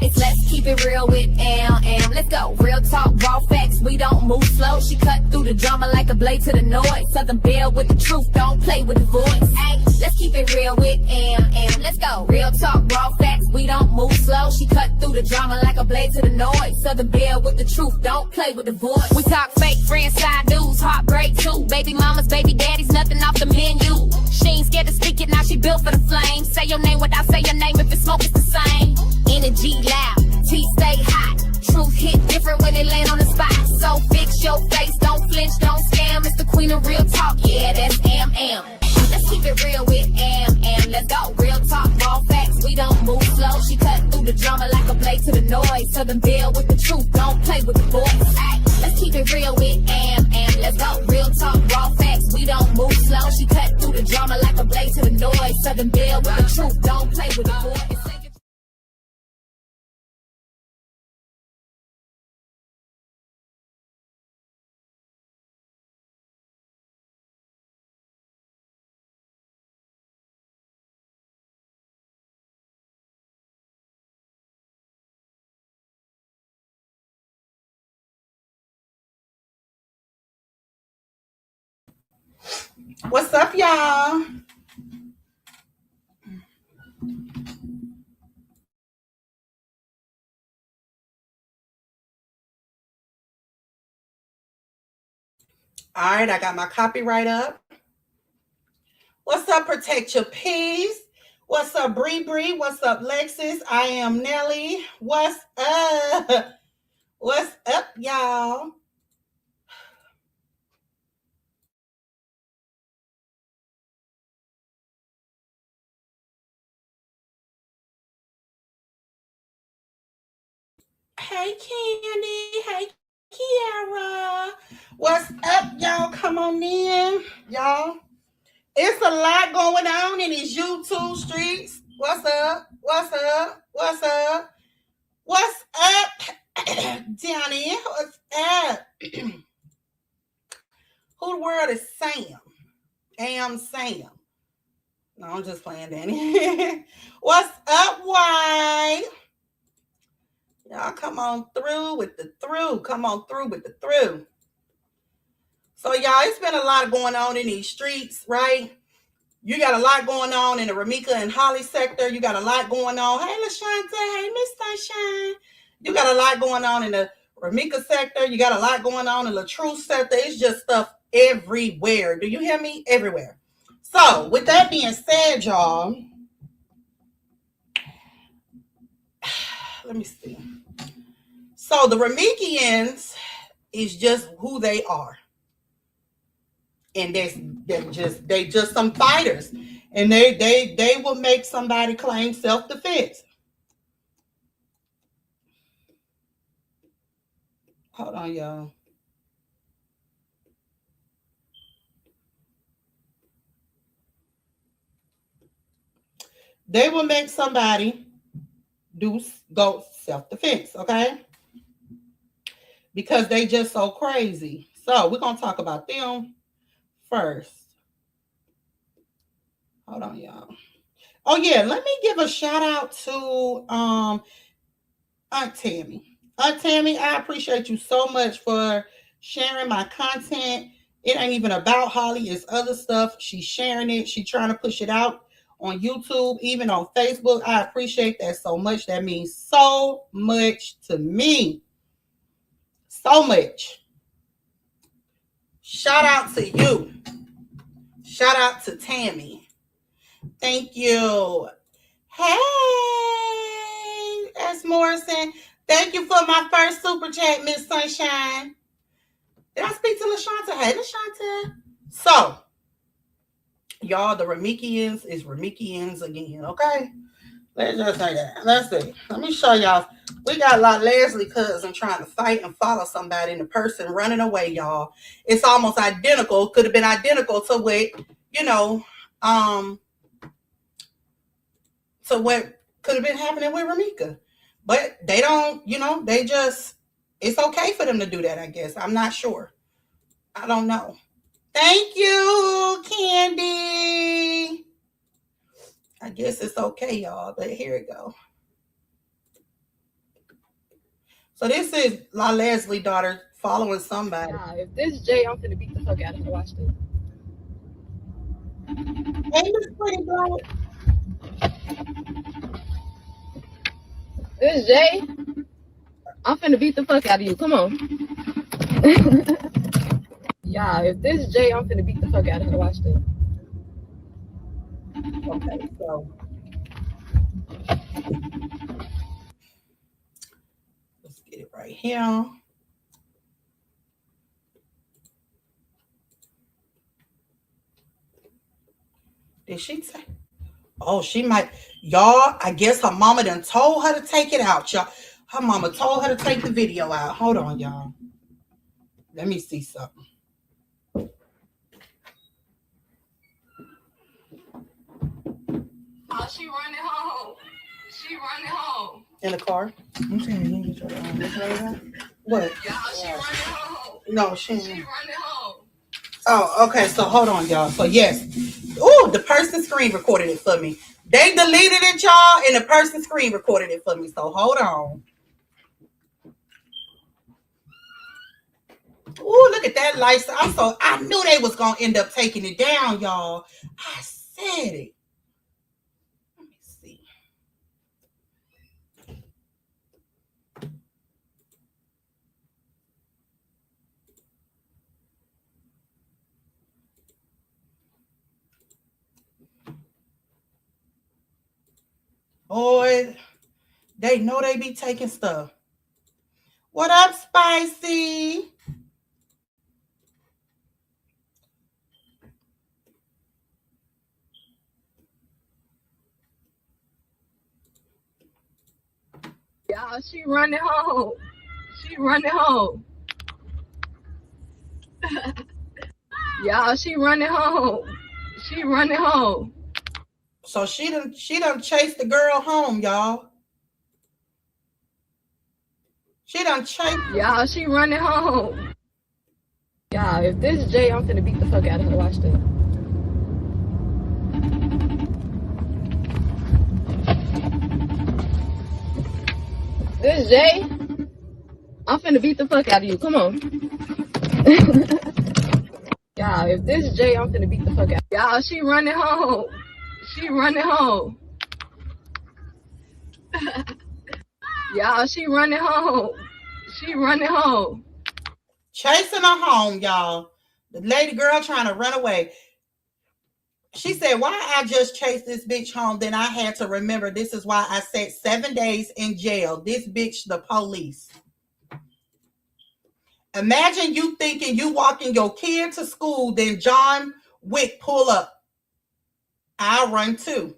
voice. Let's keep it real with AM. Let's go. Real talk, raw facts. We don't move slow. She cut through the drama like a blade to the noise. Southern Belle with the truth. Don't play with the voice. Ay, let's keep it real with AM. Let's go. Real talk, raw facts. We don't move slow. She cut through the drama like a blade to the noise. Southern Belle with the truth. Don't play with the voice. We talk fake friends, side dudes, heartbreak too. Baby mamas, baby daddies, nothing off the menu. She ain't scared to speak it, now she built for the flame. Say your name without say your name, if it's smoke, it's the same. Energy loud, tea stay hot. Truth hit different when it land on the spot. So fix your face, don't flinch, don't scam. It's the queen of real talk, yeah, that's AM. Let's keep it real with AM. Let's go. Real talk, raw facts, we don't move slow. She cut through the drama like a blade to the noise. Southern Belle with the truth, don't play with the voice. Ay, let's keep it real with AM. Let's go. Real talk, raw facts, we don't move slow. She cut through the drama like a blade to the noise. Southern Belle with the truth, don't play with the voice. What's up, y'all? All right, I got my copyright up. What's up, Protect Your Peace? What's up, Bree Bree? What's up, Lexus? I am Nelly. What's up? What's up, y'all? Hey, Candy. Hey, Kiara. What's up, y'all? Come on in, y'all. It's a lot going on in these YouTube streets. What's up? What's up? What's up? What's up, Danny? What's up? Who the world is Sam? Sam. No, I'm just playing, Danny. What's up, White? Y'all come on through with the through. Come on through with the through. So, y'all, it's been a lot going on in these streets, right? You got a lot going on in the Romeca and Holly sector. You got a lot going on. Hey, LaShanta. Hey, Miss Sunshine. You got a lot going on in the Romeca sector. You got a lot going on in the Latruth sector. It's just stuff everywhere. Do you hear me? Everywhere. So, with that being said, y'all, let me see. So, the Romekians is just who they are. And they just some fighters. And they will make somebody claim self-defense. Hold on, y'all. They will make somebody go self-defense, okay? Because they just so crazy. So we're gonna talk about them first. Hold on, y'all. Oh yeah, let me give a shout out to Aunt Tammy. Aunt Tammy, I appreciate you so much for sharing my content. It ain't even about Holly, it's other stuff. She's sharing it. She's trying to push it out on YouTube, even on Facebook. I appreciate that so much. That means so much to me. So much. Shout out to you. Shout out to Tammy. Thank you. Hey, S. Morrison. Thank you for my first super chat, Miss Sunshine. Did I speak to LaShanta? Hey, LaShanta. So, y'all, the Romekians is Romekians again, okay? Let's just say that. Let's see. Let me show y'all. We got a lot of Leslie cousin trying to fight and follow somebody, and the person running away, y'all. It's almost identical. Could have been identical to what, to what could have been happening with Romeca. But they don't, they just, it's okay for them to do that, I guess. I'm not sure. I don't know. Thank you, Candy. I guess it's okay, y'all, but here we go. So this is La Leslie daughter following somebody. Nah, if this Jay, I'm finna beat the fuck out of her. Watch this. Hey, Miss Pretty Blood. This Jay, I'm finna beat the fuck out of you. Come on. Yeah, if this Jay, I'm finna beat the fuck out of her. Watch this. Okay, so let's get it right here. Did she say? Oh, she might. Y'all, I guess her mama done told her to take it out, y'all. Her mama told her to take the video out. Hold on, y'all. Let me see something. Oh, she running home. She running home. In the car? I'm saying you get your What? Yeah, she running home. No, she ain't. She running home. Oh, okay. So hold on, y'all. So yes. Ooh, the person screen recorded it for me. They deleted it, y'all, and the person screen recorded it for me. So hold on. Ooh, look at that light. I knew they was gonna end up taking it down, y'all. I said it. Let me see. Boy, they know they be taking stuff. What up, Spicy? Yeah, she running home. She running home. Yeah, she running home. She running home. So she done chased the girl home, y'all. She done chased. Yeah, she running home. Yeah, if this Jay, I'm finna beat the fuck out of her. Watch this. This Jay, I'm finna beat the fuck out of you. Come on. Yeah, if this Jay, I'm finna beat the fuck out. Yeah, she running home. She running home. Yeah, she running home. She running home. Chasing her home, y'all. The lady girl trying to run away. She said, why I just chased this bitch home, then I had to remember this is why I said 7 days in jail. This bitch, the police. Imagine you thinking you walking your kid to school, then John Wick pull up. I'll run too.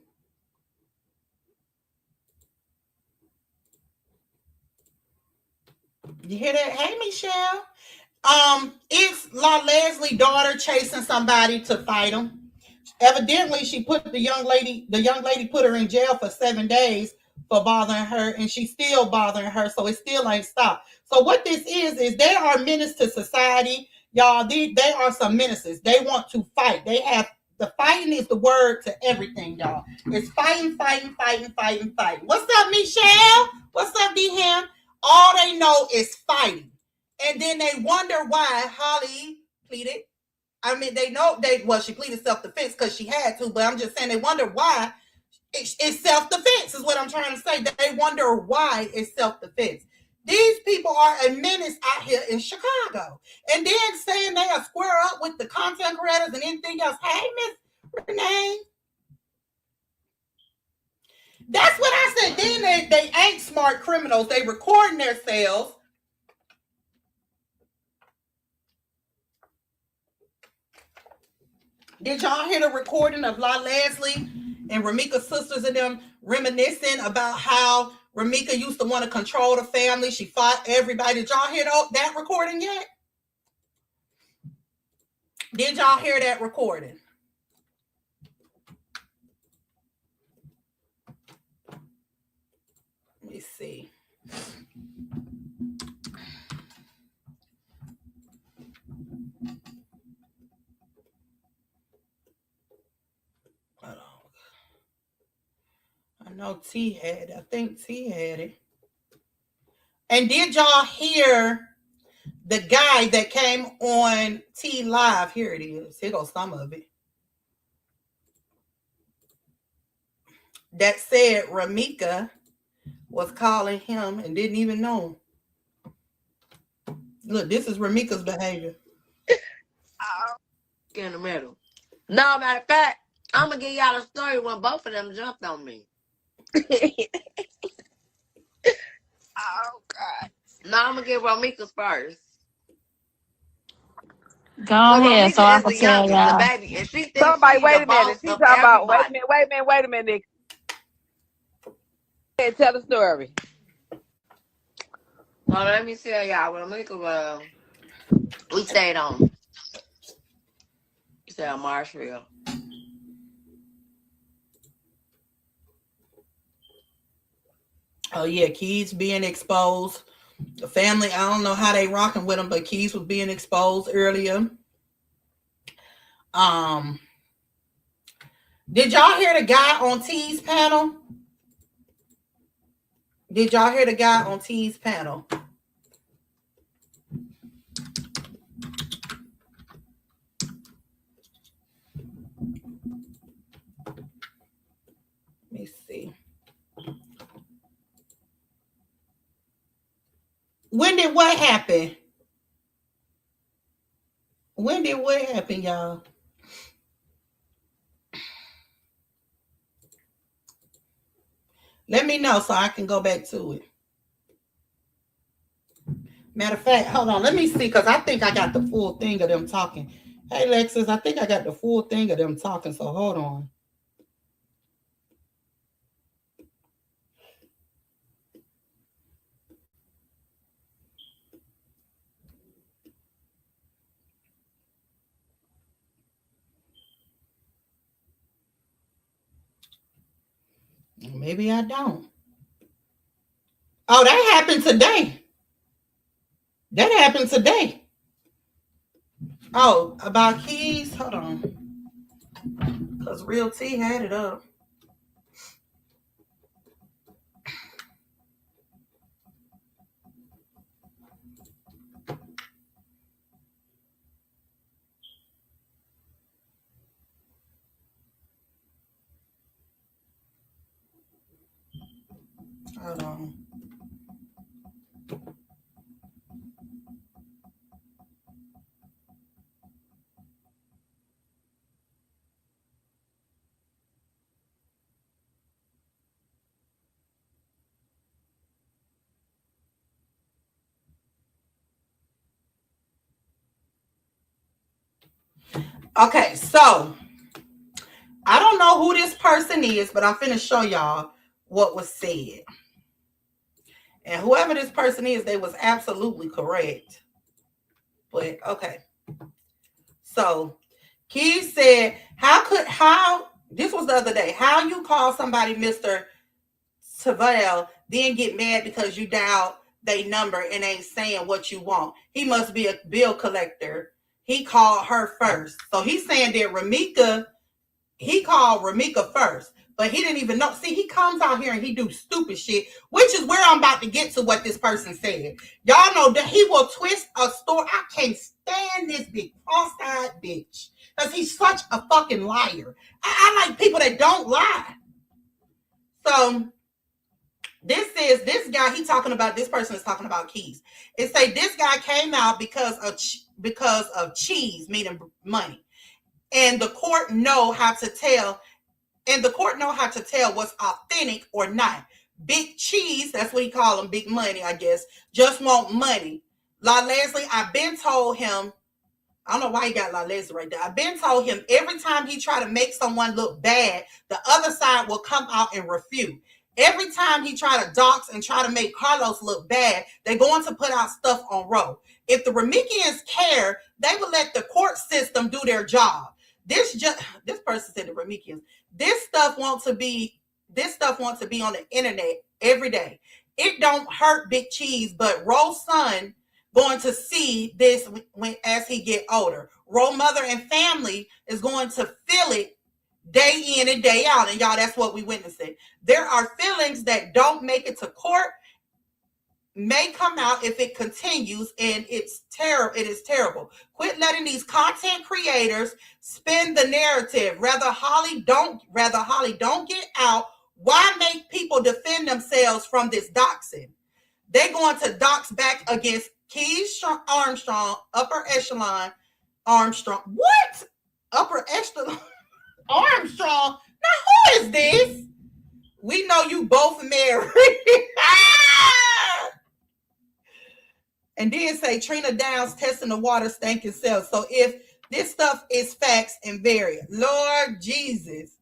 You hear that? Hey, Michelle. It's La Leslie daughter chasing somebody to fight him. Evidently, she put the young lady put her in jail for 7 days for bothering her, and she's still bothering her, so it still ain't stopped. So what this is they are menace to society, y'all. They are some menaces. They want to fight. They have the fighting is the word to everything, y'all. It's fighting, fighting, fighting, fighting, fighting. What's up, Michelle? What's up, D-Ham? All they know is fighting. And then they wonder why Holly pleaded. I mean, they know she pleaded self-defense because she had to, but I'm just saying they wonder why it's self-defense is what I'm trying to say. They wonder why it's self-defense. These people are a menace out here in Chicago. And then saying they are square up with the content creators and anything else. Hey, Miss Renee. That's what I said. Then they ain't smart criminals. They recording themselves. Did y'all hear the recording of La Leslie and Romeca's sisters and them reminiscing about how Romeca used to want to control the family? She fought everybody. Did y'all hear that recording yet? Did y'all hear that recording? Let me see. I know T had it. I think T had it. And did y'all hear the guy that came on T Live? Here it is. Here goes some of it. That said Romeca was calling him and didn't even know him. Look, this is Romeca's behavior. In the middle. No, matter of fact, I'm gonna give y'all a story when both of them jumped on me. Oh God. No, I'm gonna give Romeca's first. Go So ahead so Romeca I is can the tell youngest, the y'all. baby, and she thinks Somebody, she's wait the a minute. boss She of talking about. everybody. Wait a minute, Nick. Hey, tell the story. So let me tell y'all, Romeca, we stayed on Marshville. Oh yeah, Keys being exposed. The family, I don't know how they rocking with him, but Keys was being exposed earlier. Did y'all hear the guy on T's panel? Did y'all hear the guy on T's panel? Let me see. When did what happen? When did what happen, y'all? Let me know so I can go back to it. Matter of fact, hold on. Let me see, because I think I got the full thing of them talking. Hey, Lexus, I think I got the full thing of them talking, so hold on. Maybe I don't. Oh, that happened today. That happened today. Oh, about Keys? Hold on. Because Real T had it up. Hold on. Okay, so I don't know who this person is, but I'm finna show y'all what was said. And whoever this person is, they was absolutely correct. But okay. So Keith said, how this was the other day, how you call somebody Mr. Tavel, then get mad because you dialed they number and ain't saying what you want. He must be a bill collector. He called her first. So he's saying that Romeca, he called Romeca first, but he didn't even know. See, he comes out here and he do stupid shit, which is where I'm about to get to what this person said. Y'all know that he will twist a story. I can't stand this big cross-eyed bitch because he's such a fucking liar. I like people that don't lie. So this guy, this person is talking about Keys. It say this guy came out because of cheese, meaning money. And the court know how to tell what's authentic or not. Big cheese, that's what he call them, big money, I guess, just want money. La Leslie, I've been told him, I don't know why he got La Leslie right there. I've been told him every time he try to make someone look bad, the other side will come out and refute. Every time he try to dox and try to make Carlos look bad, they're going to put out stuff on Roe. If the Remicans care, they will let the court system do their job. This person said the Remicans. This stuff wants to be on the internet every day. It don't hurt Big Cheese, but Roe's son going to see this as he get older. Roe mother and family is going to feel it day in and day out. And y'all, that's what we witnessing. There are feelings that don't make it to court, may come out if it continues, and it's terrible. It is terrible. Quit letting these content creators spin the narrative. Rather Holly don't get out. Why make people defend themselves from this doxing? They're going to dox back against Keys Armstrong, upper echelon Armstrong. What? Upper echelon Armstrong? Now who is this? We know you both married. And then say Trina Downs testing the water stinking self. So if this stuff is facts and varied, Lord Jesus,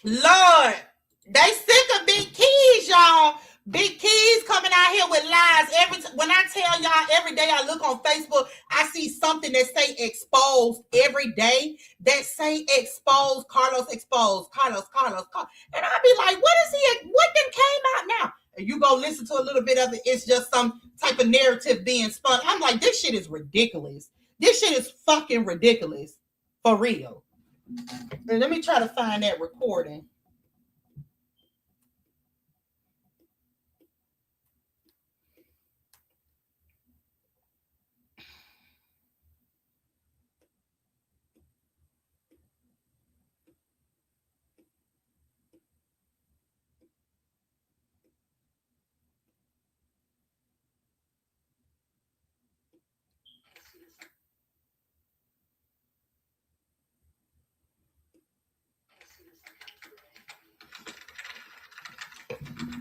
Lord, they sick of Big Keys, y'all. Big Keys coming out here with lies. When I tell y'all every day I look on Facebook, I see something that say exposed every day. That say exposed, Carlos exposed, Carlos. And I be like, what then came out now? And you go listen to a little bit of it. It's just some type of narrative being spun. I'm like, this shit is ridiculous. This shit is fucking ridiculous. For real. And let me try to find that recording.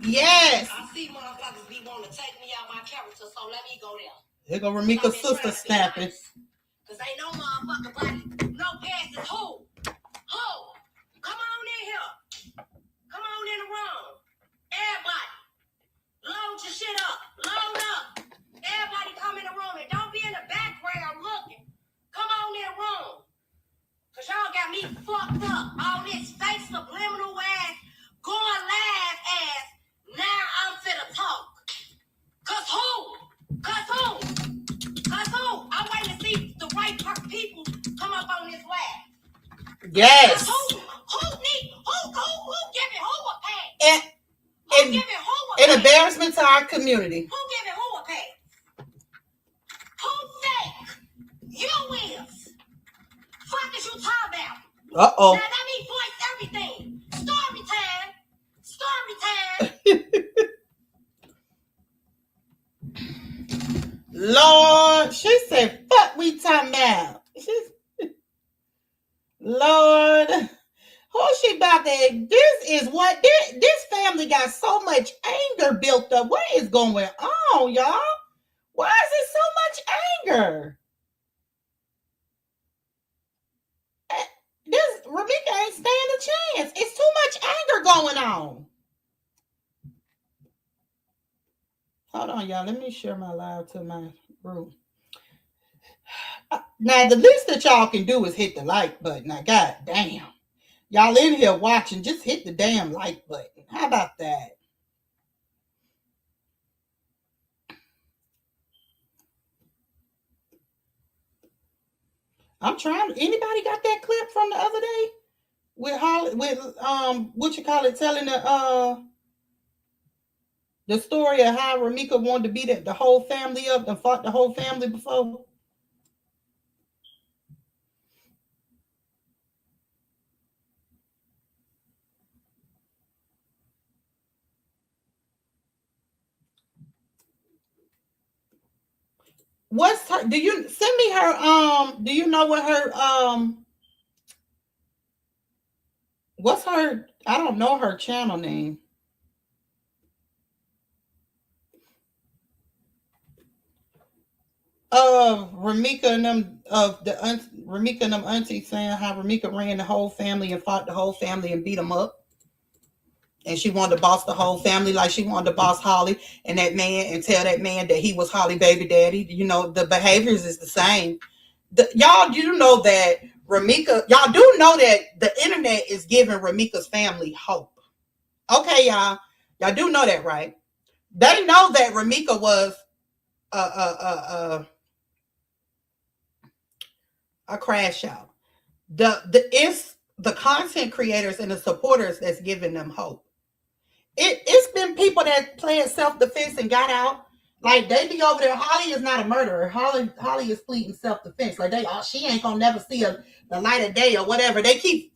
Yes. I see motherfuckers be wanting to take me out my character, so let me go there. Here go Romeca's sister snapping. Cause ain't no motherfucker body, no past is who? Who? Come on in here. Come on in the room. Everybody, load your shit up. Load up. Everybody come in the room and don't be in the background looking. Come on in the room. Cause y'all got me fucked up. All this fake subliminal ass, going live ass. Now I'm finna talk. Cause who? I'm waiting to see the right people come up on this live. Yes. Who giving who a pass? Who giving who a pass? An embarrassment to our community. Who giving who a pass? Who fake? You is. Fuck is you talking about? Uh-oh. Now let me voice everything. Story time. Lord, she said, fuck we talking about. Lord, who's she about to? This family got so much anger built up. What is going on, y'all? Why is it so much anger? This Romeca ain't stand a chance. It's too much anger going on. Hold on, y'all. Let me share my live to my group. Now, the least that y'all can do is hit the like button. Now, god damn. Y'all in here watching, just hit the damn like button. How about that? I'm trying. Anybody got that clip from the other day? With Holly, what you call it, telling the story of how Romeca wanted to beat the whole family up and fought the whole family before? What's her? Do you send me her? Do you know what her? What's her? I don't know her channel name. Romeca and them Romeca and them aunties saying how Romeca ran the whole family and fought the whole family and beat them up. And she wanted to boss the whole family like she wanted to boss Holly and that man and tell that man that he was Holly baby daddy. You know, the behaviors is the same. Y'all do know that Romeca, y'all do know that the internet is giving Romeca's family hope. Okay, y'all. Y'all do know that, right? They know that Romeca was a crash out. It's the content creators and the supporters that's giving them hope. It's been people people that played self-defense and got out. Like they be over there. Holly is not a murderer. Holly is pleading self-defense. Like she ain't gonna never see the light of day or whatever. They keep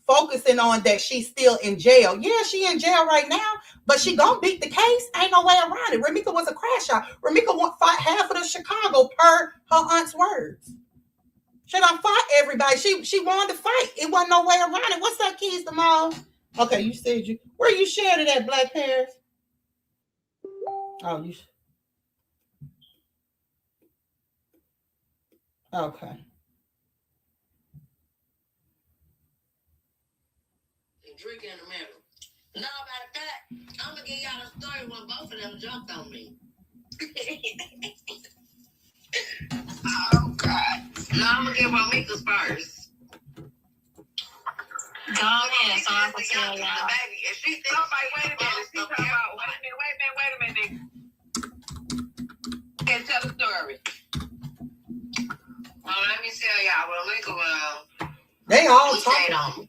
focusing on that she's still in jail. Yeah, she in jail right now, but she gonna beat the case. Ain't no way around it. Romeca was a crash out. Romeca fought half of the Chicago per her aunt's words. She done fought everybody. She wanted to fight. It wasn't no way around it. What's that, Keys to Mom? Okay, you said where you shared it at, Black Paris? Oh, you. Okay. Drink in the middle. No, matter of fact, I'm gonna give y'all a story when both of them jumped on me. Oh God. No, I'm gonna give Romeca's first. Go ahead, so I can tell y'all. Baby, if she thinks wait a minute. She talking about wait a minute. And tell the story. Well, let me tell y'all, Romeca they all stayed on.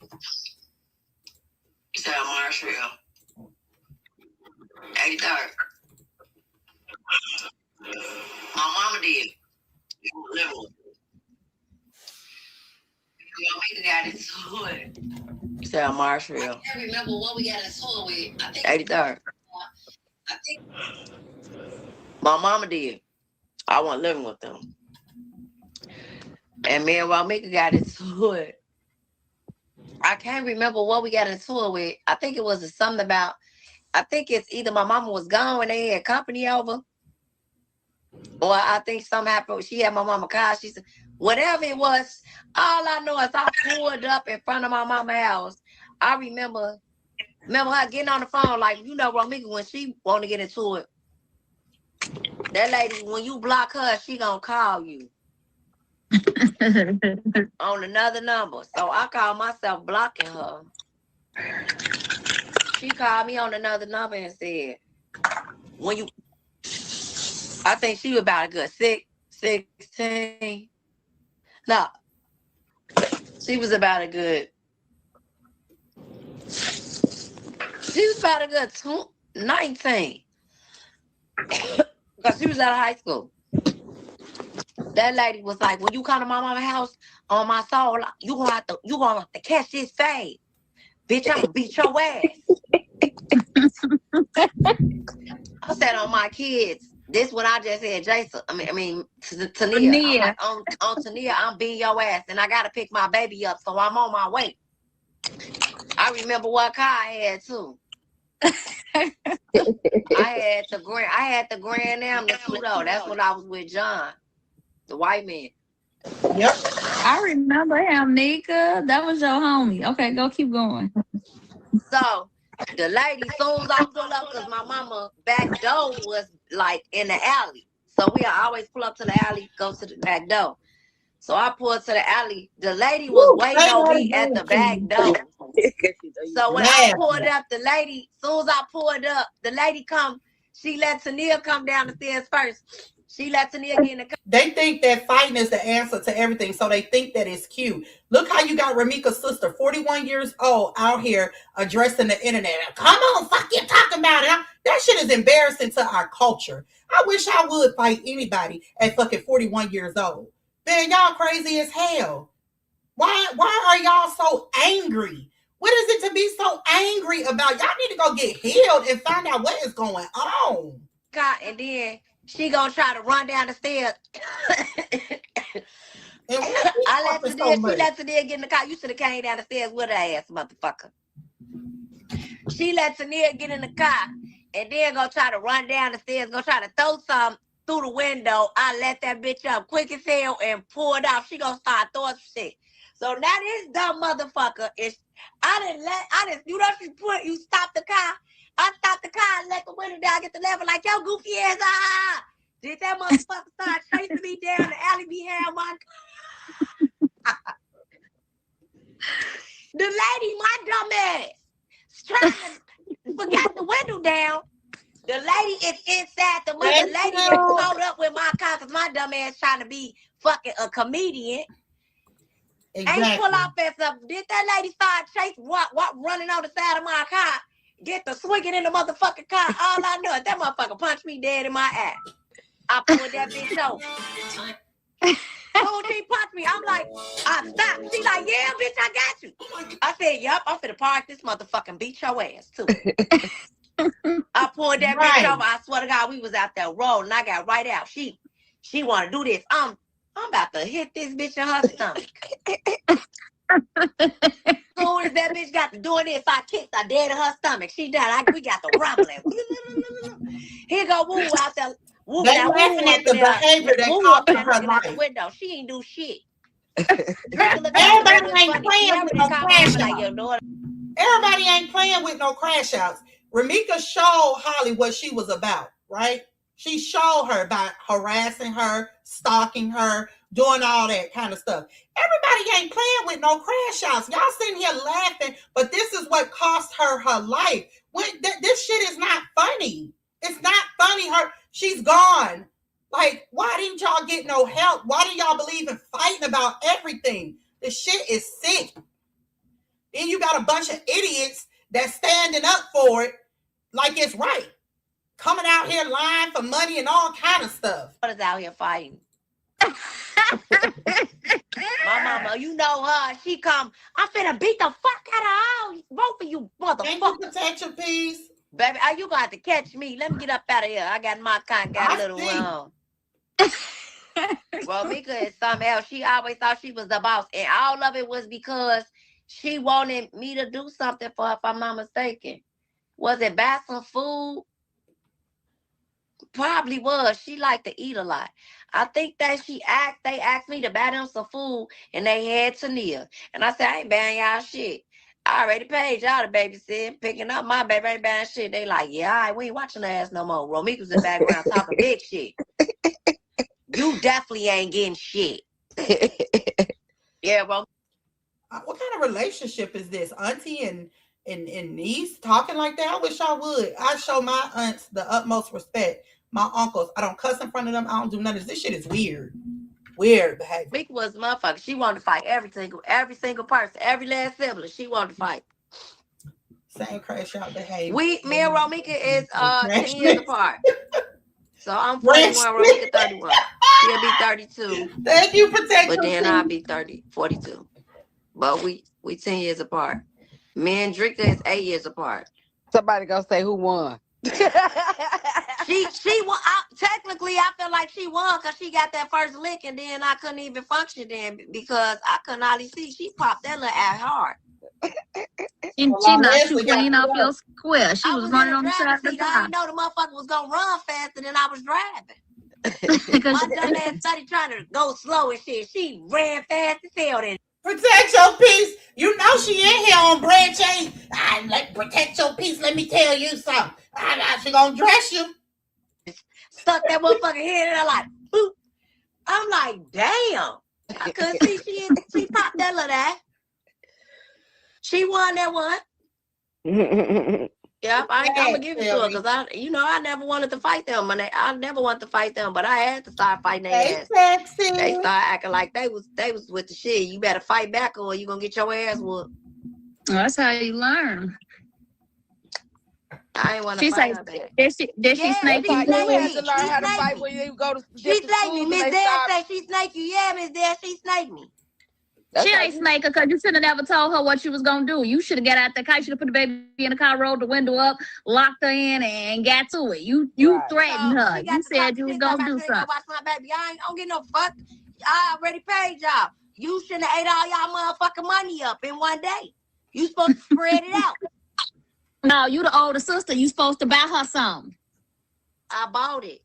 He said Marshall. 83rd. My mama did. Romeca got into it. He said Marshall. I can't remember what we got into it with. I think 83rd. I think my mama did. I wasn't living with them. And me and Romeca got into it. I can't remember what we got into it with. I think it was something about, I think it's either my mama was gone and they had company over, or I think something happened. She had my mama car. She said, whatever it was, all I know is I pulled up in front of my mama's house. I remember her getting on the phone, like, Romeca, when she want to get into it, that lady, when you block her, she gonna call you. On another number. So I called myself blocking her. She called me on another number and said, I think she was about a good 16. No. She was about a good 19. Because she was out of high school. That lady was like, when you come to my mama's house on my soul, you gonna have to catch this fade. Bitch, I'm gonna beat your ass. I said on my kids. This what I just said, Jason. Tania. Like, on Tania, I'm beating your ass, and I gotta pick my baby up, so I'm on my way. I remember what car I had too. I had the Grand Am, the Pluto. That's when I was with John. The white man. Yep. I remember him, Nika. That was your homie. Okay, go keep going. So the lady, soon as I pull up, because my mama back door was like in the alley. So we always pull up to the alley, go to the back door. So I pulled to the alley. The lady was waiting on me at the back door. So when I pulled up, the lady, soon as I pulled up, the lady come, she let Tania come down the stairs first. She let Tania get in the car. They think that fighting is the answer to everything, so they think that it's cute. Look how you got Romeca's sister, 41 years old, out here addressing the internet. Come on, fuck you talking about it. That shit is embarrassing to our culture. I wish I would fight anybody at fucking 41 years old. Man, y'all crazy as hell. Why are y'all so angry? What is it to be so angry about? Y'all need to go get healed and find out what is going on. God, and then she gonna try to run down the stairs. She let Tania get in the car. You should have came down the stairs with her ass, motherfucker. She let Tania get in the car and then gonna try to run down the stairs, gonna try to throw something through the window. I let that bitch up quick as hell and pulled out. She gonna start throwing shit. So now this dumb motherfucker is, you stopped the car. I stopped the car and let the window down, get the level like, yo, goofy ass, Did that motherfucker start chasing me down the alley behind my car? The lady, my dumb ass, trying to forgot the window down. The lady is inside the window. The lady is caught up with my car because my dumb ass trying to be fucking a comedian. Exactly. Ain't pull off and stuff. Did that lady start chasing, running on the side of my car? get the swinging in the motherfucking car. All I know is that motherfucker punched me dead in my ass. I pulled that bitch over. So she punched me. I'm like, I stopped. She like, yeah, bitch, I got you. I said, yup, I'm finna park this motherfucking beat your ass too. I pulled that bitch over. I swear to God, we was out there rolling. I got right out. She want to do this. I'm about to hit this bitch in her stomach. Soon as that bitch got to doing this, I kicked her dead in her stomach. She done. We got the rumbling. Here go Woo out there. Woo, They now, laughing Woo at the behavior that Woo cost up there her looking out the life. window. She ain't do shit. Everybody ain't playing with no crash like outs. your daughter. Everybody ain't playing with no crash outs. Romeca showed Holly what she was about, right? She showed her by harassing her, stalking her, doing all that kind of stuff. Everybody ain't playing with no crash outs. Y'all sitting here laughing, but this is what cost her her life. This shit is not funny. It's not funny. She's gone. Like, why didn't y'all get no help? Why do y'all believe in fighting about everything? This shit is sick. Then you got a bunch of idiots that's standing up for it like it's right. Coming out here lying for money and all kind of stuff. What is out here fighting? My mama, you know her. She come. I'm finna beat the fuck out of all both of you motherfuckers. Can't you protect your peace? Baby, you gonna have to catch me. Let me get up out of here. I got my kind, got a little Romeca is something else. She always thought she was the boss. And all of it was because she wanted me to do something for her, if I'm not mistaken. Was it buy some food? Probably was. She liked to eat a lot. I think that they asked me to buy them some food, and they had Tania. And I said, I ain't buying y'all shit. I already paid y'all to babysit. Picking up my baby, ain't buying shit. They like, yeah, all right, we ain't watching her ass no more. Romeca's in the background talking big shit. You definitely ain't getting shit. Yeah, bro. What kind of relationship is this? Auntie and niece talking like that? I wish I would. I show my aunts the utmost respect. My uncles, I don't cuss in front of them. I don't do none of this. This shit is weird. Weird behavior. Meek was a motherfucker. She wanted to fight every single person, every last sibling. She wanted to fight. Same crash out behavior. Me and Romeca is 10 years apart. So I'm 41, Romeca 31. She'll be 32. Thank you, protect. But then I'll be 42. But we 10 years apart. Me and Drika is 8 years apart. Somebody gonna say who won. She won. Technically, I feel like she won because she got that first lick, and then I couldn't even function then because I couldn't hardly see. She popped that little ass hard. She knocked you clean off your square. She was running on the side of the car. I didn't know the motherfucker was gonna run faster than I was driving. My dumb ass started trying to go slow and shit. She ran fast as hell then. Protect your peace. You know she in here on Branch 8. Protect your peace. Let me tell you something. She gonna dress you. Stuck that motherfucker head in her like, boop. I'm like, damn. I couldn't see she popped that little ass. She won that one. Yep, I'm gonna give it to her because I never wanted to fight them. I never wanted to fight them, but I had to start fighting their ass. Sexy. They started acting like they was with the shit. You better fight back or you gonna get your ass whooped. Well, that's how you learn. I ain't want to fight her back. Did she snake you? You have to learn how to fight when you go to she snake me. Miss Dad said she snake you. Yeah, Miss Dad, she snake me. She ain't snake her because you should have never told her what you was gonna do. You should have got out the car. You should have put the baby in the car, rolled the window up, locked her in, and got to it. You threatened her. You said you was gonna do something. Watch my baby. I don't get no fuck. I already paid y'all. You shouldn't have ate all y'all motherfucking money up in one day. You supposed to spread it out. No, you the older sister. You supposed to buy her something. I bought it.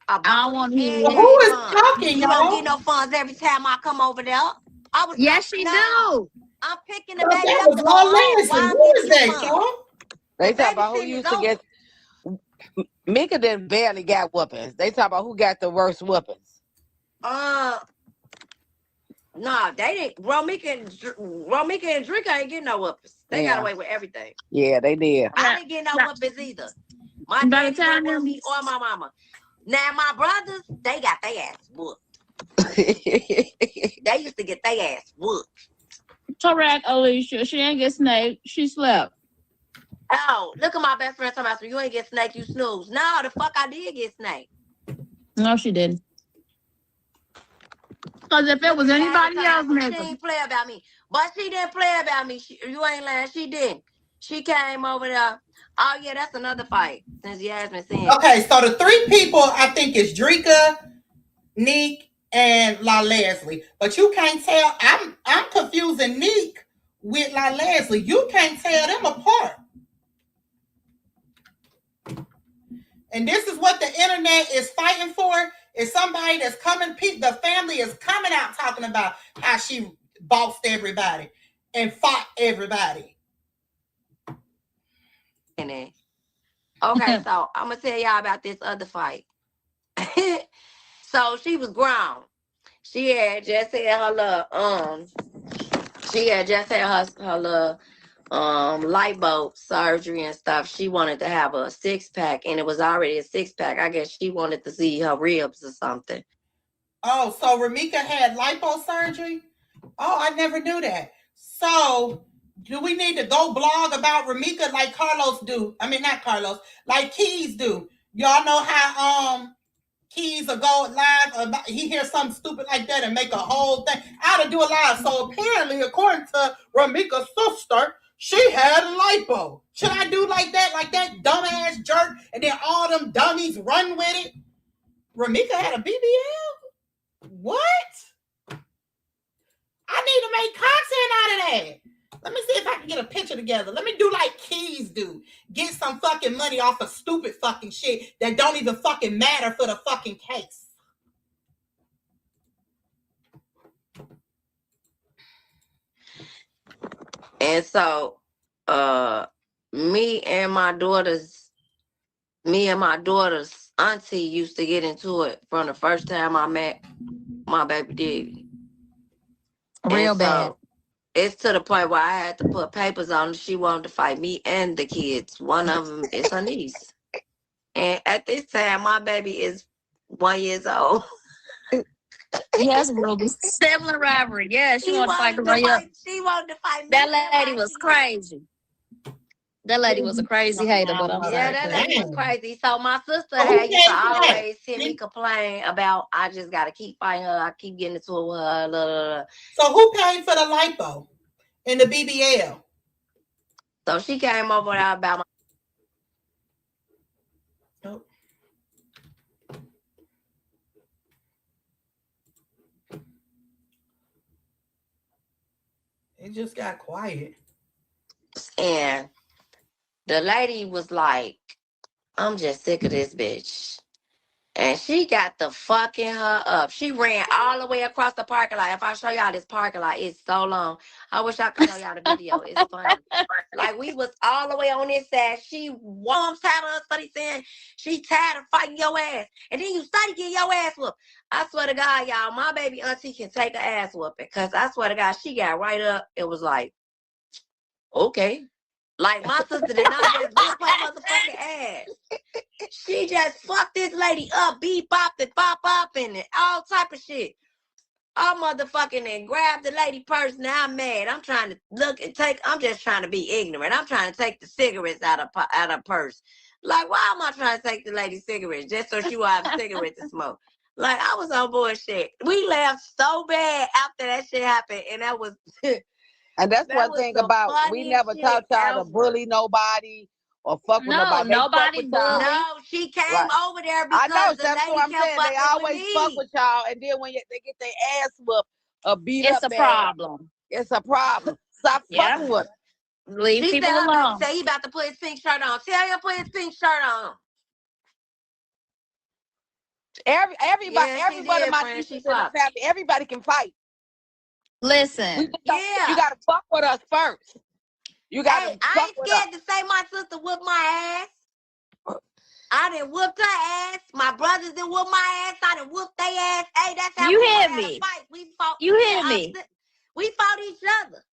I don't want to hear that. Who is talking, you don't get no funds every time I come over there. Yes, she do. I'm picking the baby that up. Was all last. Who is that, y'all? They talk about who used to get. Mika then barely got whoopings. They talk about who got the worst whoopings. No, they didn't. Romeca and Drika ain't getting no whoopings. They got away with everything. Yeah, they did. I didn't get no whoopings either. My daddy didn't want me or my mama. Now my brothers, they got their ass whooped. They used to get their ass whooped. Correct, Alicia. She ain't get snaked. She slept. Oh, look at my best friend talking about you ain't get snake, you snooze. No, the fuck I did get snake. No, she didn't. Because if it was anybody else, she didn't play about me. But she didn't play about me. You ain't lying. She didn't. She came over there. Oh, yeah, that's another fight. Since Yasmin saying. Okay, so the 3 people I think is Drika, Neek, and La Leslie. But you can't tell. I'm confusing Neek with La Leslie. You can't tell them apart. And this is what the internet is fighting for. Is somebody that's coming, the family is coming out talking about how she bossed everybody and fought everybody. Okay, so I'm going to tell y'all about this other fight. So she was grown. She had just had her little, lipo surgery and stuff. She wanted to have a 6-pack, and it was already a 6-pack. I guess she wanted to see her ribs or something. Oh, so Romeca had liposurgery? Oh, I never knew that. So do we need to go blog about Romeca like Carlos do? I mean, not Carlos, like Keys do. Y'all know how Keys will go live about, he hears something stupid like that and make a whole thing. I ought to do a live. So apparently, according to Romeca's sister, she had a lipo. Should I do like that dumbass jerk, and then all them dummies run with it? Romeca had a BBL? What? I need to make content out of that. Let me see if I can get a picture together. Let me do like Keys do. Get some fucking money off of stupid fucking shit that don't even fucking matter for the fucking case. And so, me and my daughter's auntie used to get into it from the first time I met my baby daddy. Real bad. It's to the point where I had to put papers on. She wanted to fight me and the kids. One of them is her niece. And at this time, my baby is 1 year old. Yes, real sibling rivalry. Yeah, she wanted to fight me. She wanted to fight me. That lady was crazy. That lady was a crazy hater, but I'm sorry. Yeah, that lady was crazy. So my sister had used to always hear me complain about I just gotta keep fighting her. I keep getting into it with her. Blah, blah, blah. So who paid for the lipo and the BBL? So she came over there about my. Nope. It just got quiet. And the lady was like, I'm just sick of this bitch. And she got the fucking her up. She ran all the way across the parking lot. If I show y'all this parking lot, it's so long. I wish I could show y'all the video. It's funny. Like, we was all the way on this side. She was tired of us, study saying she tired of fighting your ass. And then you study getting your ass whooped. I swear to God, y'all, my baby auntie can take an ass whooping. Because I swear to God, she got right up. It was like, okay. Like, my sister did not just whip her motherfucking ass. She just fucked this lady up, bop and pop up and all type of shit. I motherfucking and grabbed the lady purse. Now I'm mad. I'm trying to look and take. I'm just trying to be ignorant. I'm trying to take the cigarettes out of purse. Like, why am I trying to take the lady cigarettes just so she will have cigarettes to smoke? Like, I was on bullshit. We laughed so bad after that shit happened, and that was. And that's one thing about we never taught y'all to bully nobody or fuck with nobody. Nobody bully. No, she came over there because I know, the that's lady what I'm kept saying. They always fuck with y'all, and then when they get their ass whooped or beat up, it's a problem. It's a problem. Stop fucking with them. Leave people alone. Say he about to put his pink shirt on. Tell him to put his pink shirt on. Everybody, my nieces in the family, everybody can fight. Listen, you gotta fuck with us first. You gotta. I ain't scared to say my sister whooped my ass. I done whooped her ass. My brothers done whooped my ass. I done whooped their ass. Hey, that's how you we hear had me. a fight. We fought. You hear me. We fought each other.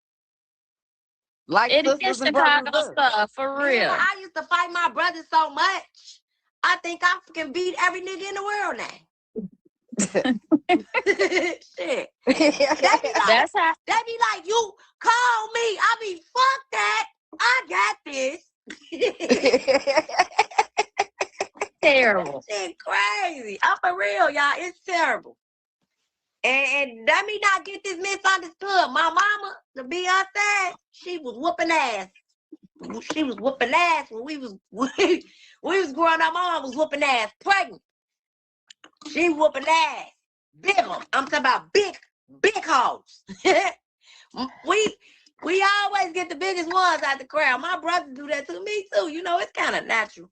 Like it is Chicago stuff for real. Yeah, I used to fight my brothers so much. I think I can beat every nigga in the world now. Shit. They be like, you call me. I be, fuck that. I got this. Terrible. Shit crazy. I'm for real, y'all. It's terrible. And let me not get this misunderstood. My mama, to be honest, she was whooping ass. She was whooping ass when we was growing up. My mama was whooping ass, pregnant. She whooping ass. Big one. I'm talking about big hoes. we always get the biggest ones out the crowd. My brothers do that to me too. You know, it's kind of natural.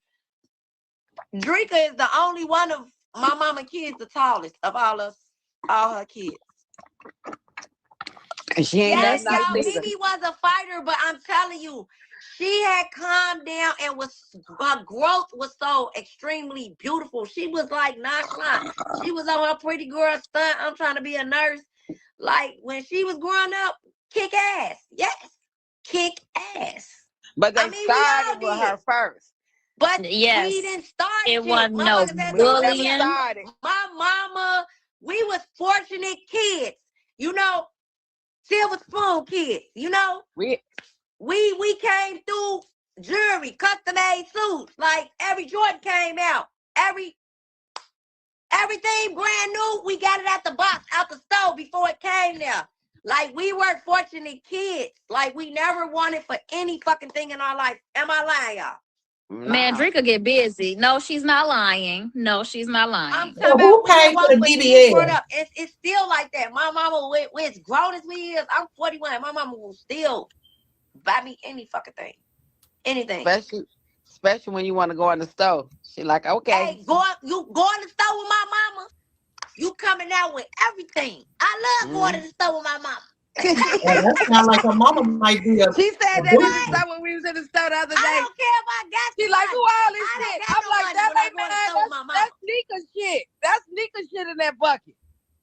Drika is the only one of my mama kids, the tallest of all her kids. She ain't Yes, that y'all. nice either. Mimi was a fighter, but I'm telling you, she had calmed down and her growth was so extremely beautiful. She was like nonchalant. She was on her pretty girl stunt. I'm trying to be a nurse. Like when she was growing up, kick ass. Yes, kick ass. But they we started all with did. her first. But Yes. we didn't start It shit. wasn't no Motherfuckers had to bullying. started. My mama, we was fortunate kids. You know, silver spoon kids. You know, we came through jewelry, custom made suits. Like every Jordan came out, everything brand new. We got it out the box, out the store before it came there. Like we were fortunate kids. Like we never wanted for any fucking thing in our life. Am I lying, y'all? Man, Drika get busy. No, she's not lying. No, she's not lying. I'm talking who about paid for the BBL? It's still like that. My mama, when as grown as we is, I'm 41. My mama will still buy me any fucking thing. Anything. Especially when you want to go in the store. She like, okay. Hey, you go in the store with my mama, you coming out with everything. I love going to the store with my mama. That sounds like her mama might be a. She said that in the store when we was in the store the other day. I don't care if I got She like, who all this shit? I'm like, that ain't mine. That's sneaker shit. That's sneaker shit in that bucket.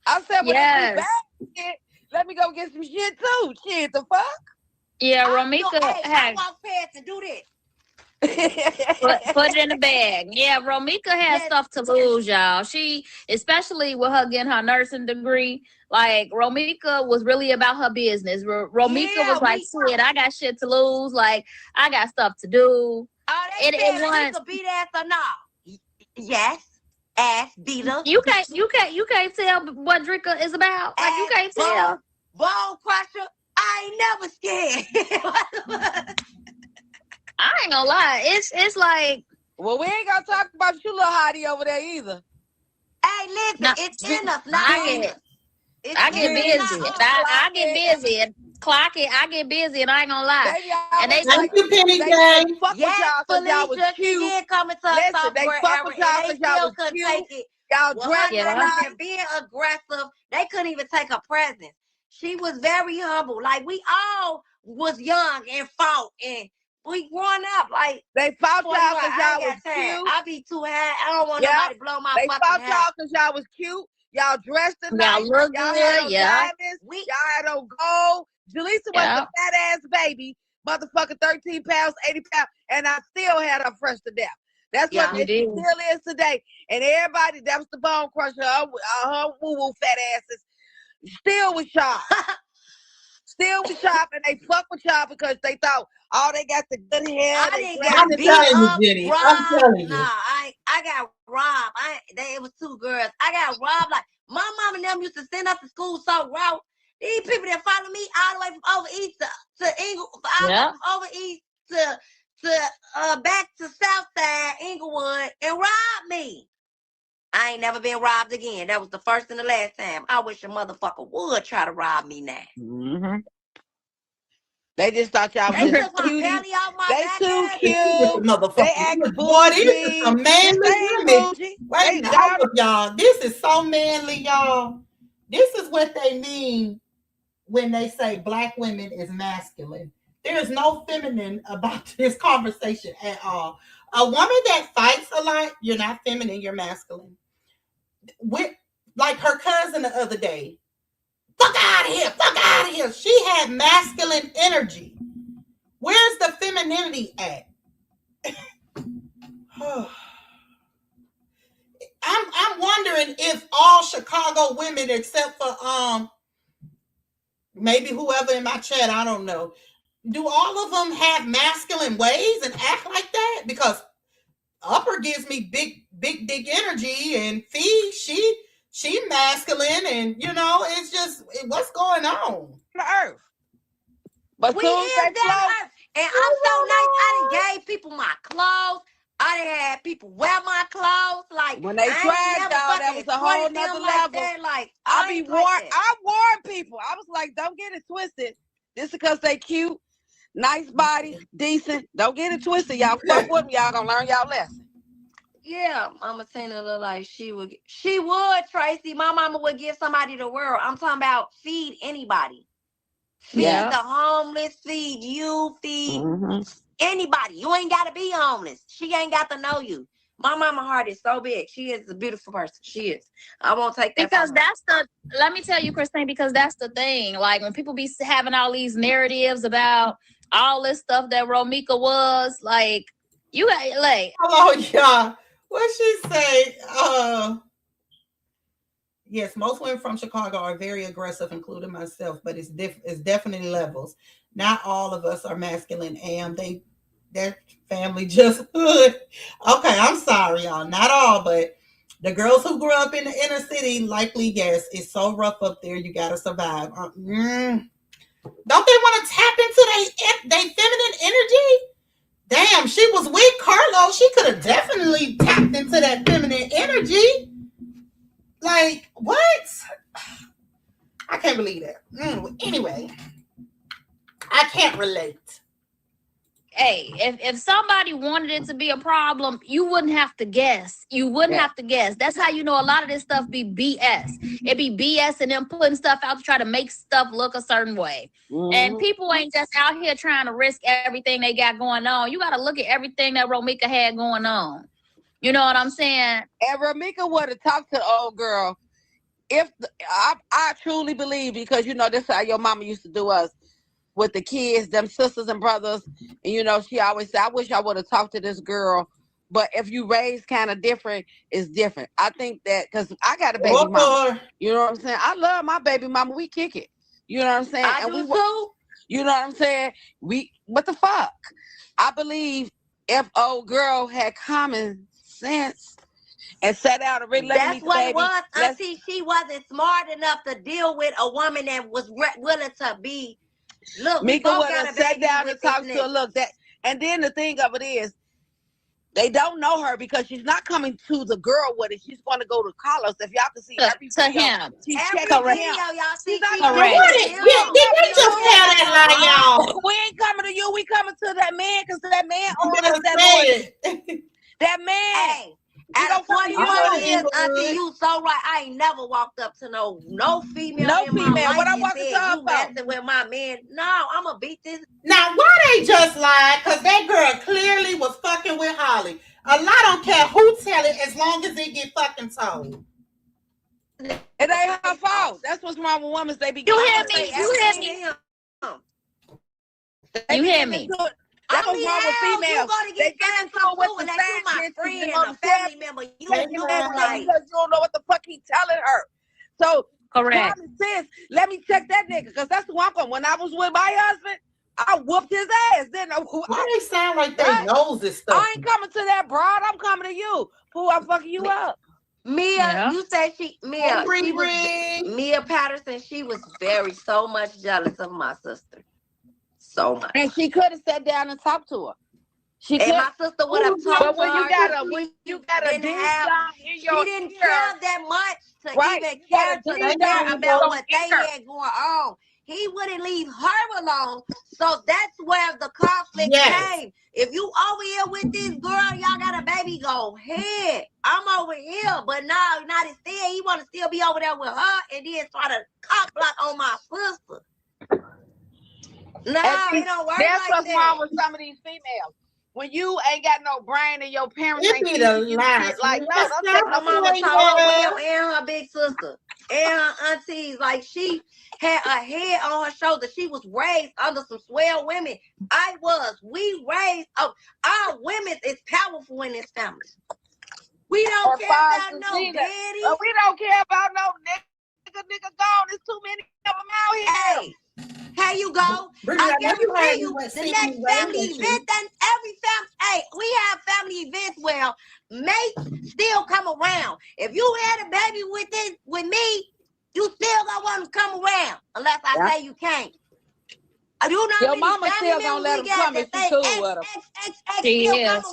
I said, well, yes. That's shit. Let me go get some shit too. Shit, the fuck? Yeah, Romeca I walk past and do this. Put it in the bag. Yeah, Romeca has stuff to lose, y'all. She, especially with her getting her nursing degree, like Romeca was really about her business. Romeca was like, shit, I got shit to lose. Like, I got stuff to do. Oh, they said Drika beat ass or no? Yes, ass beater. You can't tell what Drika is about. Like, you can't tell. Bone crusher. I ain't never scared. I ain't gonna lie. It's like. Well, we ain't gonna talk about you little hottie over there either. Hey, listen, it's in us. I get busy. I get busy and clock it. I get busy and I ain't gonna lie. And they thank you, Penny Jane. Yes, Felicia, she did come into a software era and they still couldn't take it. Y'all dressed and being aggressive. They couldn't even take her presence. She was very humble. Like we all was young and fought and we growing up. Like they fought y'all because y'all was cute. I be too high. I don't want nobody to blow my fucking They fought y'all because y'all was cute. Y'all dressed nice. Y'all look y'all good. Had on diamonds. Y'all had on gold. Jaleesa was a fat ass baby, motherfucking 13 pounds, 80 pounds, and I still had her fresh to death. That's what it still is today. And everybody, that was the bone crusher, her woo-woo fat asses, still was sharp. Still was sharp, and they fuck with y'all because they thought, oh, they got the good hair. I'm telling you, Jenny. I'm telling you. Nah, I got robbed. It was two girls. I got robbed. Like my mom and them used to send us to school so raw. These people that follow me all the way from over east to Inglewood, from over east to back to South Side Inglewood and robbed me. I ain't never been robbed again. That was the first and the last time. I wish a motherfucker would try to rob me now. Mm-hmm. They just thought y'all was just cute. They too cute. They act boy, this is a manly image. Wait a minute, hold up, y'all. This is so manly, y'all. This is what they mean when they say black women is masculine. There is no feminine about this conversation at all. A woman that fights a lot, you're not feminine, you're masculine. With like her cousin the other day, fuck out of here, fuck out of here. She had masculine energy. Where's the femininity at? I'm wondering if all Chicago women, except for maybe whoever in my chat, I don't know, do all of them have masculine ways and act like that? Because Upper gives me big dick energy, and Fee, she masculine, and it's just what's going on. The earth. But We soon is they down flow. earth. And I'm so nice. I done gave people my clothes. I done had people wear my clothes. Like When they tried, y'all, that was a whole nother level. Like I warn people. I was like, don't get it twisted. This is because they cute, nice body, decent. Don't get it twisted, y'all. Fuck with them, y'all gonna learn y'all lesson. Yeah, Mama Tina look like she would, Tracy. My mama would give somebody the world. I'm talking about feed anybody. Feed the homeless, feed you, feed anybody. You ain't got to be homeless. She ain't got to know you. My mama heart is so big. She is a beautiful person. She is. I won't take that. Because let me tell you, Christine, because that's the thing. Like when people be having all these narratives about all this stuff that Romeca was, like, you like. Hello, y'all. What she say? Yes, most women from Chicago are very aggressive, including myself, but it's definitely levels. Not all of us are masculine, and their family just hood. Okay, I'm sorry, y'all. Not all, but the girls who grew up in the inner city, likely, yes, it's so rough up there. You gotta survive. Don't they want to tap into their feminine energy? Damn, she was with Carlo. She could have definitely tapped into that feminine energy. Like, what? I can't believe that. Anyway, I can't relate. Hey, if somebody wanted it to be a problem, you wouldn't have to guess. You wouldn't have to guess. That's how you know a lot of this stuff be BS. It be BS and them putting stuff out to try to make stuff look a certain way. And people ain't just out here trying to risk everything they got going on. You got to look at everything that Romeca had going on. You know what I'm saying? And Romeca would have talked to the old girl. I truly believe, because this is how your mama used to do us with the kids, them sisters and brothers. And she always said, I wish I would have talked to this girl. But if you raised kind of different, it's different. I think that because I got a baby mama. You know what I'm saying? I love my baby mama. We kick it. You know what I'm saying? I do too. You know what I'm saying? What the fuck? I believe if old girl had common sense and sat out and really let me. That's what it was. Auntie, she wasn't smart enough to deal with a woman that was willing to be. Look, Mika would have sat down and talked to her. Look, and then the thing of it is, they don't know her because she's not coming to the girl with it. She's going to go to Carlos. If y'all can see every video, him. She's every checking video, him. y'all see. Did we just tell that lie, y'all? We ain't coming to you. We coming to that man because that man owns that. That man. Hey. At 21 years, Auntie, you so right. I ain't never walked up to no female. No in female. My life What I and walked said, up you messing with my man. No, I'm gonna beat this. Now, why they just lied? Because that girl clearly was fucking with Holly. A lot don't care who tell it as long as it get fucking told. It ain't her fault. That's what's wrong with women. They be. You hear me? You hear me? You hear me? That's what's wrong with females. They get into it with the my friend, a family member. You like because you don't know what the fuck he telling her. So correct. Common sense. Let me check that nigga because that's who I'm going. When I was with my husband, I whooped his ass. Why they sound like they knows this stuff? I ain't coming to that broad. I'm coming to you. Who I'm fucking you up. Mia, you said Mia Patterson. She was so much jealous of my sister. So much. And she could have sat down and talked to her. My sister would have talked but to when her. you got a ding dong in your She didn't care that much to even care about what they had going on. He wouldn't leave her alone. So that's where the conflict came. If you over here with this girl, y'all got a baby, go ahead. I'm over here. But no, not instead. He want to still be over there with her and then try to cock block on my sister. No, it don't work that's like what's wrong with some of these females. When you ain't got no brain and your parents ain't teaching you shit, like, no, that's my mama taught her and her big sister and her aunties. Like, she had a head on her shoulder. She was raised under some swell women. We raised up. Our women is powerful in this family. We don't care about no daddy. We don't care about no nigga gone. There's too many of them out here. Here you go. I guarantee you, the next family event, and every family, hey, we have family events where mates still come around. If you had a baby with me, you still gonna want to come around, unless I say you can't. You know your mama still gonna let them come if she cool with them. She is.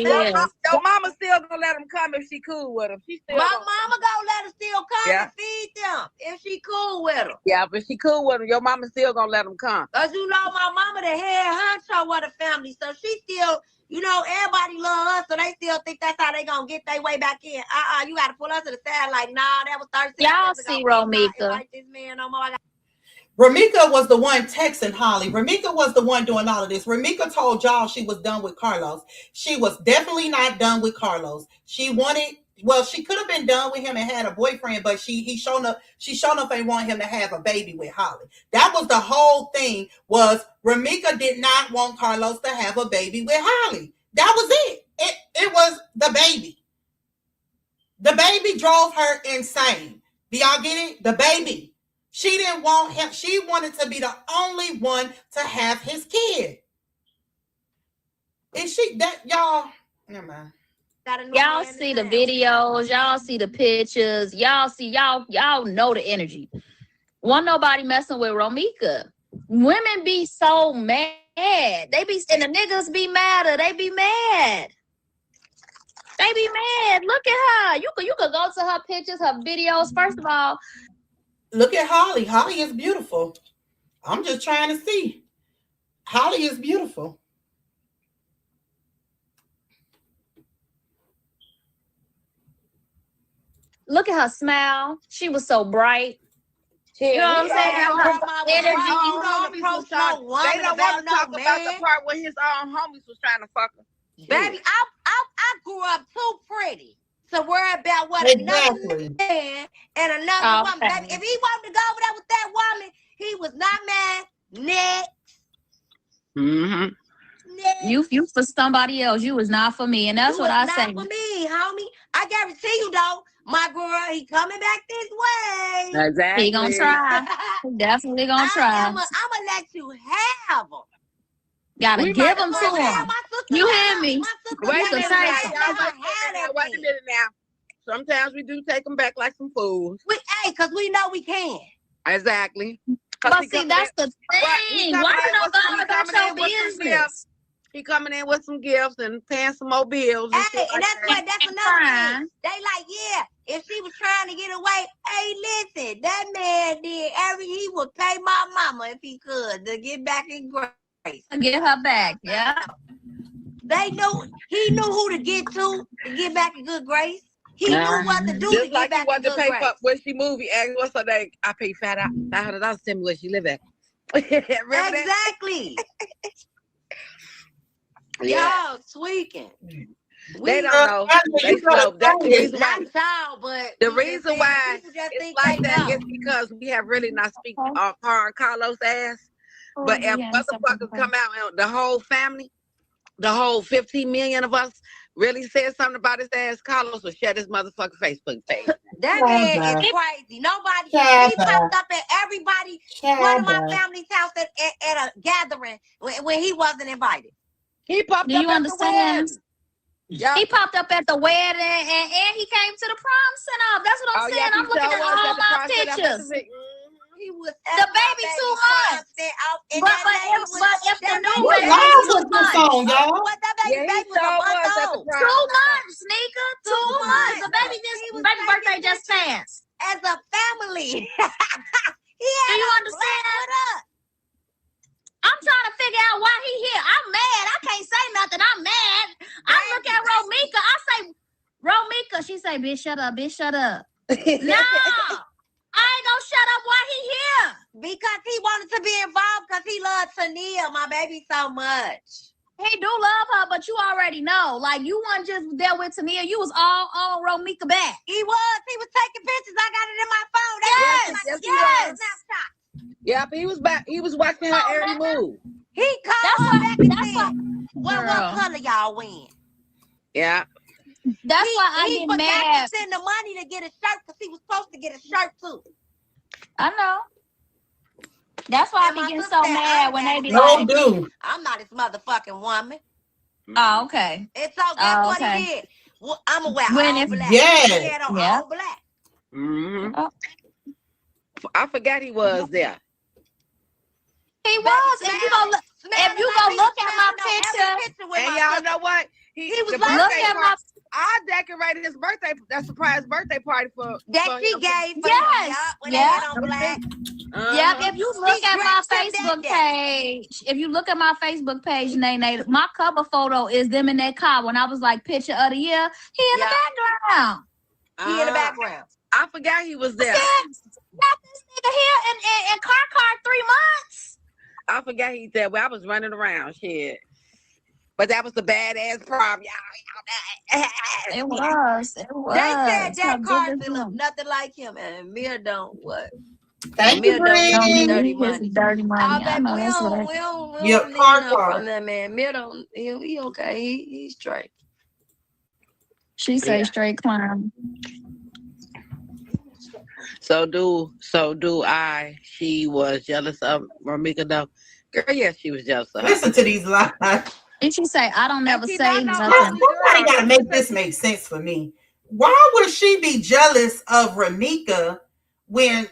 Your mama still gonna let them come if she cool with them. My mama gonna let her still come and feed them if she cool with them. Yeah, but she cool with them. Your mama still gonna let them come. Cause you know my mama the head honcho of the family, so she still, you know, everybody love her, so they still think that's how they gonna get their way back in. You gotta pull us to the side like, nah, that was 13 Y'all years ago. see Romeca. Like this man no more. Romeca was the one texting Holly. Romeca was the one doing all of this. Romeca told y'all she was done with Carlos. She was definitely not done with Carlos. She could have been done with him and had a boyfriend, but she shown up and wanted him to have a baby with Holly. That was the whole thing, was Romeca did not want Carlos to have a baby with Holly. That was it. It was the baby. The baby drove her insane. Do y'all get it? The baby. She didn't want him. She wanted to be the only one to have his kid. And y'all, never mind. Y'all see the videos, y'all see the pictures, y'all know the energy. Wasn't nobody messing with Romeca. Women be so mad. They be, and the niggas be madder. They be mad. They be mad. Look at her. You could go to her pictures, her videos. First of all, look at Holly. Holly is beautiful. I'm just trying to see. Holly is beautiful. look at her smile. She was so bright. You know what I'm saying? They don't want to talk about the part where his own homies was trying to fuck her. Baby, I grew up too pretty to worry about what another man and another woman. Baby, if he wanted to go over there with that woman, he was not mad. Next. Mm-hmm. Next. You for somebody else. You was not for me, and that's what I say. Not for me, homie. I guarantee you though, my girl, he coming back this way. Exactly. He gonna try. He definitely gonna try. I'm gonna let you have him. Gotta give them to him. You hear me? Wait a minute now. Sometimes we do take them back like some fools. Because we know we can. Exactly. But see, that's the thing. Why don't go about your business? He coming in with some gifts and paying some more bills. Hey, and that's another thing. They like, yeah, if she was trying to get away, hey, listen, that man did he would pay my mama if he could to get back in grace. Get her back, yeah. He knew who to get back in good grace. He knew what to do to get back in good grace. When she moved, he asked, what's her name? I paid $500 to tell me where she live at. Exactly. Y'all tweaking. They don't know. They know. That's the reason why. But the reason why it's like that is because we have really not speaking hard Carlos' ass. But if motherfuckers come out and the whole family, the whole 15 million of us really said something about his ass, Carlos will shut his motherfucking Facebook page. That man is crazy. Nobody, he popped up at everybody, one of my family's house at a gathering when he wasn't invited. He popped up at the wedding. He popped up at the wedding and he came to the prom send-off. That's what I'm saying. I'm looking at all my pictures. He was the baby 2 months. But if the new baby was 2 months, y'all. What that baby was a month old. 2 months, Nika. 2 months. The baby birthday just passed. As a family. Do you understand? I'm trying to figure out why he here. I'm mad. I can't say nothing. I'm mad. I look at Romeca. I say, Romeca. She say, bitch, shut up. Bitch, shut up. No. I ain't gonna shut up while he here. Because he wanted to be involved because he loved Tania, my baby, so much. He do love her, but you already know. Like, you weren't just there with Tania. You was all on Romeca back. He was. He was taking pictures. I got it in my phone. Yes. Yeah, but he was back. He was watching her every move. He called her back and said, what color y'all wearing? Yeah. That's why I get mad. He forgot to send the money to get a shirt because he was supposed to get a shirt too. I know. That's why I And be my getting sister so said, mad when they be No like, do. I'm not his motherfucking woman. oh, okay. And so guess Oh, what he okay. did? Well, I'm gonna wear When all if black. Yes. He had on Yeah. all black. Mm-hmm. Oh, I forgot he was there. he Baby, was. If you go look, smelling if you like go he look was at my smelling on picture, every picture with And my y'all sister. know what? He was The like, look birthday at my party. I decorated his birthday, that surprise birthday party for that she him. gave for him, yes, y'all, when they yeah. had on black. Yep, if you look She at my dressed him that Facebook day. page, Nene, my cover photo is them in that car when I was like picture of the year. He in Yeah. the background. He in the background. I forgot he was there. Yes, got this nigga here in car 3 months. I forgot he there. Well, I was running around, shit. But that was the badass prom, y'all. It was. It was. They said How that good Carson is look him? nothing like him, and Amir don't what? Thank you, Amir don't need Don't his Bree. dirty need his money. dirty money. I Baby, know we that's don't, right. we don't, we Yep, don't need car nothing car. from that man. Amir don't, he okay. He's straight. She say Yeah. straight clown. So do I. She was jealous of Romeca though. Girl, yes, she was jealous of her. Listen to these lies. And she say, I don't never she say not no nothing. ugly Somebody girl. gotta make this make sense for me. Why would she be jealous of Romeca when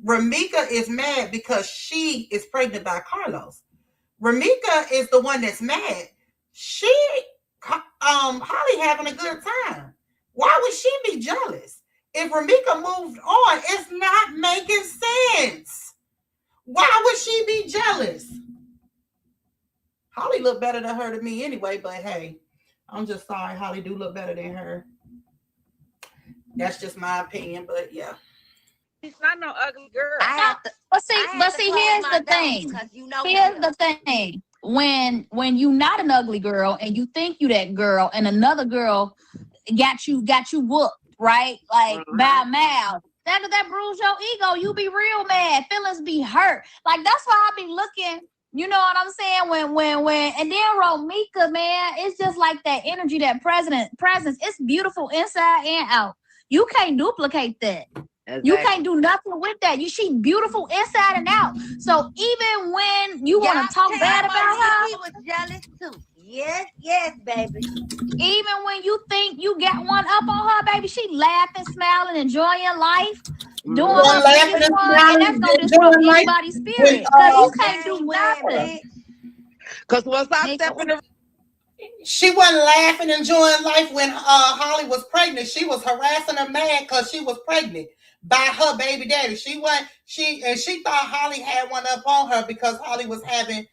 Romeca is mad because she is pregnant by Carlos? Romeca is the one that's mad. She Holly having a good time. Why would she be jealous? If Romeca moved on, it's not making sense. Why would she be jealous? Holly looked better than her to me anyway, but hey, I'm just sorry. Holly do look better than her. That's just my opinion, but yeah. She's not no ugly girl. But see, here's the thing. Here's the thing. When you not an ugly girl and you think you that girl and another girl got you whooped, right? Like by a mouth. That bruise your ego. You be real mad. Feelings be hurt. Like that's why I be looking. You know what I'm saying? When and then Romeca, man, it's just like that energy, that presence. It's beautiful inside and out. You can't duplicate that. Exactly. You can't do nothing with that. She beautiful inside and out. So even when you want to talk bad about her, he was jealous too. Yes, baby. even when you think you got one up on her, baby, she laughing, smiling, enjoying life, doing her biggest one, and that's gonna disrupt anybody's spirit because you can't do nothing. Because once I step in the she wasn't laughing, enjoying life when Holly was pregnant. She was harassing her man because she was pregnant by her baby daddy. She thought Holly had one up on her because Holly was having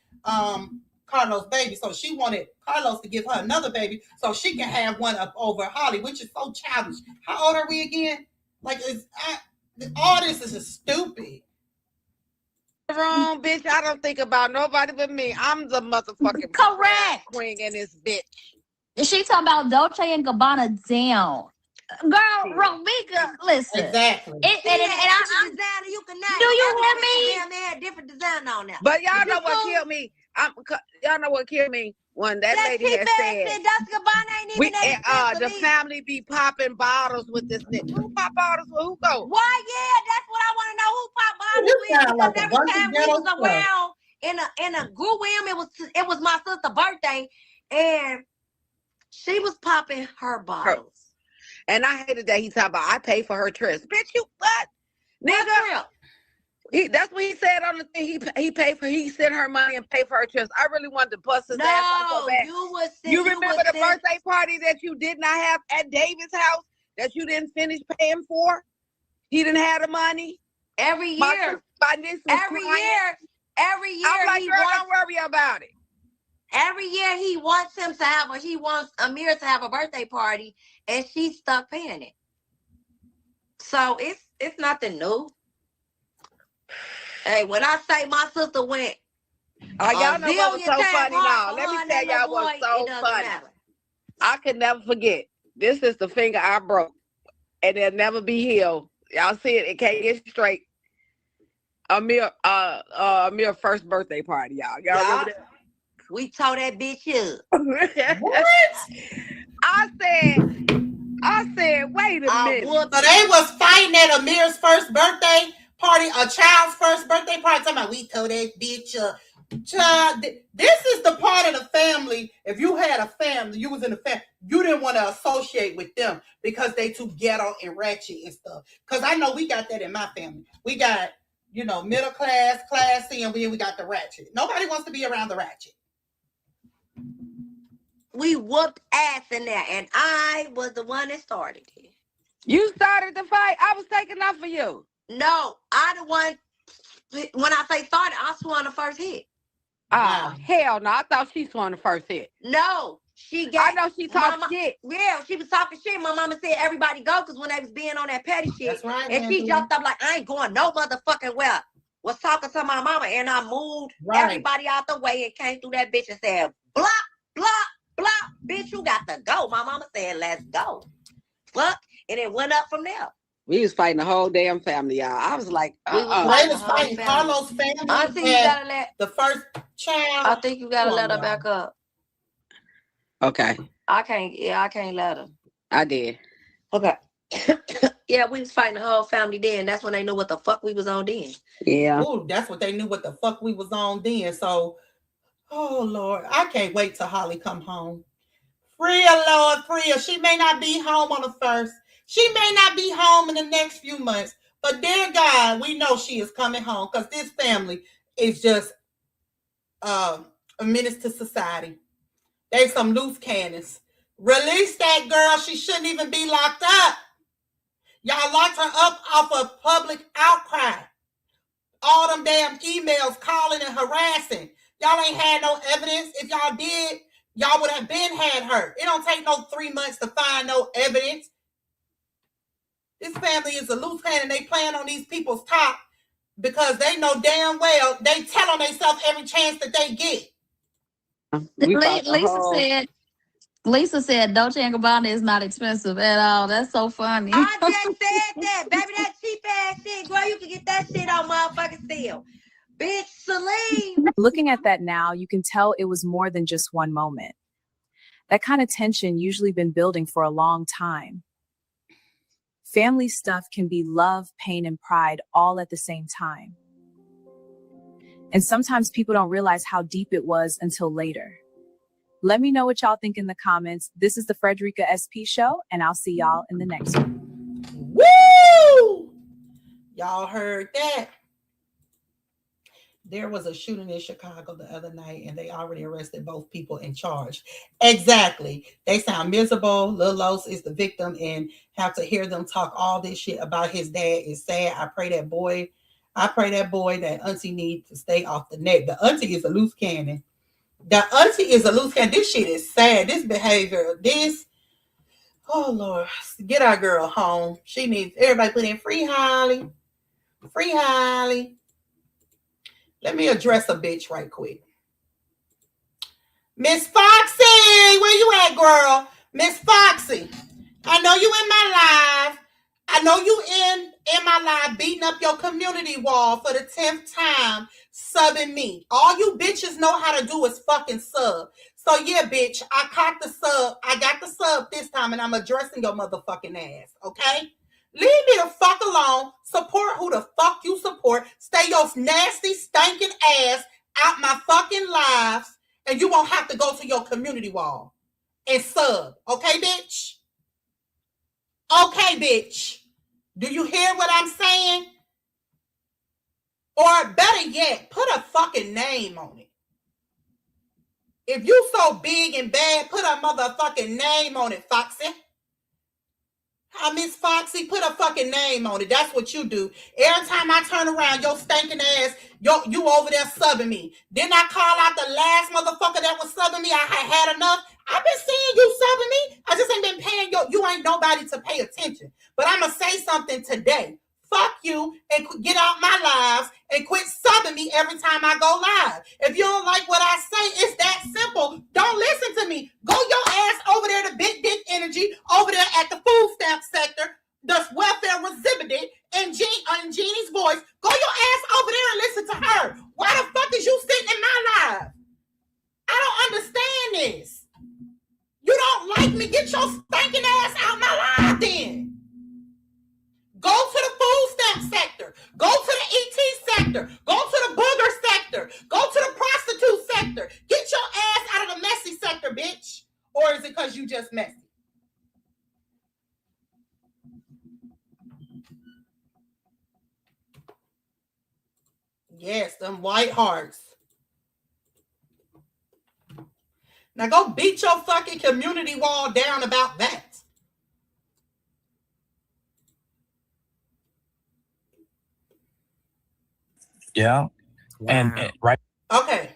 Carlos' baby. So she wanted Carlos to give her another baby so she can have one up over Holly, which is so childish. How old are we again? Like, all this is just stupid. wrong, bitch. I don't think about nobody but me. I'm the motherfucking correct queen in this bitch. She talking about Dolce and Gabbana down. Girl, Romeca, listen. Exactly. And designer, you can do you hear me? They had different design on that. But y'all know what killed me? Y'all know what killed me? When that lady had said, the family be popping bottles with this nigga. Who pop bottles with who go? Why, yeah, that's what I want to know. Who pop bottles with? Because like every time we was around in a group with him, it was my sister's birthday, and she was popping her bottles. And I hated that he talked about I pay for her trips. Bitch, you what? Nigga. That's what he said on the thing. He sent her money and paid for her trips. I really wanted to bust his ass so bad. You remember the birthday party that you did not have at David's house that you didn't finish paying for? He didn't have the money. Every year. Every year. I'm like, girl, don't worry about it. Every year he wants Amir to have a birthday party, and she's stuck paying it. So it's nothing new. Hey, when I say my sister went, y'all know what was so funny now. Let me tell y'all what's so funny. I can never forget. This is the finger I broke, and it'll never be healed. Y'all see it? It can't get straight. Amir first birthday party, y'all. Y'all remember that? We tore that bitch up. What? I said, wait a minute. So they was fighting at Amir's first birthday party, a child's first birthday party. Talking about we told that bitch, child. This is the part of the family. If you had a family, you was in the family, you didn't want to associate with them because they too ghetto and ratchet and stuff. Because I know we got that in my family. We got, middle class, classy, and we got the ratchet. Nobody wants to be around the ratchet. We whooped ass in there, and I was the one that started it. You started the fight. I was taking off for you. No, I the one. When I say started, I swung the first hit. Oh, hell no. I thought she swung the first hit. No, she got. I know she talked shit. Yeah, she was talking shit. My mama said everybody go because when they was being on that petty shit. That's right. And she jumped up like, I ain't going no motherfucking well. Was talking to my mama and I moved everybody out the way and came through that bitch and said, block, block, block. Bitch, you got to go. My mama said, let's go. Fuck. And it went up from there. We was fighting the whole damn family, y'all. I was like, We was fighting Carlos' family. I think you gotta let the first child. I think you gotta let her back up. Okay. I can't let her. I did. Okay. Yeah, we was fighting the whole family then. That's when they knew what the fuck we was on then. Yeah. Ooh, that's what they knew what the fuck we was on then. So, oh Lord, I can't wait till Holly come home. Free her, Lord, free her. She may not be home on the 1st. She may not be home in the next few months. But dear God, we know she is coming home because this family is just a menace to society. They some loose cannons. Release that girl. She shouldn't even be locked up. Y'all locked her up off of public outcry. All them damn emails calling and harassing. Y'all ain't had no evidence. If y'all did, y'all would have been had her. It don't take no 3 months to find no evidence. This family is a loose cannon. They playing on these people's top because they know damn well they tell on themselves every chance that they get. Lisa said Dolce & Gabbana is not expensive at all. That's so funny. I just said that, baby. That cheap ass shit, girl. You can get that shit on motherfucking sale. Bitch, Celine. Looking at that now, you can tell it was more than just one moment. That kind of tension usually been building for a long time. Family stuff can be love, pain, and pride all at the same time. And sometimes people don't realize how deep it was until later. Let me know what y'all think in the comments. This is the Frederica SP Show, and I'll see y'all in the next one. Woo! Y'all heard that? There was a shooting in Chicago the other night, and they already arrested both people in charge. Exactly. They sound miserable. Lil Los is the victim, and have to hear them talk all this shit about his dad is sad. I pray that boy that auntie needs to stay off the net. The auntie is a loose cannon. This shit is sad. This behavior, oh Lord, get our girl home. She needs everybody put in free Holly. Free Holly. Let me address a bitch right quick. Miss Foxy, where you at, girl? Miss Foxy, I know you in my live. I know you in my live beating up your community wall for the 10th time, subbing me. All you bitches know how to do is fucking sub. So yeah, bitch, I caught the sub. I got the sub this time, and I'm addressing your motherfucking ass, okay? Leave me the fuck alone. Support who the fuck you support. Stay your nasty, stinking ass out my fucking lives, and you won't have to go to your community wall and sub. Okay, bitch? Okay, bitch. Do you hear what I'm saying? Or better yet, put a fucking name on it. If you so big and bad, put a motherfucking name on it, Foxy. Miss Foxy, put a fucking name on it. That's what you do. Every time I turn around, your stinking ass, you over there subbing me. Didn't I call out the last motherfucker that was subbing me? I had enough. I've been seeing you subbing me. I just ain't been paying you ain't nobody to pay attention. But I'm going to say something today. Fuck you and get out my lives and quit subbing me every time I go live. If you don't like what I say, it's that simple. Don't listen to me. Go your ass over there to Big Dick Energy, over there at the food stamp sector, the welfare exhibited, and Jeannie's voice. Go your ass over there and listen to her. Why the fuck is you sitting in my live? I don't understand this. You don't like me? Get your stinking ass out my live then. Go to the food stamp sector. Go to the Yes, them white hearts. Now go beat your fucking community wall down about that. Yeah. Wow. And right. Okay.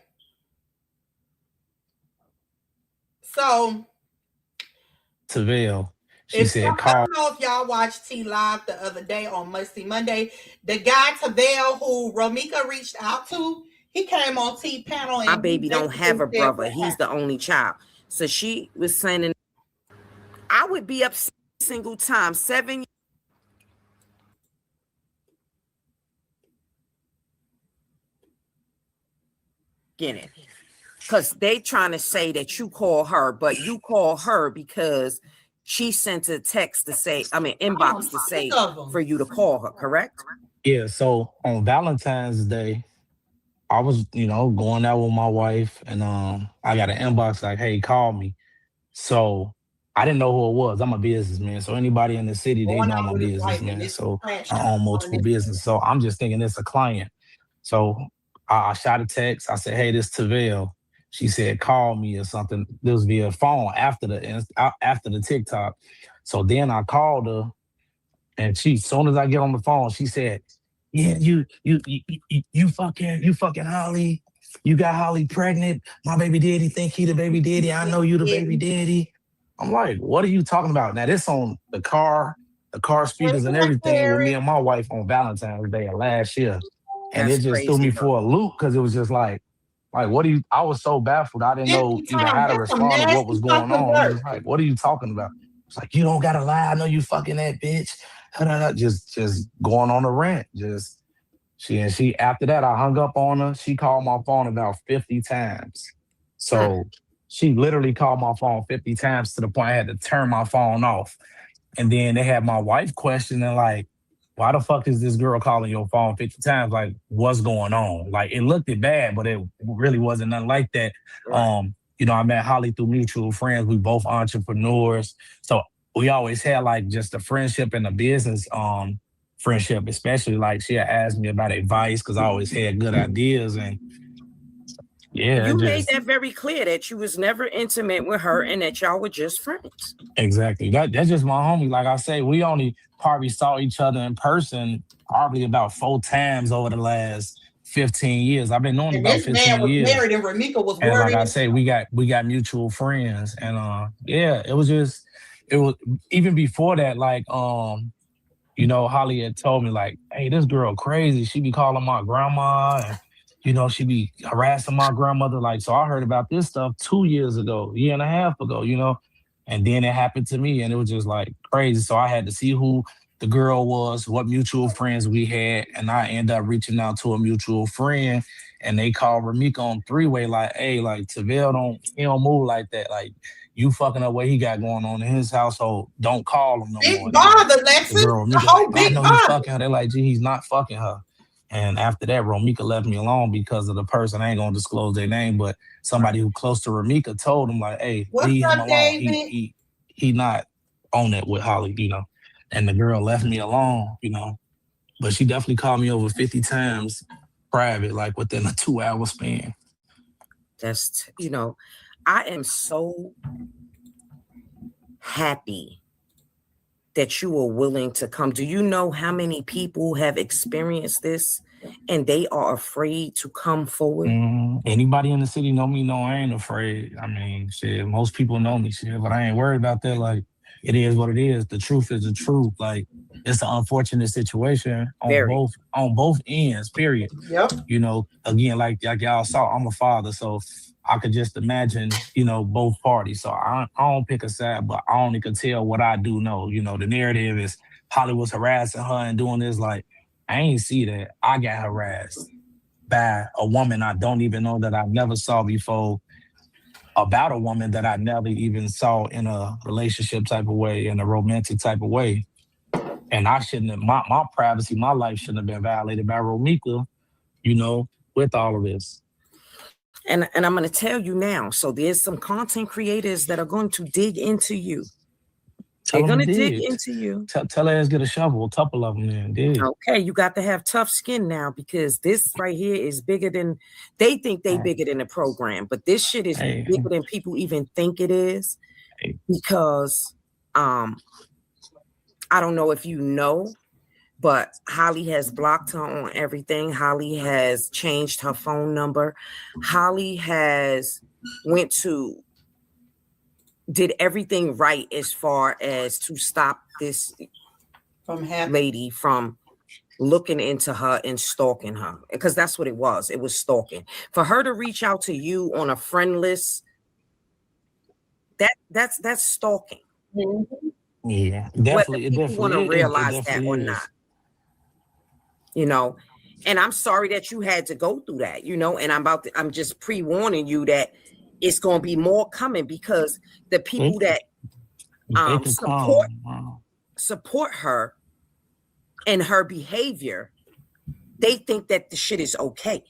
So Tavelle, she said, I don't know if y'all watched T Live the other day on Must See Monday. The guy Tavelle who Romeca reached out to, he came on T panel. And my baby don't have a brother. He's the only child. So she was saying, I would be upset single time. 7 years. Because they trying to say that you call her, but you call her because she sent a text to say, inbox to say for you to call her, correct? Yeah, so on Valentine's Day, I was, going out with my wife, and I got an inbox like, hey, call me. So I didn't know who it was. I'm a businessman. So anybody in the city, they know I'm a businessman. So I own multiple businesses. So I'm just thinking it's a client. So I shot a text. I said, hey, this Tavelle. She said, call me or something. This was via phone after the TikTok. So then I called her, and as soon as I get on the phone, she said, yeah, you fucking Holly. You got Holly pregnant. My baby daddy think he the baby daddy. I know you the baby daddy. I'm like, what are you talking about? Now this on the car speakers and everything with me and my wife on Valentine's Day of last year. And it just threw me for a loop because it was just like, what do you, I was so baffled. I didn't know even how to respond to what was going on. I'm just like, what are you talking about? It's like, you don't gotta lie. I know you fucking that bitch. Just going on a rant. She after that, I hung up on her. She called my phone about 50 times. So she literally called my phone 50 times to the point I had to turn my phone off. And then they had my wife questioning, like, why the fuck is this girl calling your phone 50 times? Like, what's going on? Like, it looked bad, but it really wasn't nothing like that. Right. I met Holly through mutual friends. We both entrepreneurs. So we always had like just a friendship and a business friendship, especially like she had asked me about advice because I always had good ideas. And yeah, you made that very clear that you was never intimate with her and that y'all were just friends. Exactly. That's just my homie. Like I say, we only probably saw each other in person probably about 4 times over the last 15 years. I've been knowing him about 15 years. Man was married and Romeca was and like I say, we got mutual friends. And it was even before that, like Holly had told me like, hey, this girl crazy. She be calling my grandma and she be harassing my grandmother. Like, so I heard about this stuff 2 years ago, year and a half ago, and then it happened to me and it was just like crazy. So I had to see who the girl was, what mutual friends we had. And I ended up reaching out to a mutual friend and they called Romeca on 3-way like, hey, like Tavelle he don't move like that. Like, you fucking up what he got going on in his household. Don't call him no more. Big bother, Lexus. The whole big I know you fucking her. They're like, gee, he's not fucking her. And after that, Romeca left me alone because of the person. I ain't gonna disclose their name, but somebody who close to Romeca told him like, hey, leave him alone. He not on it with Holly, And the girl left me alone, But she definitely called me over 50 times private, like within a 2-hour span. That's, I am so happy that you are willing to come. Do you know how many people have experienced this and they are afraid to come forward? Anybody in the city know me? No, I ain't afraid. I mean, shit, most people know me, shit, but I ain't worried about that. Like, it is what it is. The truth is the truth. Like, it's an unfortunate situation on both ends, period. Yep. Again, like y'all saw, I'm a father, so I could just imagine, both parties. So I don't pick a side, but I only can tell what I do know. The narrative is Holly was harassing her and doing this. Like, I ain't see that. I got harassed by a woman I don't even know that I never saw before, about a woman that I never even saw in a relationship type of way, in a romantic type of way. And I shouldn't have, my privacy, my life shouldn't have been violated by Romeca, with all of this. And I'm going to tell you now, so there's some content creators that are going to dig into you. Tell They're them gonna dig dig. into you. Tell her let's get a shovel, a couple of them then. Dig. Okay, you got to have tough skin now because this right here is bigger than they think they bigger than the program, but this shit is bigger than people even think it is. Because I don't know if you know, but Holly has blocked her on everything. Holly has changed her phone number. Holly has did everything right as far as to stop this lady from looking into her and stalking her, because that's what it was. It was stalking. For her to reach out to you on a friend list, that's stalking. Yeah, definitely. Whether It people want to definitely, realize that or not, you know. And I'm sorry that you had to go through that, you know. And I'm just pre-warning you that it's going to be more coming, because the people that support her and her behavior, they think that the shit is okay.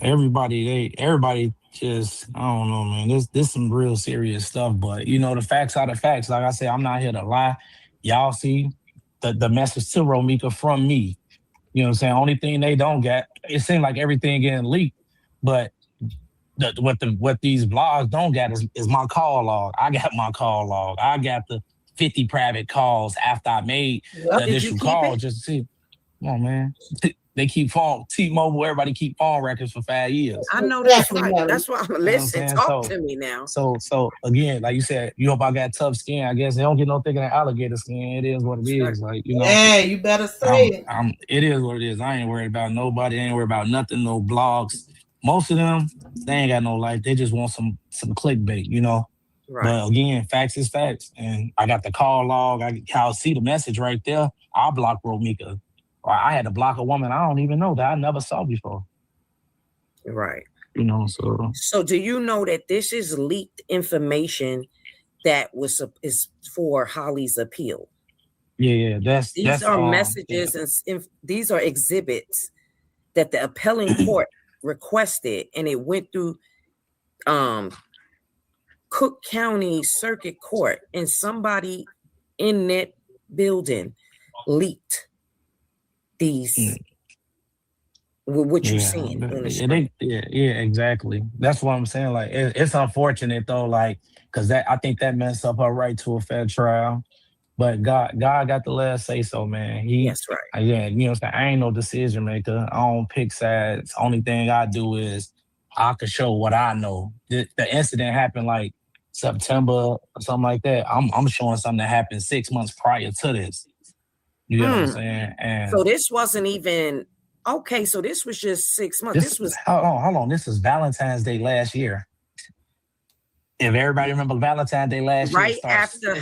Everybody just, I don't know, man. This some real serious stuff. But you know, the facts are the facts. Like I said, I'm not here to lie. Y'all see the message to Romeca from me. You know what I'm saying? Only thing they don't get, it seems like everything getting leaked, but what these blogs don't get is my call log. I got my call log. I got the 50 private calls after I made the initial call just to see. Come on, man. They keep phone T-Mobile. Everybody keep phone records for 5 years. I know that's right. That's why I'm listening. Talk to me now. So again, like you said, you hope I got tough skin. I guess they don't get no thicker than alligator skin. It is what it is. Like, you know. Yeah, you better say it. It is what it is. I ain't worried about nobody. I ain't worried about nothing. No blogs. Most of them, they ain't got no life. They just want some clickbait, you know. Right. But again, facts is facts. And I got the call log. I'll see the message right there. I'll block Romeca. Or I had to block a woman I don't even know that I never saw before. Right. You know, so do you know that this is leaked information that is for Holly's appeal? Yeah. These are messages and these are exhibits that the appellant court requested, and it went through Cook County Circuit Court, and somebody in that building leaked these with what you're seeing on the screen. Yeah, exactly. That's what I'm saying. Like, it's unfortunate though, like, because I think that messed up her right to a fair trial. But God got the last say so, man. That's right. Yeah, you know what I'm saying? I ain't no decision maker. I don't pick sides. Only thing I do is I can show what I know. The incident happened like September or something like that. I'm showing something that happened 6 months prior to this. You know what I'm saying? And so this wasn't even okay. So this was just 6 months. This was hold on. This was Valentine's Day last year. If everybody remember Valentine's Day last year,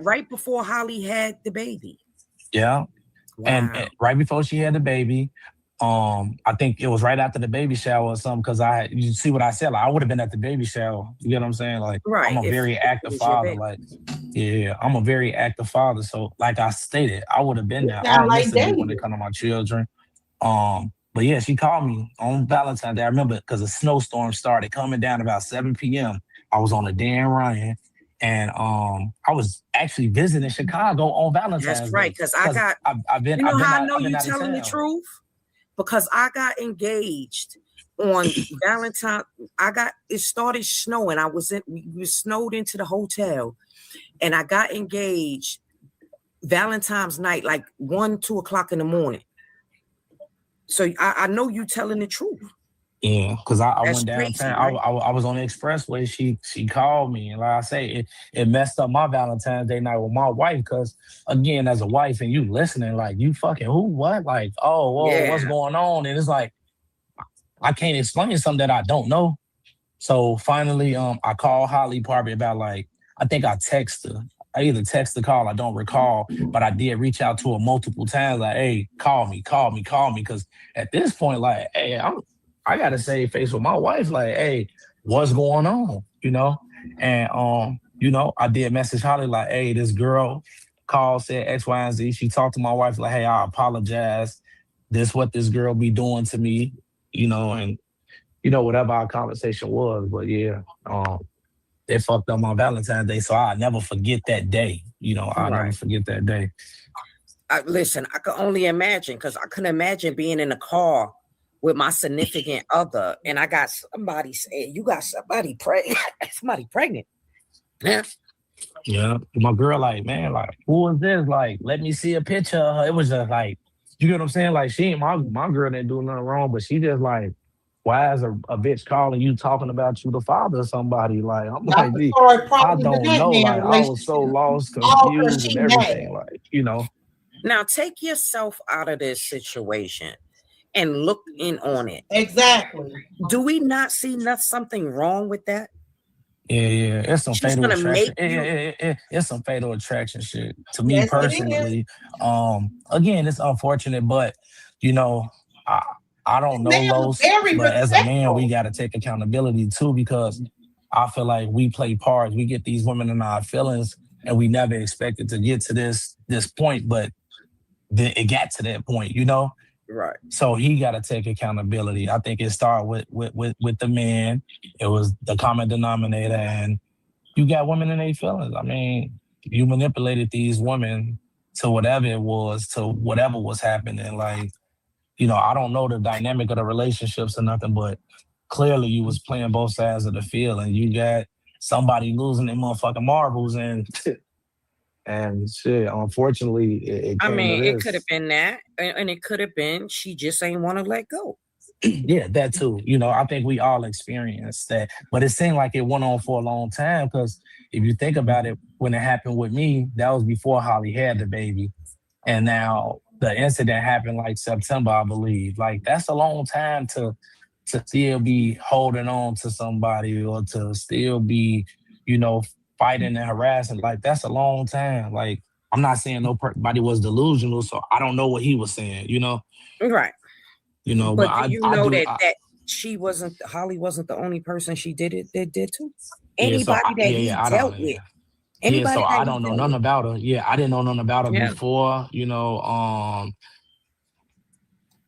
right before Holly had the baby. Yeah, wow. And right before she had the baby, I think it was right after the baby shower or something. Because you see what I said, like, I would have been at the baby shower. You get what I'm saying? Like, I'm a very active father. Like, yeah, I'm a very active father. So, like I stated, I would have been there. I don't miss it when it comes to my children. But yeah, she called me on Valentine's Day. I remember because a snowstorm started coming down about 7 p.m. I was on a Dan Ryan, and I was actually visiting Chicago on Valentine's Day. That's right, because I've been. You know how I know you're telling the truth? Because I got engaged on Valentine. It started snowing. We snowed into the hotel, and I got engaged Valentine's night, like 1, 2 o'clock in the morning. So I know you telling the truth. Yeah, because I went downtown. Right? I was on the expressway. She called me, and like I say, it messed up my Valentine's Day night with my wife. Because again, as a wife, and you listening, like, you fucking who, what, like, what's going on? And it's like, I can't explain something that I don't know. So finally, I called Holly probably about, like, I think I texted her. I either text or call, I don't recall, but I did reach out to her multiple times, like, hey, call me. Because at this point, like, hey, I got to save face with my wife, like, hey, what's going on, you know? And, you know, I did message Holly, like, hey, this girl called, said X, Y, and Z. She talked to my wife, like, hey, I apologize. This what this girl be doing to me, you know, and, you know, whatever our conversation was. But, yeah, they fucked up on Valentine's Day, so I'll never forget that day. You know, I'll never forget that day. Listen, I could only imagine, because I couldn't imagine being in a car with my significant other, and I got somebody saying, "You got somebody pregnant." Somebody pregnant. Yeah. Yeah. My girl, like, man, like, who is this? Like, let me see a picture of her. It was just like, you get what I'm saying? Like, she ain't my girl didn't do nothing wrong, but she just like, why is a bitch calling you talking about you the father of somebody? Like, I'm like, I don't know. Like, I was so lost, confused, and everything. Like, you know. Now take yourself out of this situation and look in on it. Exactly. Do we not see something wrong with that? Yeah. It's some fatal attraction. It's some fatal attraction shit. To me personally, again, it's unfortunate, but you know, I don't know Los, but as a man, we got to take accountability too, because I feel like we play parts. We get these women in our feelings, and we never expected to get to this point, but it got to that point, you know. Right. So he got to take accountability. I think it started with the man. It was the common denominator, and you got women in their feelings. I mean, you manipulated these women to whatever it was, to whatever was happening. Like, you know, I don't know the dynamic of the relationships or nothing, but clearly you was playing both sides of the field, and you got somebody losing their motherfucking marbles, and shit, unfortunately, it came to this. It could have been that, and it could have been she just ain't want to let go. Yeah, that too. You know, I think we all experienced that, but it seemed like it went on for a long time, because if you think about it, when it happened with me, that was before Holly had the baby, and now the incident happened like September, I believe. Like, that's a long time to still be holding on to somebody, or to still be, you know, fighting and harassing. Like, that's a long time. Like, I'm not saying nobody was delusional, so I don't know what he was saying, you know? Right. You know, but do you know that Holly wasn't the only person she did to? Anybody that he dealt with. So I don't know nothing about her. Yeah, I didn't know nothing about her before. You know,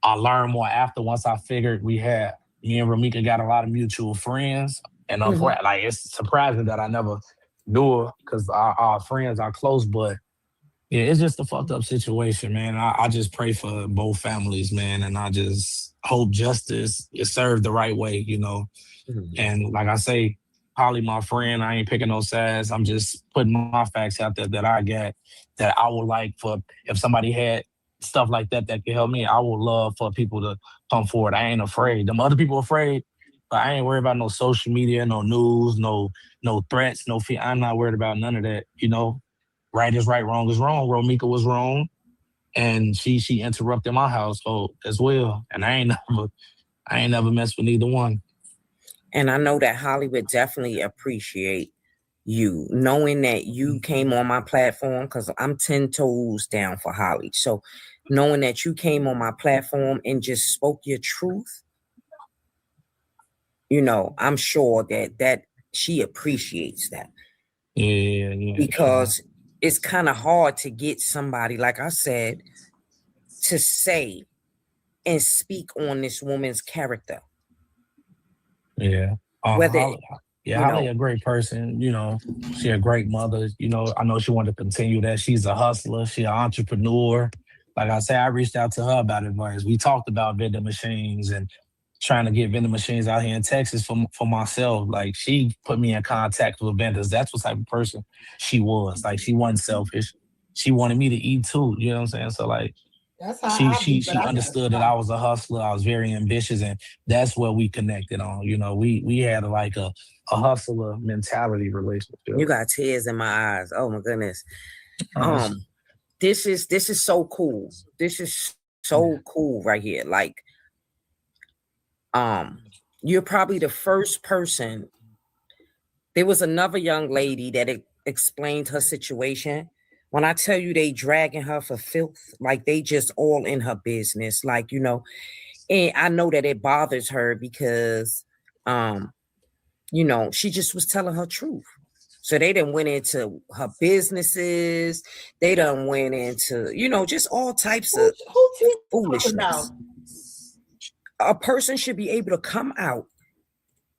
I learned more after, once I figured me and Romeca got a lot of mutual friends. And like, it's surprising that I never knew her, because our friends are close, but yeah, it's just a fucked up situation, man. I just pray for both families, man, and I just hope justice is served the right way, you know. And like I say, Holly, my friend, I ain't picking no sides. I'm just putting my facts out there that I got, that I would like for, if somebody had stuff like that could help me, I would love for people to come forward. I ain't afraid. Them other people afraid, but I ain't worried about no social media, no news, no threats, no fear. I'm not worried about none of that, you know. Right is right, wrong is wrong. Romeca was wrong, and she interrupted my household as well. And I ain't never messed with neither one. And I know that Holly would definitely appreciate you, knowing that you came on my platform, because I'm 10 toes down for Holly. So knowing that you came on my platform and just spoke your truth, you know, I'm sure that she appreciates that. Yeah. Because it's kind of hard to get somebody, like I said, to say and speak on this woman's character. Yeah. Holly a great person, you know. She a great mother, you know. I know she wanted to continue that. She's a hustler. She an entrepreneur. Like I said, I reached out to her about advice. We talked about vending machines and trying to get vending machines out here in Texas for myself. Like, she put me in contact with vendors. That's what type of person she was. Like, she wasn't selfish. She wanted me to eat too. You know what I'm saying? So like, she understood that I was a hustler. I was very ambitious, and that's where we connected on. You know, we had like a hustler mentality relationship. You got tears in my eyes. Oh my goodness. This is so cool. This is so cool right here. Like, you're probably the first person. There was another young lady that explained her situation. When I tell you they dragging her for filth, like they just all in her business, like, you know, and I know that it bothers her because, you know, she just was telling her truth. So they done went into her businesses. They done went into, you know, just all types of foolishness. A person should be able to come out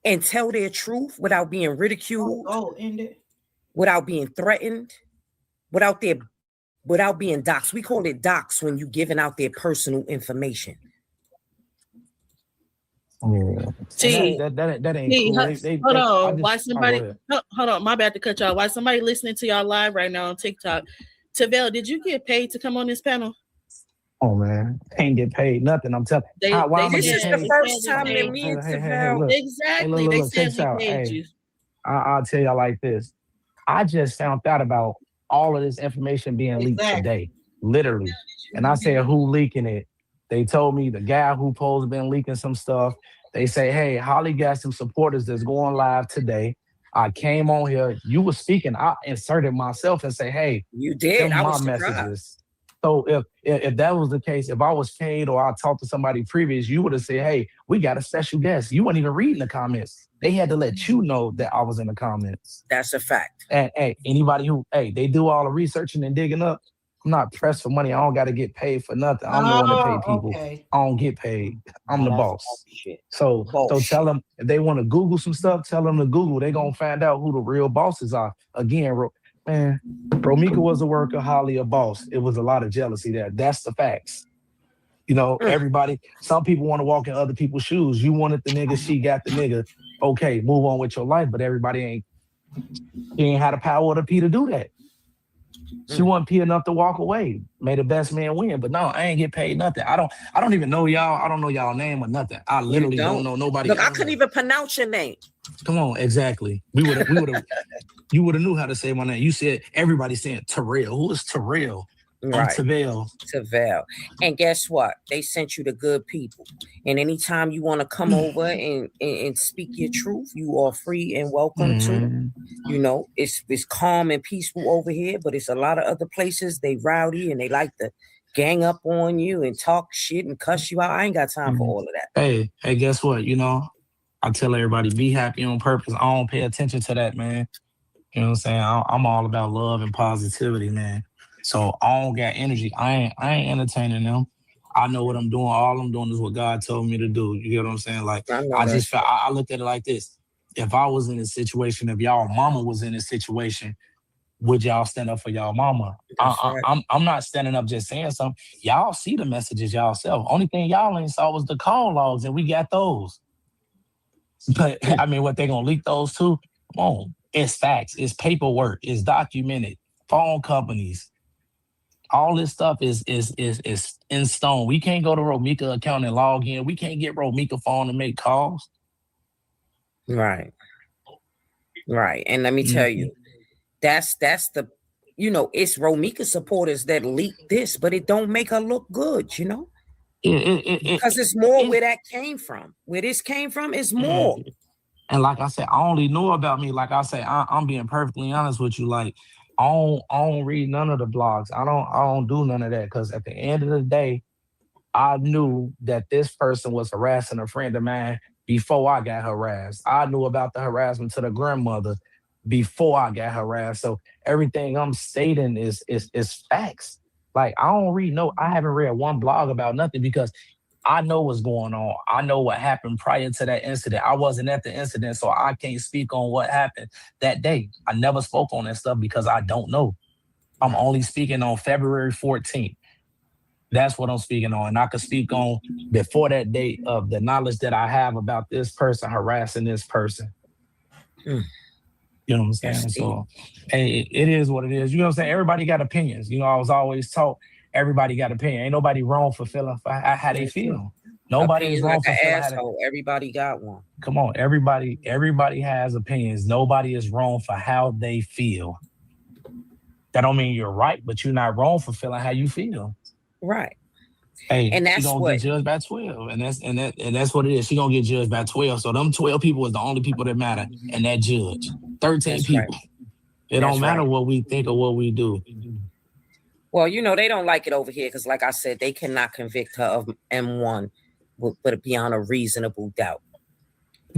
and tell their truth without being ridiculed, end it. Without being threatened, without being doxxed. We call it dox when you giving out their personal information. Yeah. See, that ain't cool. Hold on. Why somebody? Hold on. My bad to cut y'all. Why somebody listening to y'all live right now on TikTok? Tavell, did you get paid to come on this panel? Oh man, can't get paid nothing. I'm telling. This is the first time that me and Tavell. Exactly. They said we paid you. I'll tell y'all like this. I just found out about all of this information being leaked today, literally. And I said, who leaking it? They told me the guy who posed been leaking some stuff. They say, hey, Holly got some supporters that's going live today. I came on here. You were speaking. I inserted myself and say, hey, you did. I was messages. So if that was the case, if I was paid or I talked to somebody previous, you would have said, hey, we got a special guest. You weren't even reading the comments. They had to let you know that I was in the comments. That's a fact. And hey, anybody who, they do all the researching and digging up, I'm not pressed for money. I don't got to get paid for nothing. I'm the one that pay people. Okay. I don't get paid. I'm the boss. So tell them if they want to Google some stuff, tell them to Google. They're going to find out who the real bosses are. Again, man, Romeca was a worker, Holly a boss. It was a lot of jealousy there. That's the facts. You know, everybody, some people want to walk in other people's shoes. You wanted the nigga, she got the nigga. Okay, move on with your life. But everybody ain't had the power of the P to do that. She wasn't P enough to walk away. May the best man win. But no, I ain't get paid nothing. I don't even know y'all. I don't know y'all name or nothing. I literally don't know nobody. Look, I couldn't even pronounce your name. Come on, exactly. You would have knew how to say my name. You said everybody saying Terrell. Who is Terrell? Right. Tavell. And guess what? They sent you the good people. And anytime you want to come over and speak your truth, you are free and welcome to. You know, it's calm and peaceful over here, but it's a lot of other places. They rowdy and they like to gang up on you and talk shit and cuss you out. I ain't got time for all of that. Hey, guess what? You know, I tell everybody, be happy on purpose. I don't pay attention to that, man. You know what I'm saying? I'm all about love and positivity, man. So I don't got energy. I ain't entertaining them. I know what I'm doing. All I'm doing is what God told me to do. You get what I'm saying? Like I looked at it like this. If I was in a situation, if y'all mama was in a situation, would y'all stand up for y'all mama? I'm not standing up just saying something. Y'all see the messages y'allself. Only thing y'all ain't saw was the call logs, and we got those. But I mean, what they gonna leak those too? Come on, it's facts. It's paperwork. It's documented. Phone companies. All this stuff is in stone. We can't go to Romeca account and log in. We can't get Romeca phone and make calls. Right. And let me tell you, that's the, you know, it's Romeca supporters that leak this, but it don't make her look good, you know? Because it's more where that came from. Where this came from is more. And like I said, I only know about me. Like I say, I'm being perfectly honest with you. Like, I don't read none of the blogs. I don't do none of that, because at the end of the day, I knew that this person was harassing a friend of mine before I got harassed. I knew about the harassment to the grandmother before I got harassed. So everything I'm stating is facts. Like, I haven't read one blog about nothing, because I know what's going on. I know what happened prior to that incident. I wasn't at the incident, so I can't speak on what happened that day. I never spoke on that stuff because I don't know. I'm only speaking on February 14th. That's what I'm speaking on. And I could speak on before that date of the knowledge that I have about this person harassing this person. You know what I'm saying? So, hey, it is what it is. You know what I'm saying? Everybody got opinions. You know, I was always taught everybody got opinion. Ain't nobody wrong for feeling how they feel. Nobody is wrong for feeling asshole. Everybody got one. Come on, everybody has opinions. Nobody is wrong for how they feel. That don't mean you're right, but you're not wrong for feeling how you feel. Right. Hey, and that's she gonna get judged by 12, and that's what it is. She gonna get judged by 12. So them 12 people is the only people that matter, and that judge. 13 that's people. Right. It don't matter what we think or what we do. Well, you know, they don't like it over here because, like I said, they cannot convict her of M1, but beyond a reasonable doubt.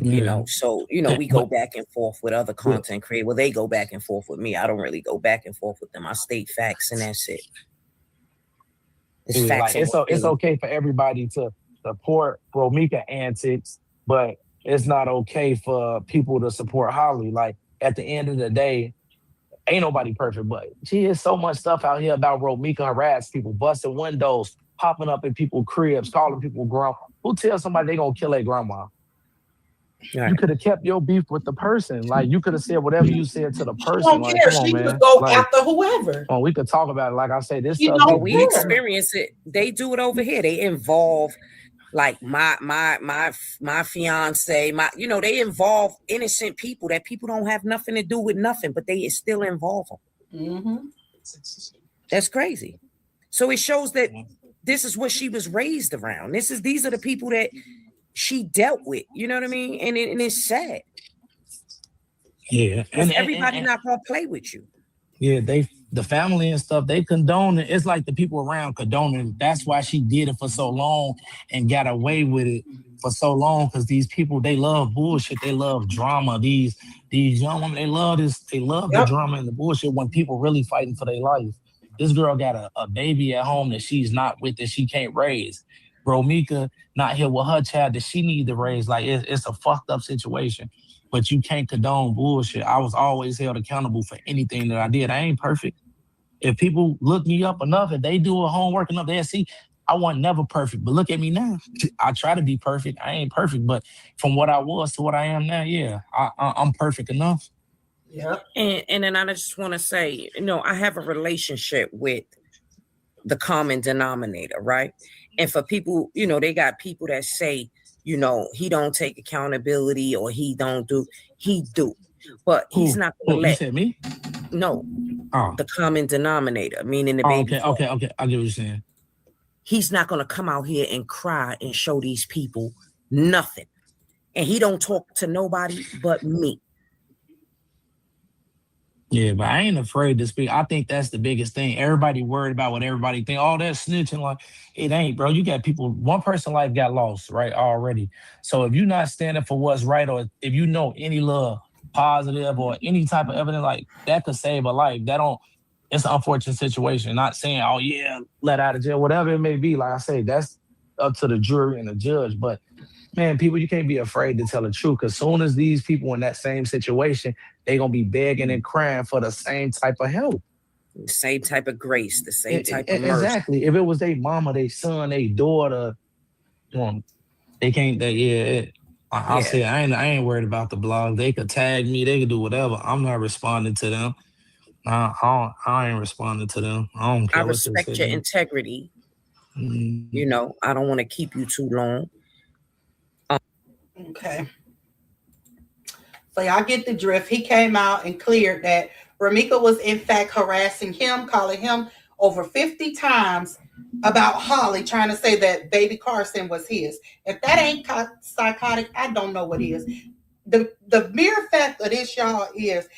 You know, so, you know, we go back and forth with other content creators. Well, they go back and forth with me. I don't really go back and forth with them. I state facts, and that's it. It's facts. Like, it's okay for everybody to support Romeca antics, but it's not okay for people to support Holly. Like at the end of the day, ain't nobody perfect, but she is so much stuff out here about Romeca harass people, busting windows, popping up in people's cribs, calling people grandma. Who tells somebody they gonna kill their grandma? Right. You could have kept your beef with the person. Like you could have said whatever you said to the She person. don't Like, care. come on, She could man. go Like, after whoever. we could talk about it. Like I say, this She stuff don't get We deep. experience it. They do it over here. They involve like my fiance, they involve innocent people that people don't have nothing to do with nothing, but they still involve them. Mm-hmm. That's crazy. So it shows that this is what she was raised around. These are the people that she dealt with. You know what I mean? And it's sad. Yeah, and everybody not gonna play with you. Yeah, the family and stuff, they condone it. It's like the people around condoning it. That's why she did it for so long and got away with it for so long. Because these people, they love bullshit. They love drama. These young women, they love this. They love the drama and the bullshit when people really fighting for their life. This girl got a baby at home that she's not with, that she can't raise. Romeca not here with her child that she need to raise. Like it's a fucked up situation. But you can't condone bullshit. I was always held accountable for anything that I did. I ain't perfect. If people look me up enough, if they do a homework enough, they'll see I wasn't never perfect. But look at me now. I try to be perfect. I ain't perfect, but from what I was to what I am now, yeah, I'm perfect enough. Yeah. And then I just want to say, I have a relationship with the common denominator, right? And for people, they got people that say, he don't take accountability or he do. But he's not going to let. You said me? No. The common denominator, meaning the baby. Okay. I get what you're saying. He's not going to come out here and cry and show these people nothing. And he don't talk to nobody but me. Yeah, but I ain't afraid to speak. I think that's the biggest thing. Everybody worried about what everybody think. All that snitching, like it ain't, bro. You got people. One person life got lost, right? Already. So if you're not standing for what's right, or if you know any little positive or any type of evidence, like that could save a life. It's an unfortunate situation. Not saying, oh yeah, let out of jail, whatever it may be. Like I say, that's up to the jury and the judge. But man, people, you can't be afraid to tell the truth. Because soon as these people in that same situation, they're going to be begging and crying for the same type of help. The same type of grace, the same type of mercy. Exactly. If it was their mama, their son, their daughter, they can't, I'll say I ain't worried about the blog. They could tag me. They could do whatever. I'm not responding to them. I ain't responding to them. I don't care. I respect your integrity. Mm-hmm. I don't want to keep you too long. Okay. So y'all get the drift. He came out and cleared that Romeca was in fact harassing him, calling him over 50 times about Holly, trying to say that baby Carson was his. If that ain't psychotic, I don't know what is. The mere fact of this, y'all, is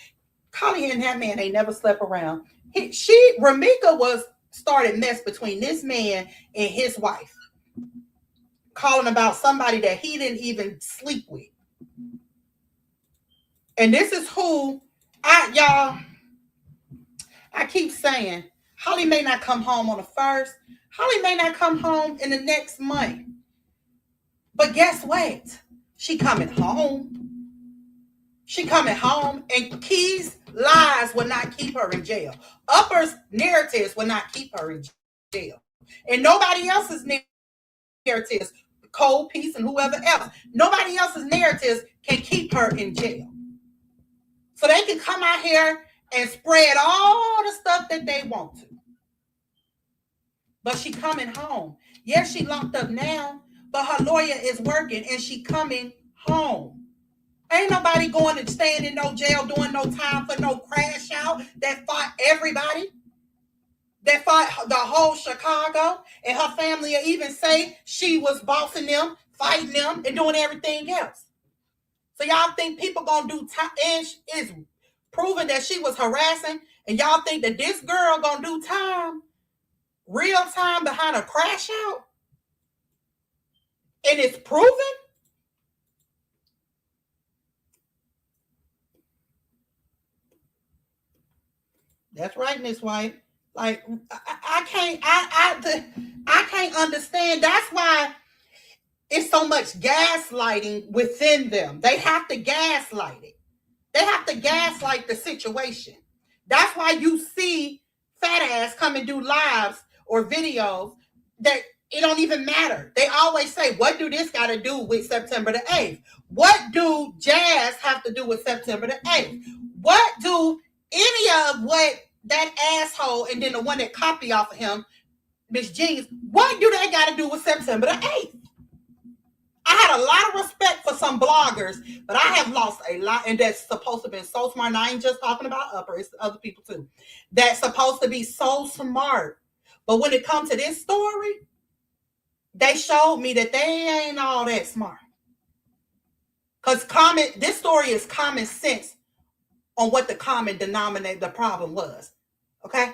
Holly and that man ain't never slept around. Romeca was started mess between this man and his wife, calling about somebody that he didn't even sleep with. And this is who I keep saying, Holly may not come home on the 1st. Holly may not come home in the next month. But guess what? She coming home. She coming home, and Key's lies will not keep her in jail. Upper's narratives will not keep her in jail. And nobody else's narratives, Cold Peace and whoever else, nobody else's narratives can keep her in jail. So they can come out here and spread all the stuff that they want to. But she coming home. Yes, she locked up now, but her lawyer is working and she coming home. Ain't nobody going to stand in no jail doing no time for no crash out that fought everybody. That fought the whole Chicago, and her family will even say she was bossing them, fighting them, and doing everything else. So y'all think people gonna do time, and it's proven that she was harassing, and y'all think that this girl gonna do time, real time behind a crash out? And it's proven? That's right, Miss White. Like I can't understand. That's why it's so much gaslighting within them. They have to gaslight it. They have to gaslight the situation. That's why you see fat ass come and do lives or videos that it don't even matter. They always say, what do this got to do with September the 8th? What do Jazz have to do with September the 8th? What do any of what that asshole and then the one that copy off of him, Miss Jeans, what do they got to do with September the 8th? I had a lot of respect for some bloggers, but I have lost a lot, and that's supposed to be so smart. And I ain't just talking about Upper, it's other people too. That's supposed to be so smart. But when it comes to this story, they showed me that they ain't all that smart. Because this story is common sense on what the common denominator, the problem was. Okay?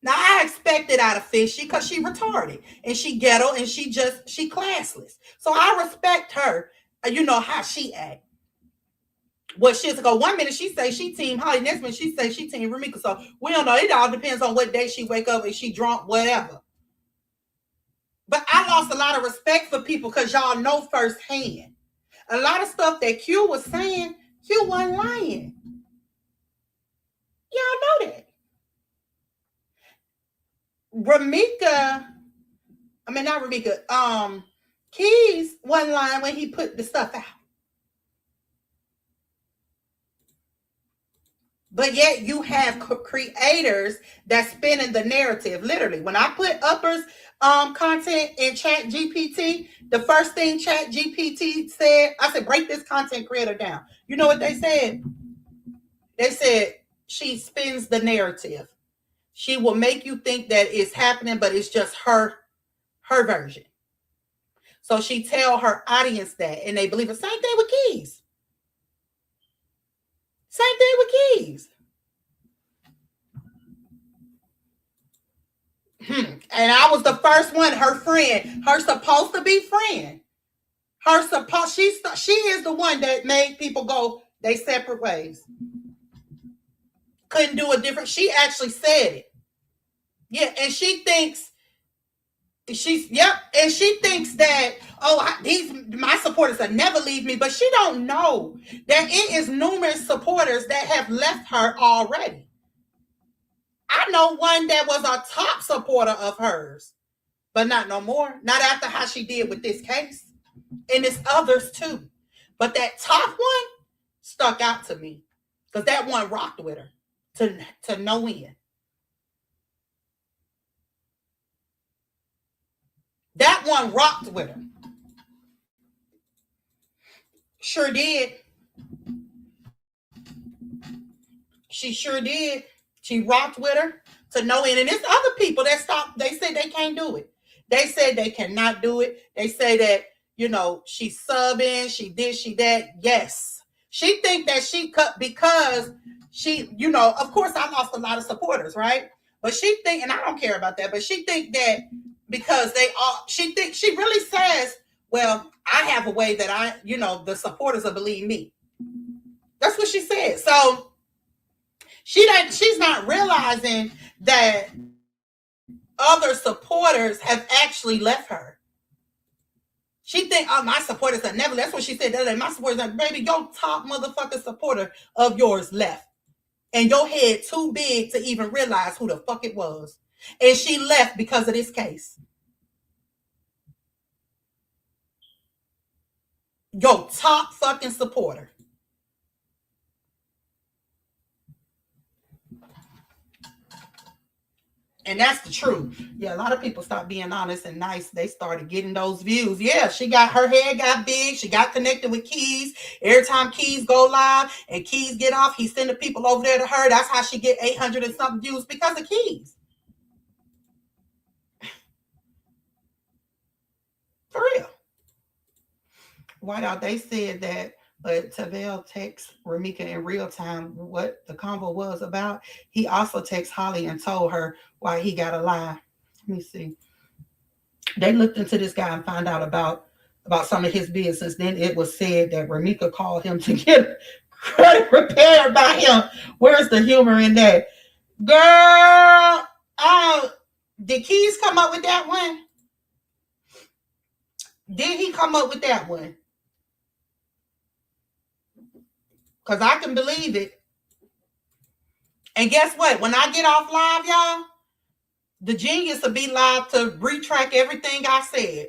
Now, I expected out of Fishy because she retarded and she ghetto and she classless. So I respect her, you know, how she act. What she's go 1 minute she say she team Holly, next minute she say she team Romeca. So we don't know. It all depends on what day she wake up and she drunk, whatever. But I lost a lot of respect for people because y'all know firsthand. A lot of stuff that Q was saying, Q wasn't lying. Y'all know that. Keys wasn't lying when he put the stuff out. But yet you have creators that's spinning the narrative. Literally, when I put Upper's content in Chat GPT, the first thing Chat GPT said, I said, break this content creator down. You know what they said? They said she spins the narrative. She will make you think that it's happening, but it's just her version. So she tell her audience that, and they believe it. Same thing with Keys. Same thing with Keys. And I was the first one, her friend, her supposed to be friend. She is the one that made people go they separate ways. Couldn't do a different. She actually said it. Yeah, and she thinks and she thinks that, my supporters will never leave me, but she don't know that it is numerous supporters that have left her already. I know one that was a top supporter of hers, but not no more. Not after how she did with this case. And it's others too. But that top one stuck out to me because that one rocked with her to no end. That one rocked with her. Sure did. She sure did. She rocked with her to no end. And there's other people that stopped. They said they can't do it. They said they cannot do it. They say that, she's subbing, she did, she that. Yes. She think that she cut because she, of course I lost a lot of supporters, right? But she think, and I don't care about that, but she think that because she really says, well, I have a way that the supporters will believe me. That's what she said. So she's not realizing that other supporters have actually left her. She think, my supporters are never. That's what she said. My supporters are, baby, your top motherfucking supporter of yours left. And your head too big to even realize who the fuck it was. And she left because of this case. Your top fucking supporter. And that's the truth. Yeah, a lot of people stopped being honest and nice. They started getting those views. Yeah, her head got big. She got connected with Keys. Every time Keys go live and Keys get off, he's sending people over there to her. That's how she get 800 and something views because of Keys. For real. Whiteout, they said that, but Tavel texts Romeca in real time what the convo was about. He also texted Holly and told her why he got a lie. Let me see. They looked into this guy and found out about some of his business. Then it was said that Romeca called him to get credit repaired by him. Where's the humor in that? Girl, did Keys come up with that one? Did he come up with that one? Because I can believe it. And guess what? When I get off live, y'all, the genius will be live to retract everything I said.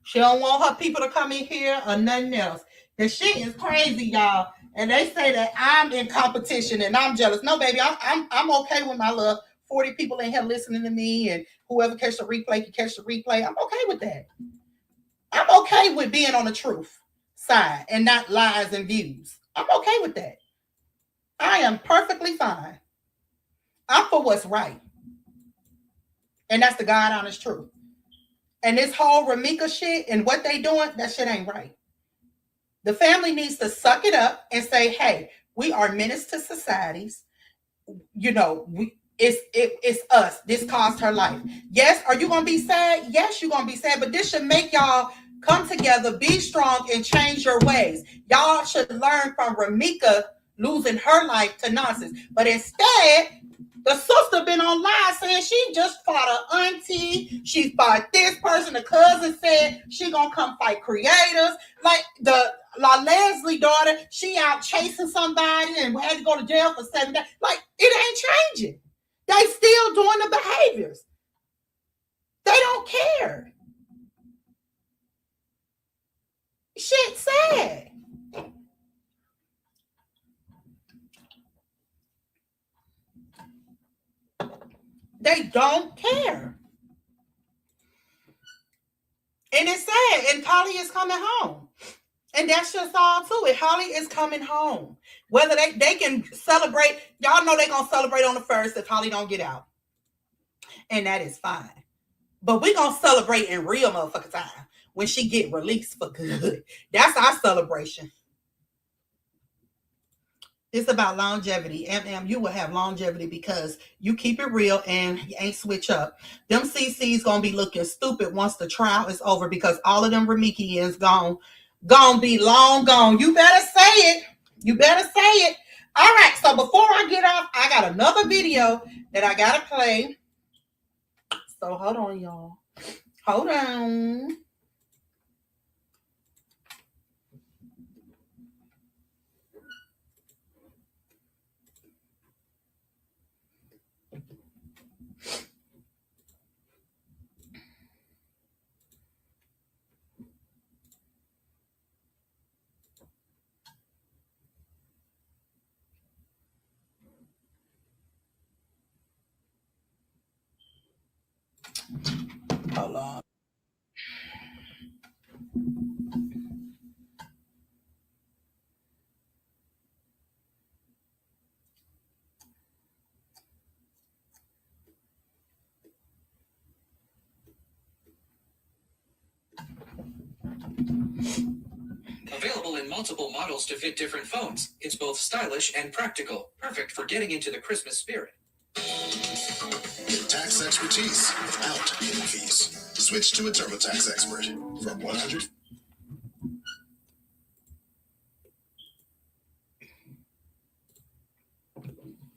She don't want her people to come in here or nothing else. The shit is crazy, y'all. And they say that I'm in competition and I'm jealous. No, baby, I'm okay with my little 40 people in here listening to me, and whoever catch the replay can catch the replay. I'm okay with that. I'm okay with being on the truth side and not lies and views. I'm okay with that. I am perfectly fine. I'm for what's right. And that's the God honest truth. And this whole Romeca shit and what they doing, that shit ain't right. The family needs to suck it up and say, hey, we are menace to societies. You know, it's us. This cost her life. Yes, are you going to be sad? Yes, you're going to be sad. But this should make y'all come together, be strong, and change your ways. Y'all should learn from Romeca losing her life to nonsense. But instead, the sister been on live saying she just fought her auntie. She fought this person. The cousin said she gonna come fight creators. Like the Leslie daughter, she out chasing somebody and had to go to jail for 7 days. Like, it ain't changing. They still doing the behaviors. They don't care. Shit sad. They don't care. And it's sad. And Holly is coming home. And that's just all to it. Holly is coming home. Whether they can celebrate, y'all know they're going to celebrate on the 1st if Holly don't get out. And that is fine. But we're going to celebrate in real motherfucking time when she get released for good. That's our celebration. It's about longevity. And you will have longevity because you keep it real and you ain't switch up. Them CC's going to be looking stupid once the trial is over because all of them Romekians gone be long gone. You better say it. You better say it. All right. So before I get off, I got another video that I got to play. So hold on, y'all. Hold on. Hold on. Available in multiple models to fit different phones. It's both stylish and practical. Perfect for getting into the Christmas spirit. Get tax expertise without hidden fees. Switch to a TurboTax expert from 100.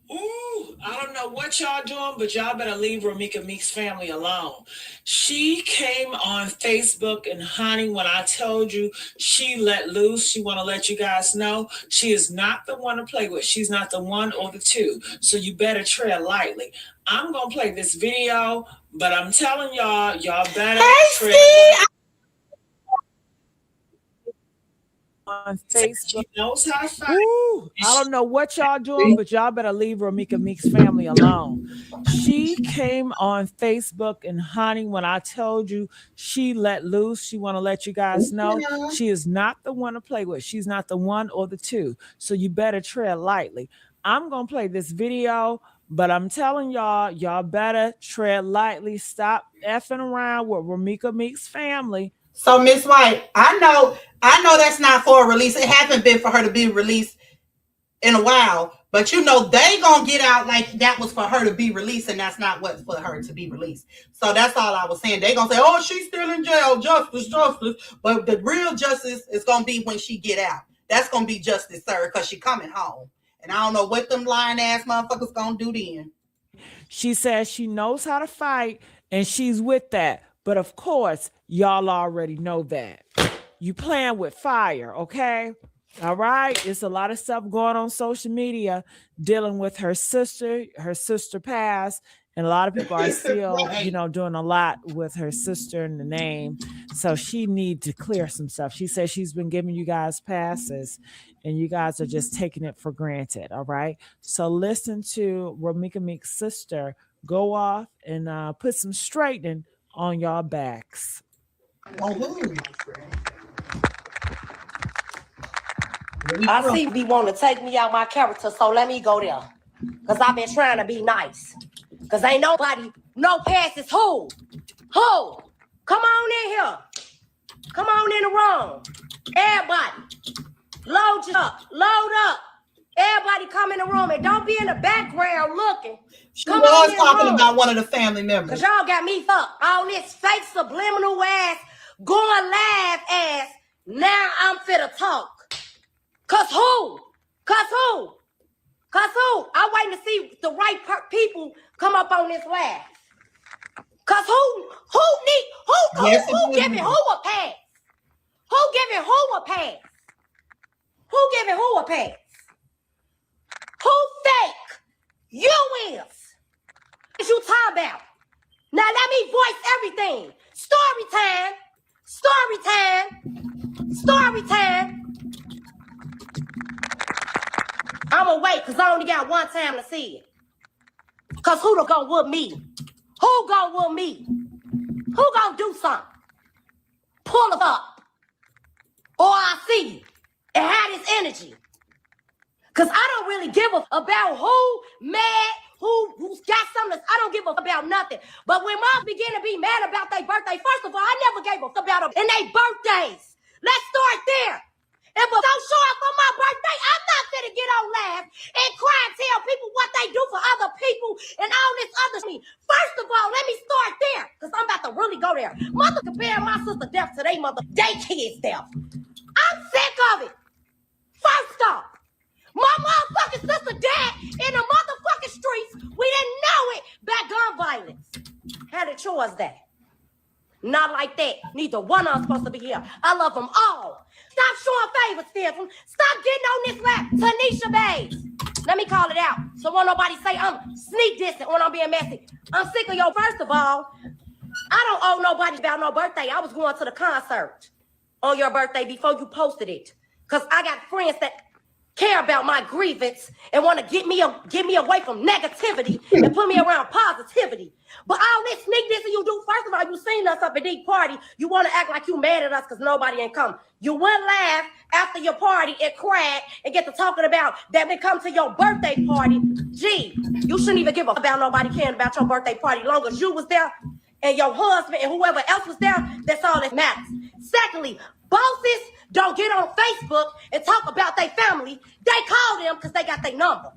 Ooh, I don't know what y'all doing, but y'all better leave Romeca Meek's family alone. She came on Facebook, and honey, when I told you she let loose, she want to let you guys know she is not the one to play with. She's not the one or the two. So you better tread lightly. I'm going to play this video, but I'm telling y'all better tread lightly. On Facebook. She knows how to fight. Ooh, I don't know what y'all doing, but y'all better leave Romeca Meek's family alone. She came on Facebook, and honey, when I told you she let loose, she want to let you guys know she is not the one to play with. She's not the one or the two. So you better tread lightly. I'm going to play this video, but I'm telling y'all better tread lightly. Stop effing around with Romeca Meek's family. So, Miss White, I know that's not for a release. It hasn't been for her to be released in a while, but you know they gonna get out like that was for her to be released, and that's not what's for her to be released. So that's all I was saying. They gonna say, "Oh, she's still in jail, justice," but the real justice is gonna be when she get out. That's gonna be justice, sir, because she coming home, and I don't know what them lying ass motherfuckers gonna do then. She says she knows how to fight, and she's with that. But of course, y'all already know that. You playing with fire, okay? All right. It's a lot of stuff going on social media dealing with her sister. Her sister passed, and a lot of people are still, doing a lot with her sister in the name. So she needs to clear some stuff. She says she's been giving you guys passes, and you guys are just taking it for granted. All right. So listen to Romeca Meek's sister go off and put some straightening on y'all backs. I see be want to take me out my character, so let me go there. Because I've been trying to be nice. Because ain't nobody, no passes. Who? Come on in here. Come on in the room. Everybody, load up. Everybody come in the room and don't be in the background looking. She was talking about one of the family members. Because y'all got me fucked. All this fake subliminal ass, going live ass. Now I'm fit to talk. Cause who? I'm waiting to see the right people come up on this live. Cause who giving who a pass? Who giving who a pass? Who giving who a pass? Who fake? You is. What you talking about? Now let me voice everything. Story time. I'ma wait, cause I only got one time to see it. Cause who to go with me? Who gonna do something? Pull it up. Or I see you and have this energy. Cause I don't really give a about who mad, who's got something. I don't give a about nothing. But when moms begin to be mad about their birthday, first of all, I never gave a about them and their birthdays. Let's start there. If I don't show up for my birthday, I'm not gonna get on live and cry and tell people what they do for other people and all this other shit. First of all, let me start there, because I'm about to really go there. Mother comparing my sister death to they kids' death. I'm sick of it. First off, my motherfucking sister died in the motherfucking streets. We didn't know it by gun violence. How the choice that? Not like that. Neither one of us supposed to be here. I love them all. Stop showing favors, Stephen. Stop getting on this lap. Tanisha Bays. Let me call it out. So won't nobody say I'm sneak dissing when I'm being messy. I'm sick of your. First of all, I don't owe nobody about no birthday. I was going to the concert on your birthday before you posted it. Because I got friends that care about my grievance and want to get me away from negativity and put me around positivity. But all this sneak dissing you do, first of all, you seen us up at the party. You want to act like you mad at us because nobody ain't come. You went laugh after your party and cried and get to talking about that they come to your birthday party. Gee, you shouldn't even give a about nobody caring about your birthday party. Long as you was there and your husband and whoever else was there, that's all that matters. Secondly, bosses don't get on Facebook and talk about their family. They call them because they got their number.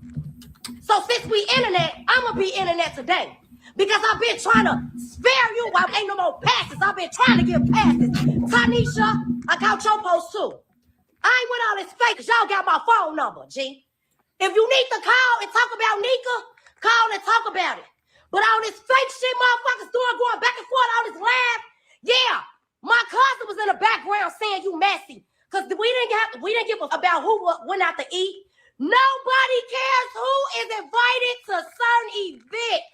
So since we internet, I'm going to be internet today. Because I've been trying to spare you while ain't no more passes. I've been trying to give passes. Tanisha, I got your post too. I ain't with all this fake because y'all got my phone number, G. If you need to call and talk about Nika, call and talk about it. But all this fake shit motherfuckers doing, going back and forth, all this laugh, yeah. My cousin was in the background saying you messy. Because we didn't give a about who went out to eat. Nobody cares who is invited to certain events.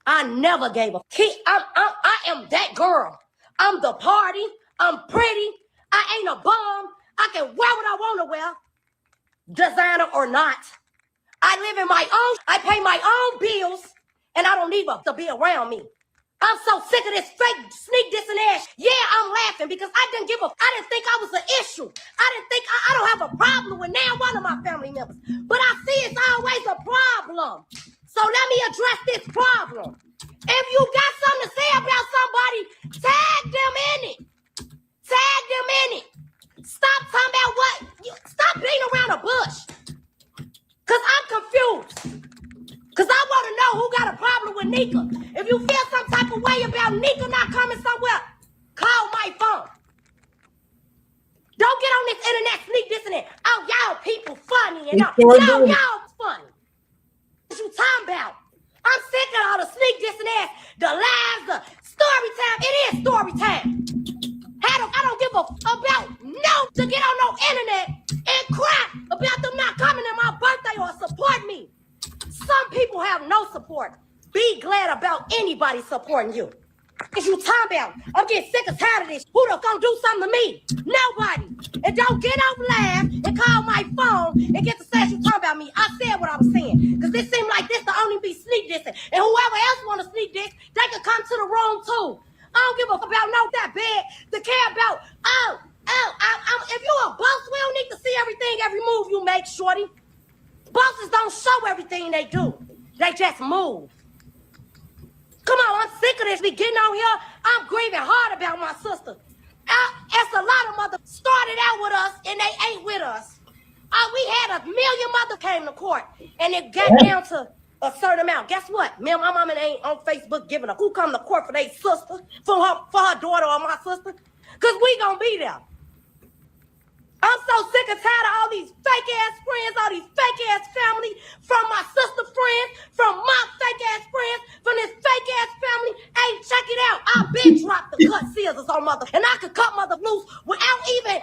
I never gave a kid. I am that girl. I'm the party. I'm pretty. I ain't a bum. I can wear what I want to wear. Designer or not. I live in my own. I pay my own bills. And I don't need to be around me. I'm so sick of this fake sneak dissing ass. Yeah, I'm laughing because I didn't think I was an issue. I don't have a problem with now one of my family members. But I see it's always a problem. So let me address this problem. If you got something to say about somebody, tag them in it. Stop talking about stop beating around the bush. Because I'm confused. Because I want to know who got a problem with Nika. If you feel some type of way about Nika not coming somewhere, call my phone. Don't get on this internet sneak dissing it. Oh, y'all people funny and all. Y'all funny. What you talking about? I'm sick of all the sneak dissing ass, the lies, the story story time? It is story time. I don't give a about no to get on no internet and cry about them not coming to my birthday or support me. Some people have no support. Be glad about anybody supporting you. Is you talking about? I'm getting sick and tired of this. Who the fuck do something to me? Nobody. And don't get up live and call my phone and get to say you talking about me. I said what I was saying. Because this seemed like this to only be sneak dissing. And whoever else want to sneak diss, they can come to the room too. I don't give a fuck about no that bad to care about. If you a boss, we don't need to see everything, every move you make, shorty. Bosses don't show everything they do. They just move. Come on, I'm sick of this. We getting on here. I'm grieving hard about my sister. It's a lot of mothers started out with us and they ain't with us. We had 1 million mothers came to court and it got down to a certain amount. Guess what? Me and my mama ain't on Facebook giving up. Who come to court for their sister, for her daughter or my sister? Because we gonna be there. I'm so sick and tired of all these fake ass friends, all these fake ass family, from my sister friends, from my fake ass friends, from this fake ass family. Hey, check it out. I've been dropped the cut scissors on mother, and I could cut mother loose without even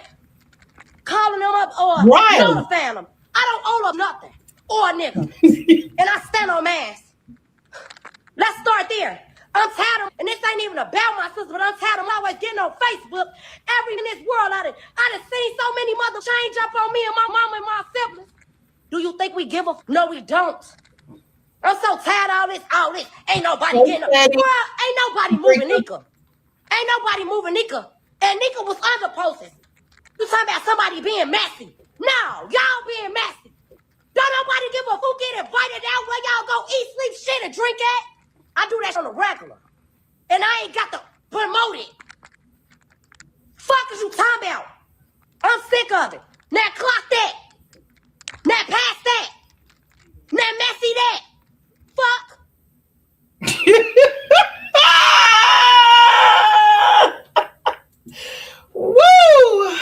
calling them up or notifying them. I don't owe them nothing or a nigga, and I stand on my ass. Let's start there. I'm tired of, and this ain't even about my sister, but I'm tired of always getting on Facebook. Every in this world, I done seen so many mothers change up on me and my mama and my siblings. Do you think we give a? No, we don't. I'm so tired of all this. Ain't nobody getting up. Girl, ain't nobody moving Nika. Ain't nobody moving Nika. And Nika was under process. You talking about somebody being messy. No, y'all being messy. Don't nobody give a who get invited out where y'all go eat, sleep, shit, and drink at. I do that on the regular. And I ain't got to promote it. Fuck is you talking about? I'm sick of it. Now clock that. Now pass that. Now messy that. Fuck. Woo!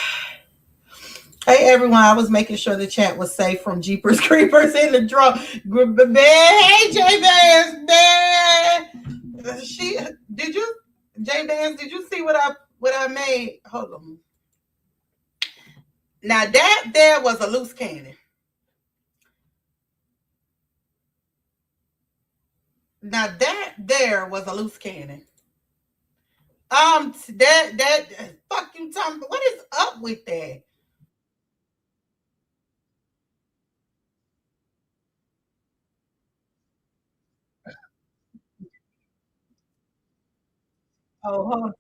Hey everyone, I was making sure the chat was safe from Jeepers Creepers in the draw. Hey J-Vance, man. J-Vance, did you see what I made? Hold on. Now that there was a loose cannon. Now that there was a loose cannon. That fuck you talking about? What is up with that? Oh,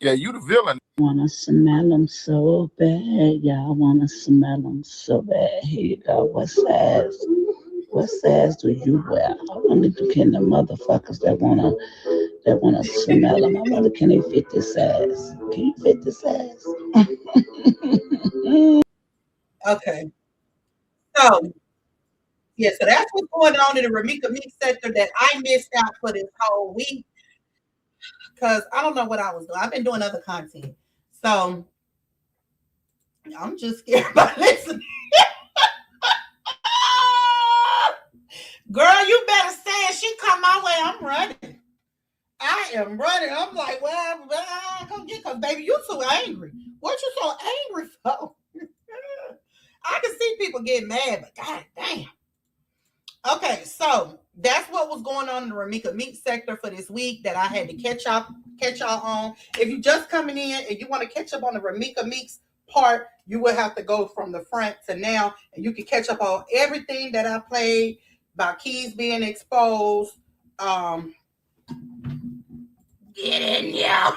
Yeah, you the villain. Wanna smell them so bad, y'all wanna smell them so bad. Here you go. What size? What size do you wear? I wonder can the motherfuckers that wanna smell them. I wonder can they fit this size? Can you fit this size? okay. So yeah, so that's what's going on in the Romeca meat sector that I missed out for this whole week. Because I don't know what I was doing. I've been doing other content. So I'm just scared about listening. Girl, you better say it. She come my way. I'm running. I am running. I'm like, well, come get, because baby, you too angry. What you so angry for? I can see people get mad, but god damn. Okay, so that's what was going on in the Romeca meat sector for this week that I had to catch y'all on. If you're just coming in and you want to catch up on the Romeca meats part, you will have to go from the front to now, and you can catch up on everything that I played about keys being exposed. Get in, y'all.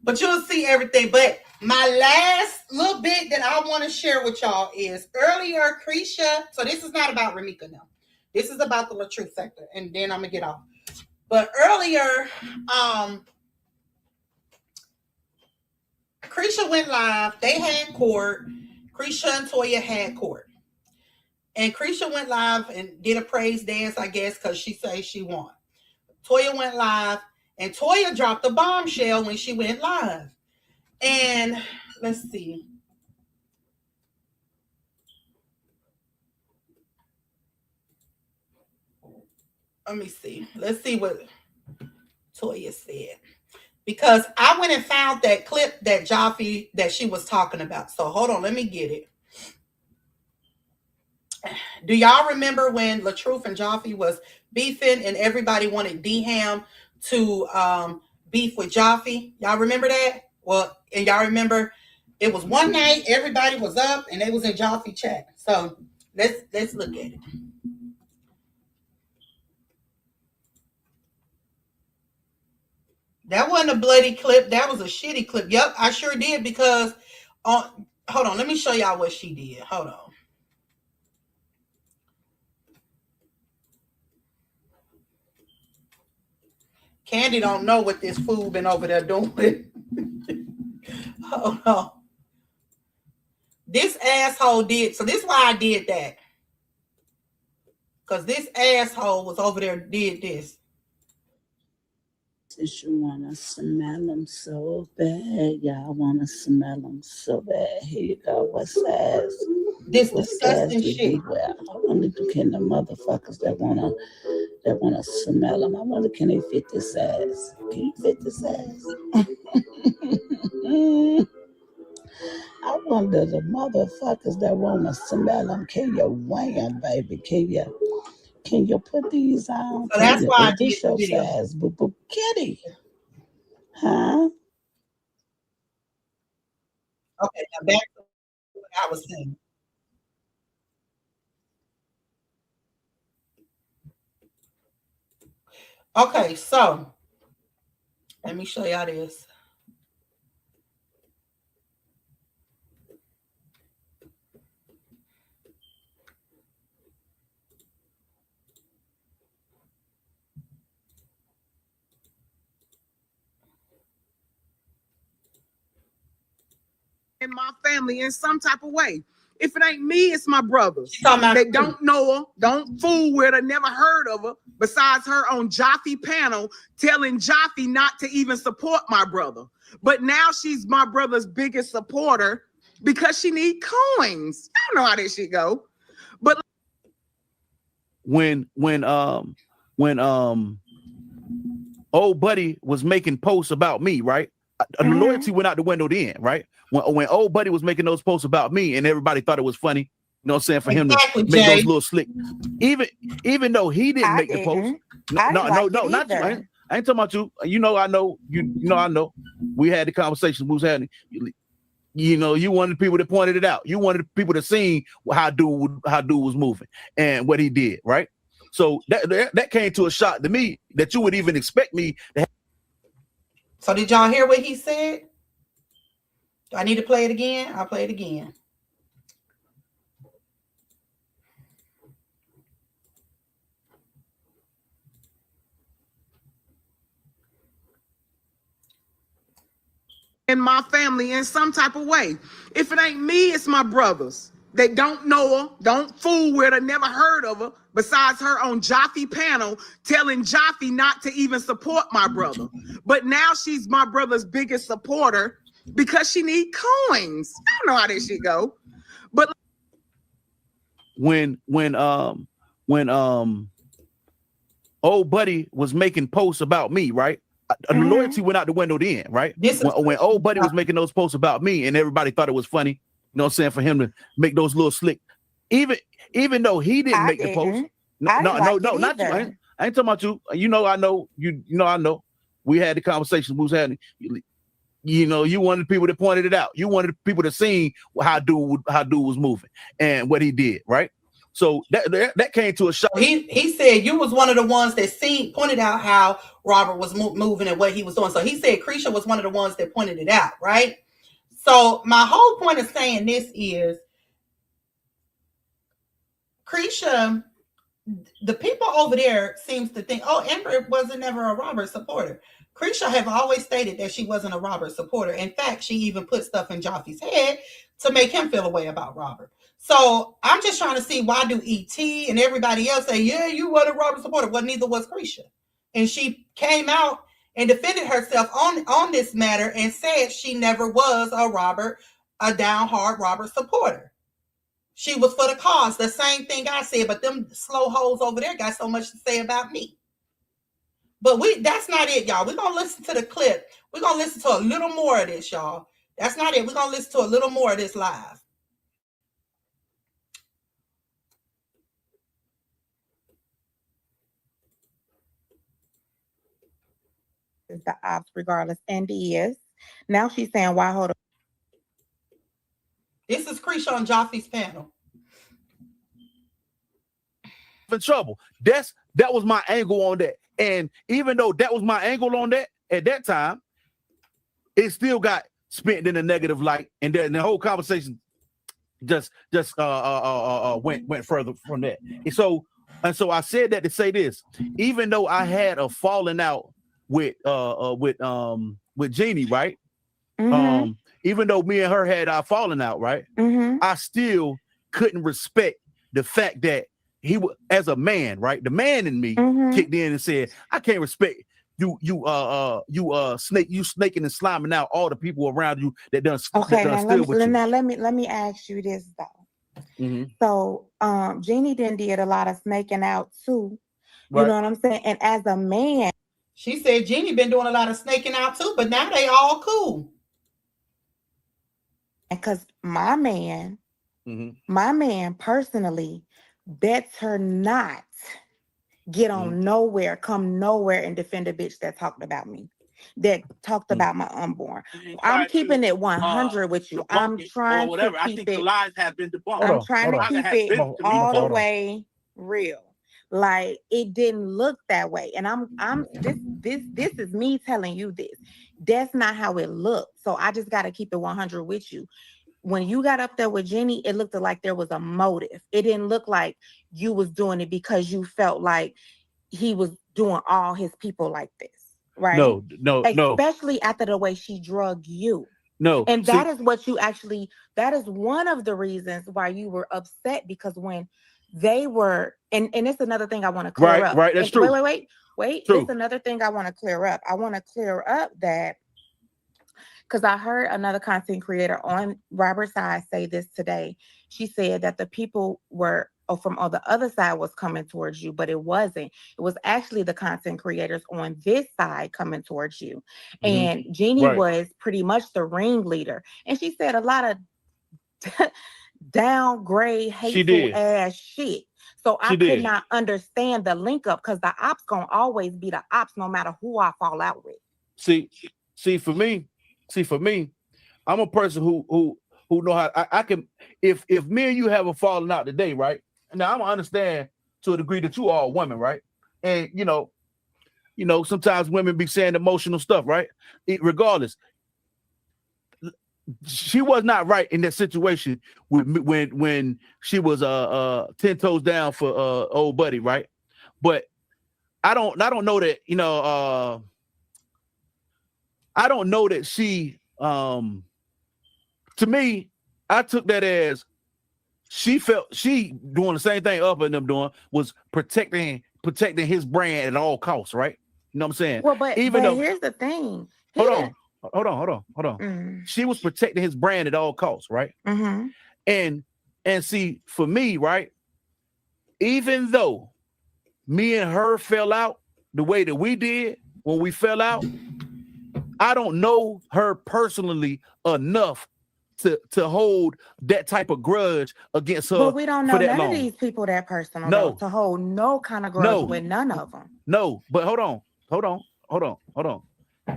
But you'll see everything. But my last little bit that I want to share with y'all is earlier, Krisha. So this is not about Romeca now. This is about the Latruth sector, and then I'm gonna get off. But earlier, Krisha went live. They had court. Krisha and Toya had court, and Krisha went live and did a praise dance, I guess, because she says she won. Toya went live, and Toya dropped a bombshell when she went live. And let's see. let me see. Let's see what Toya said. Because I went and found that clip that Jafi that she was talking about. So hold on, let me get it. Do y'all remember when Latruth and Jafi was beefing and everybody wanted D-Ham to beef with Jafi? Y'all remember that? Well, and y'all remember it was one night, everybody was up and they was in Jafi chat. So let's look at it. That wasn't a bloody clip. That was a shitty clip. Yep, I sure did because hold on, let me show y'all what she did. Hold on. Candy don't know what this fool been over there doing. Hold on. This asshole did. So this is why I did that. Because this asshole was over there did this. Since you want to smell them so bad, y'all want to smell them so bad. Here you go. What size? This disgusting shit. Well, I wonder can the motherfuckers that wanna smell them. I wonder can they fit this size? Can you fit this size? I wonder the motherfuckers that wanna smell them. Can you weigh them, baby? Can you put these on? So that's why I did this your video. size, boo kitty? Huh? Okay, now back to what I was saying. Okay, so let me show y'all this. In my family in some type of way. If it ain't me, it's my brothers. They don't know her, don't fool with her, never heard of her, besides her on Jafi panel telling Jafi not to even support my brother. But now she's my brother's biggest supporter because she need coins. I don't know how this shit go. But when old buddy was making posts about me, right? Loyalty went out the window then, right? When old buddy was making those posts about me and everybody thought it was funny, you know what I'm saying, for him to make those little slick, even though he didn't make the post. No, not you. I ain't talking about you. You know, I know. I know. We had the conversation we was having. You know, you wanted people that pointed it out. You wanted people to see how dude was moving and what he did, right? So that came to a shock to me that you would even expect me to have. So did y'all hear what he said? Do I need to play it again? I'll play it again. in my family in some type of way. If it ain't me, it's my brothers. They don't know her, don't fool with her, never heard of her, besides her on Jafi panel telling Jafi not to even support my brother. But now she's my brother's biggest supporter because she need coins. I don't know how this shit go. But when old buddy was making posts about me, right? Loyalty went out the window then, right? When old buddy was making those posts about me and everybody thought it was funny, you know what I'm saying, for him to make those little slick, even though he didn't make the post. No, not you. I ain't talking about you. You know, I know. You know, I know. We had the conversation we was having. You know, you wanted people that pointed it out. You wanted people to see how dude was moving and what he did, right? So that came to a shock. He said you was one of the ones that pointed out how Robert was moving and what he was doing. So he said Krisha was one of the ones that pointed it out, right? So my whole point of saying this is Krisha, the people over there seems to think, oh, Amber wasn't never a Robert supporter. Krisha have always stated that she wasn't a Robert supporter. In fact, she even put stuff in Jafi's head to make him feel a way about Robert. So I'm just trying to see why do ET and everybody else say, yeah, you weren't a Robert supporter. Well, neither was Krisha. And she came out and defended herself on this matter and said she never was a down hard Robert supporter. She was for the cause. The same thing I said, but them slow hoes over there got so much to say about me. But that's not it, y'all. We're gonna listen to the clip. We're gonna listen to a little more of this, y'all. That's not it. We're gonna listen to a little more of this live. Is the ops regardless, and is. Now she's saying, why hold up? This is Krisha on Jafi's panel. In trouble. That was my angle on that. And even though that was my angle on that at that time, it still got spent in a negative light. And then the whole conversation just went further from that. And so I said that to say this. Even though I had a falling out with Jeannie, right? Mm-hmm. Even though me and her had our falling out, right? Mm-hmm. I still couldn't respect the fact that he was, as a man, right? The man in me kicked in and said, I can't respect you snaking and sliming out all the people around you that done Okay, that done now let me ask you this though. Mm-hmm. So Jeannie did a lot of snaking out too. You Right. know what I'm saying? And as a man, she said Jeannie been doing a lot of snaking out too, but now they all cool. Because my man personally bets her not get on nowhere, come nowhere and defend a bitch that talked about me, that talked about my unborn. I'm keeping it 100 with you. I'm trying to keep it. The lies have been debunked. I'm trying to keep it all the way real. Like it didn't look that way, and this is me telling you this. That's not how it looked. So I just got to keep it 100 with you. When you got up there with Jenny, it looked like there was a motive. It didn't look like you was doing it because you felt like he was doing all his people like this, right? No. Especially after the way she drugged you. No. And that is one of the reasons why you were upset, because when they were, and it's another thing I want to clear up. Right, that's true. Wait. True. It's another thing I want to clear up. I want to clear up that, because I heard another content creator on Robert's side say this today. She said that the people were from the other side was coming towards you, but it wasn't. It was actually the content creators on this side coming towards you. And Jeannie was pretty much the ringleader. And she said a lot of downgrade, hateful ass shit. So I could not understand the link up, because the ops gonna always be the ops no matter who I fall out with. See, for me, I'm a person who know how I can. If me and you have a falling out today, right? Now I'm gonna understand to a degree that you are a woman, right? And you know, sometimes women be saying emotional stuff, right? Regardless, she was not right in that situation when she was 10 toes down for old buddy, right? But I don't know that, I don't know that she to me, I took that as she felt she doing the same thing Up and them doing, was protecting his brand at all costs, right? You know what I'm saying? Well, but here's the thing. Hold on. She was protecting his brand at all costs, right? And see, for me, right, even though me and her fell out the way that we did when we fell out, I don't know her personally enough to hold that type of grudge against her. But we don't know none of these people that personal. No, to hold no kind of grudge with none of them. No, but hold on.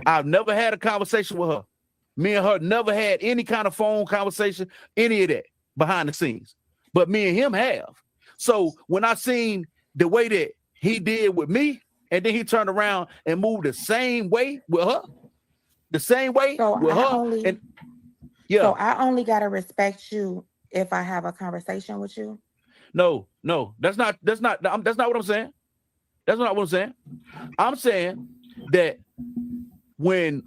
I've never had a conversation with her. Me and her never had any kind of phone conversation, any of that behind the scenes. But me and him have. So when I seen the way that he did with me, and then he turned around and moved the same way with her, So I only gotta respect you if I have a conversation with you. No, that's not what I'm saying. That's not what I'm saying. I'm saying that when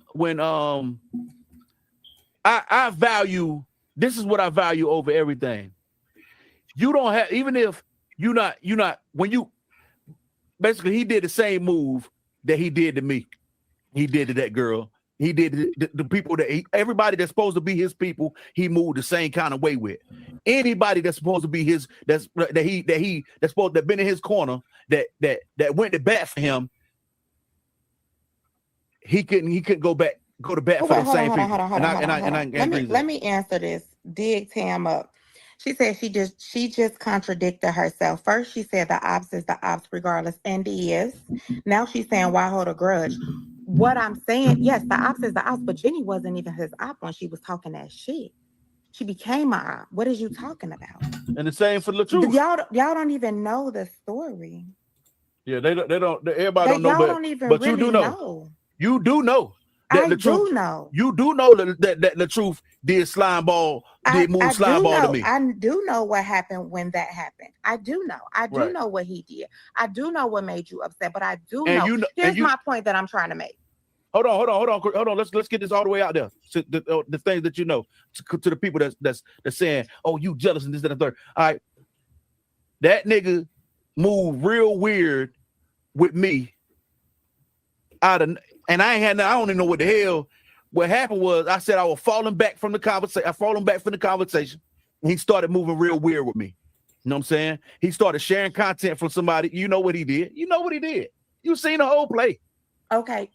I value, this is what I value over everything. You don't have, even if you're not when you basically, he did the same move that he did to me. He did to that girl. He did the people that everybody that's supposed to be his people, he moved the same kind of way with. Anybody that's supposed to be his, that's supposed to have been in his corner, that went to bat for him, he couldn't go to bat for those same people. Let me answer this. Dig Tam up. She said she just contradicted herself. First, she said the ops is the ops regardless, and is. Now she's saying why hold a grudge. What I'm saying, yes, the ops is the ops, but Jenny wasn't even his op when she was talking that shit. She became my op. What is you talking about? And the same for Latruth. Y'all don't even know the story. Yeah, they don't. Everybody don't know, y'all but don't even but really you do know. You do know. That do know. You do know that Latruth did slime ball, did move slime ball to me. I do know what happened when that happened. I do know. I do know what he did. I do know what made you upset, but I do know. Here's my point that I'm trying to make. Hold on. Let's get this all the way out there. To the things that you know, to the people that's saying, "Oh, you jealous," and this and the third. All right, that nigga moved real weird with me. And I don't even know what the hell. What happened was I said I was falling back from the conversation. And he started moving real weird with me. You know what I'm saying? He started sharing content from somebody. You know what he did? You seen the whole play. Okay,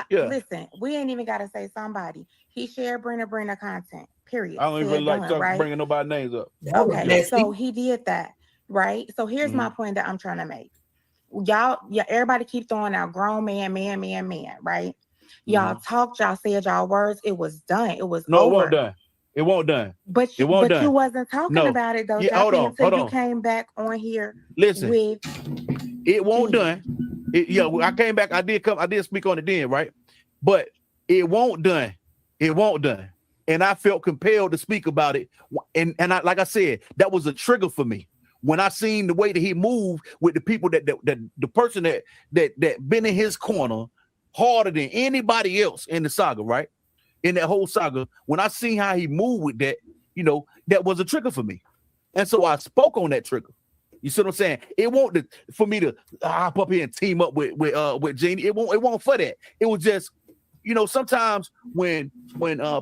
listen, we ain't even got to say somebody. He shared Brina content, period. I don't even like bringing nobody's names up. Okay, so he did that, right? So here's my point that I'm trying to make. Everybody keep throwing out grown man, right? Y'all talked, y'all said y'all words. It was done. It was over. It won't done. But you wasn't talking about it though. Yeah, hold on. You came back on here. Listen, it won't done. I came back. I did speak on it then, right? But it won't done. And I felt compelled to speak about it. And like I said, that was a trigger for me. When I seen the way that he moved with the people that the person that been in his corner harder than anybody else in the saga, right? In that whole saga, when I seen how he moved with that, that was a trigger for me. And so I spoke on that trigger. You see what I'm saying? It won't for me to hop up here and team up with Jeannie. It won't for that. It was just, sometimes when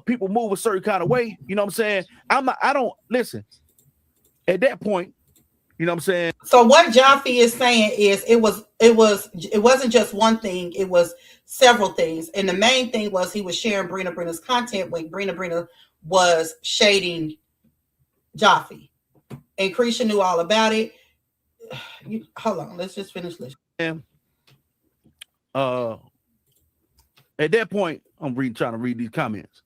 people move a certain kind of way, you know what I'm saying? I don't listen. At that point, you know what I'm saying? So what Jafi is saying is it wasn't just one thing, it was several things. And the main thing was he was sharing Brina's content when Brina was shading Jafi. And Krisha knew all about it. Hold on, let's just finish this. And at that point, I'm trying to read these comments.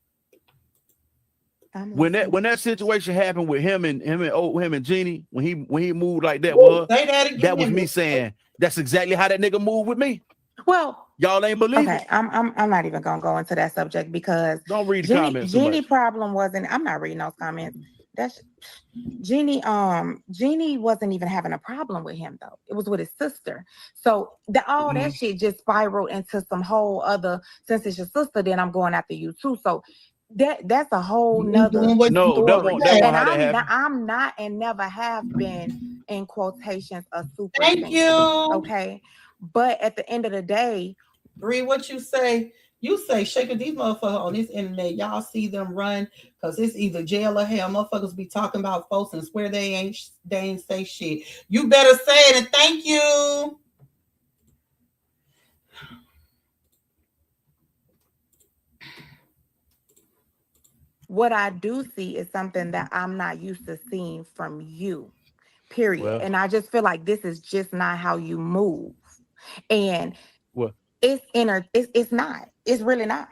When that situation happened with him and Jeannie, when he moved like that, that was me saying that's exactly how that nigga moved with me. Well, y'all ain't believe it. I'm not even gonna go into that subject because don't read the comments. Jeannie problem wasn't. I'm not reading those comments. That's Jeannie. Jeannie wasn't even having a problem with him though. It was with his sister. So that shit just spiraled into some whole other. Since it's your sister, then I'm going after you too. So. That's a whole nother story. And I'm not and never have been in quotations a super Thank you. Okay. But at the end of the day, Bree, what you say? You say shaking these motherfuckers on this internet. Y'all see them run because it's either jail or hell. Motherfuckers be talking about folks and swear they ain't say shit. You better say it and thank you. What I do see is something that I'm not used to seeing from you, period. Well, and I just feel like this is just not how you move. And it's not. It's really not.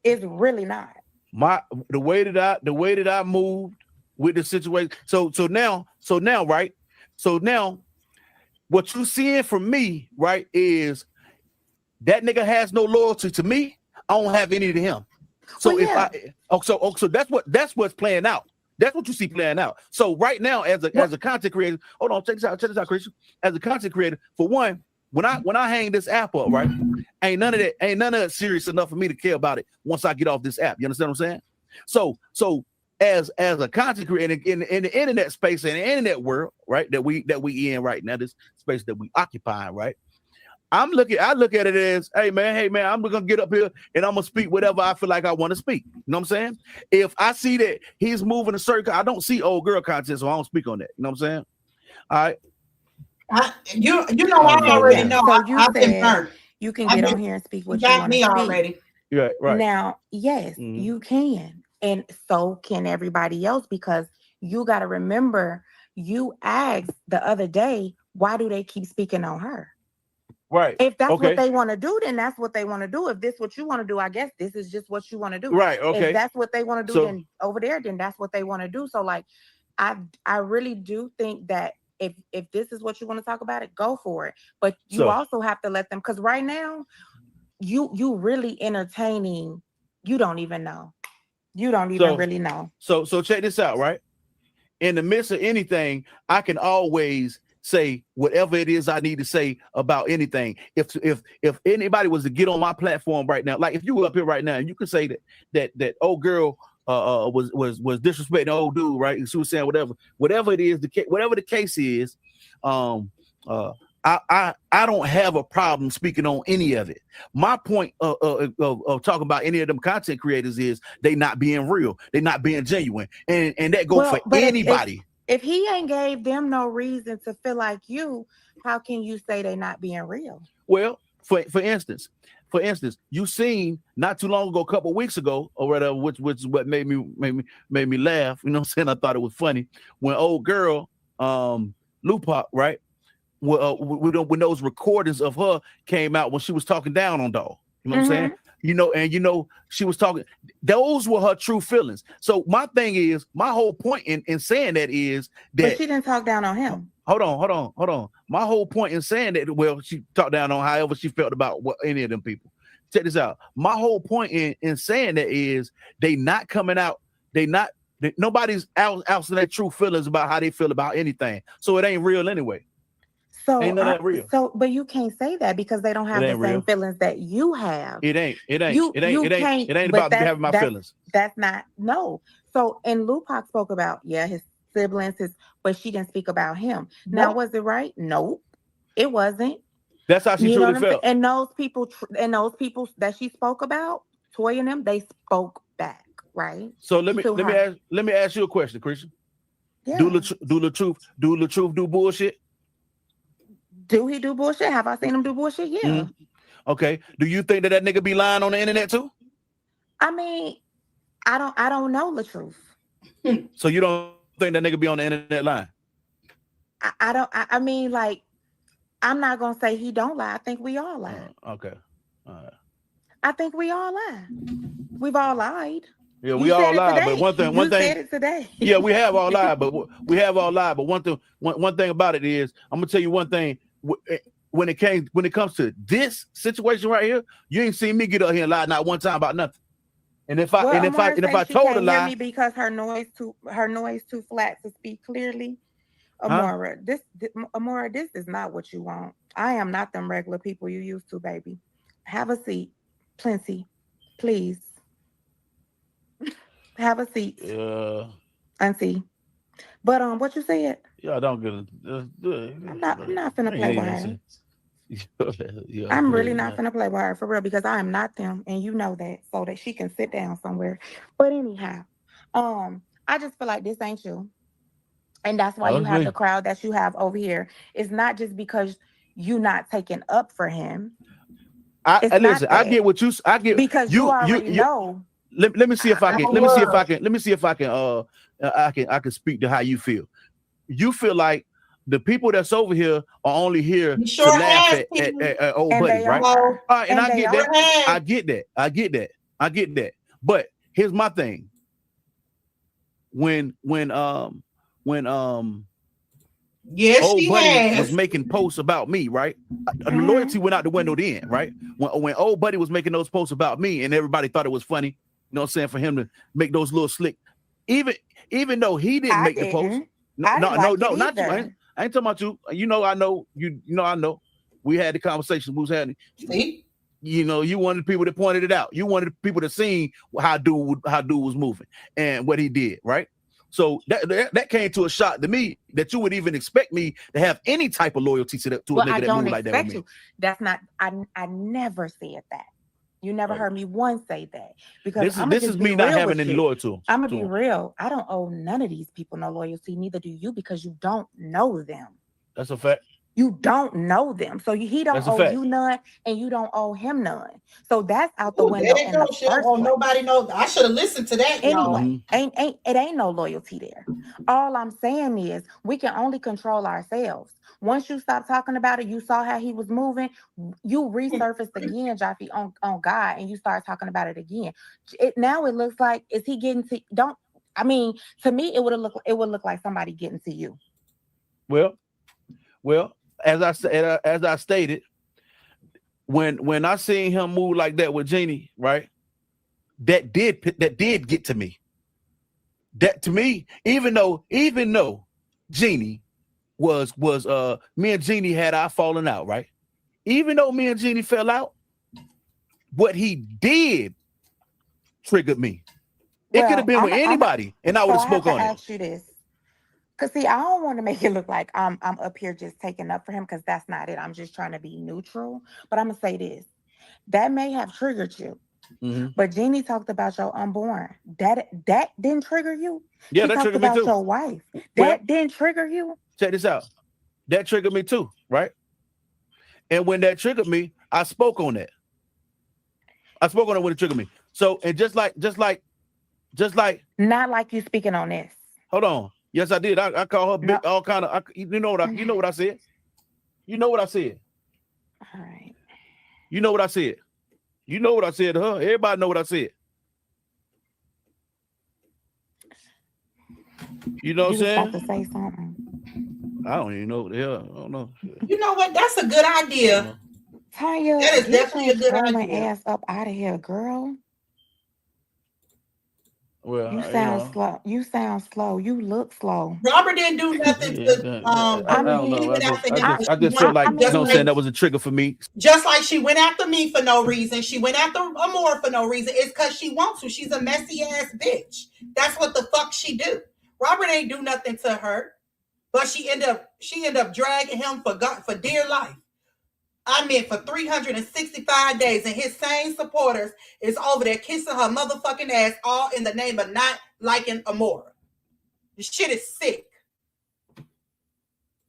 It's really not. The way that I moved with the situation. So now, right? So now what you seeing from me, right, is that nigga has no loyalty to me. I don't have any to him. So so that's what's playing out. That's what you see playing out. So right now, as a content creator, hold on, check this out, Christian. As a content creator, for one, when I hang this app up, right, ain't none of that serious enough for me to care about it once I get off this app. You understand what I'm saying? So as a content creator in the internet space and the internet world, right, that we in right now, this space that we occupy, right. I look at it as, hey man, I'm gonna get up here and I'm gonna speak whatever I feel like I want to speak. You know what I'm saying? If I see that he's moving a certain, I don't see old girl content, so I don't speak on that. You know what I'm saying? All right. I already know. So I've been burnt. You can get on here and speak what you want to speak. Already. Yeah, right. Now, yes, you can. And so can everybody else, because you got to remember, you asked the other day, why do they keep speaking on her? Right. If that's what they want to do, then that's what they want to do. If this what you want to do, I guess this is just what you want to do. Right. Okay. If that's what they want to do, So, then over there, then that's what they want to do. So like, I really do think that if this is what you want to talk about, it, go for it. But you also have to let them, because right now, you really entertaining. You don't even know. You don't even really know. So check this out, right? In the midst of anything, I can always say whatever it is I need to say about anything. If anybody was to get on my platform right now, like if you were up here right now, you could say that old girl was disrespecting old dude, right? And she was saying whatever it is, whatever the case is, I don't have a problem speaking on any of it. My point of talking about any of them content creators is they not being real, they not being genuine, and that goes for anybody. If he ain't gave them no reason to feel like you, how can you say they not being real? Well, for instance, you seen not too long ago, a couple of weeks ago, or whatever, which is what made me laugh. You know what I'm saying? I thought it was funny when old girl, Lupac, right? When those recordings of her came out when she was talking down on Dog. You know what I'm saying? You know, she was talking, those were her true feelings. So my thing is, my whole point in saying that is that, but she didn't talk down on him. Hold on. My whole point in saying that, well, she talked down on however she felt about any of them people. Check this out. My whole point in saying that is they not coming out. Nobody's out to their true feelings about how they feel about anything. So it ain't real anyway. So ain't none of that real. So, but you can't say that because they don't have the same feelings that you have. It ain't about having my feelings. That's not, no. So, and Lupac spoke about, his siblings, but she didn't speak about him. Now, was it right? Nope, it wasn't. That's how she truly felt. And those people that she spoke about, Toy and them, they spoke back, right? So let me ask you a question, Christian. Yeah. Do Latruth do bullshit? Do he do bullshit? Have I seen him do bullshit? Yeah. Okay. Do you think that nigga be lying on the internet too? I mean, I don't know Latruth. So you don't think that nigga be on the internet lying? I mean, like, I'm not gonna say he don't lie. I think we all lie. Okay. All right. I think we all lie. We've all lied. Yeah, we all lie. But one thing. Said it today. Yeah, we have all lied, but one thing about it is, I'm gonna tell you one thing. When it comes to this situation right here, you ain't seen me get up here and lie not one time about nothing. And if I told a lie, because her noise too flat to speak clearly. Amora, Amora, this is not what you want. I am not them regular people you used to, baby. Have a seat, plenty, please. Have a seat. And see. But what you said? Yeah, I don't get it. I'm not finna play with her. I'm really not finna play with her for real, because I am not them, and you know that, so that she can sit down somewhere. But anyhow, I just feel like this ain't you. And that's why you have the crowd that you have over here. It's not just because you not taking up for him. I get what you because you already know. Let me see if I can speak to how you feel. You feel like the people that's over here are only here to laugh at old buddy, right? All right, and I get that. I get that. But here's my thing. When old buddy was making posts about me, right? Loyalty went out the window then, right? When old buddy was making those posts about me and everybody thought it was funny, you know what I'm saying, for him to make those little slick, even though he didn't make the post. No, not you. I ain't talking about you. I know. I know. We had the conversation we was having. See? You wanted people that pointed it out. You wanted people to see how dude was moving and what he did, right? So that came to a shock to me that you would even expect me to have any type of loyalty to a nigga that moved like that with me. That's not. I never said that. You never heard me once say that, because this is me not having any loyalty. I'm gonna be real. I don't owe none of these people no loyalty. Neither do you, because you don't know them. That's a fact. You don't know them. So he don't owe you none and you don't owe him none. So that's out the window there in go. the She don't first want place. nobody know. I should have listened to that, Anyway, y'all. it ain't no loyalty there. All I'm saying is we can only control ourselves. Once you stop talking about it, you saw how he was moving, you resurfaced again, Jafi, on God, and you start talking about it again. Now it looks like, is he getting to to me it would look like somebody getting to you. Well, as I stated, when I seen him move like that with Jeannie, right? That did get to me. That to me, even though Jeannie was me and Jeannie had our falling out, right? Even though me and Jeannie fell out, what he did triggered me. It could have been with anybody, and I would have spoke on it. I have to ask you this. Cause see, I don't want to make it look like I'm up here just taking up for him, because that's not it. I'm just trying to be neutral. But I'm gonna say this: that may have triggered you. Mm-hmm. But Jeannie talked about your unborn. That didn't trigger you. Yeah, she that talked triggered me about too. Your wife. Well, That didn't trigger you. Check this out. That triggered me too, right? And when that triggered me, I spoke on that. I spoke on it when it triggered me. So, and just like not like you speaking on this. Hold on. Yes, I did. I call her big, all kind of. You know what I said. You know what I said. All right. You know what I said. You know what I said to her. Everybody know what I said. You know what I'm saying? About to say something. I don't even know what the hell. I don't know. You know what? That's a good idea. Tanya, that is definitely a good idea. Ass up out of here, girl. Well, you sound slow. You sound slow. You look slow. Robert didn't do nothing to I don't know. I just felt like, you know what I'm saying, that was a trigger for me. Just like she went after me for no reason. She went after Amor for no reason. It's because she wants to. She's a messy ass bitch. That's what the fuck she do. Robert ain't do nothing to her, but she end up dragging him for dear life. I mean, for 365 days, and his same supporters is over there kissing her motherfucking ass, all in the name of not liking Amora. This shit is sick.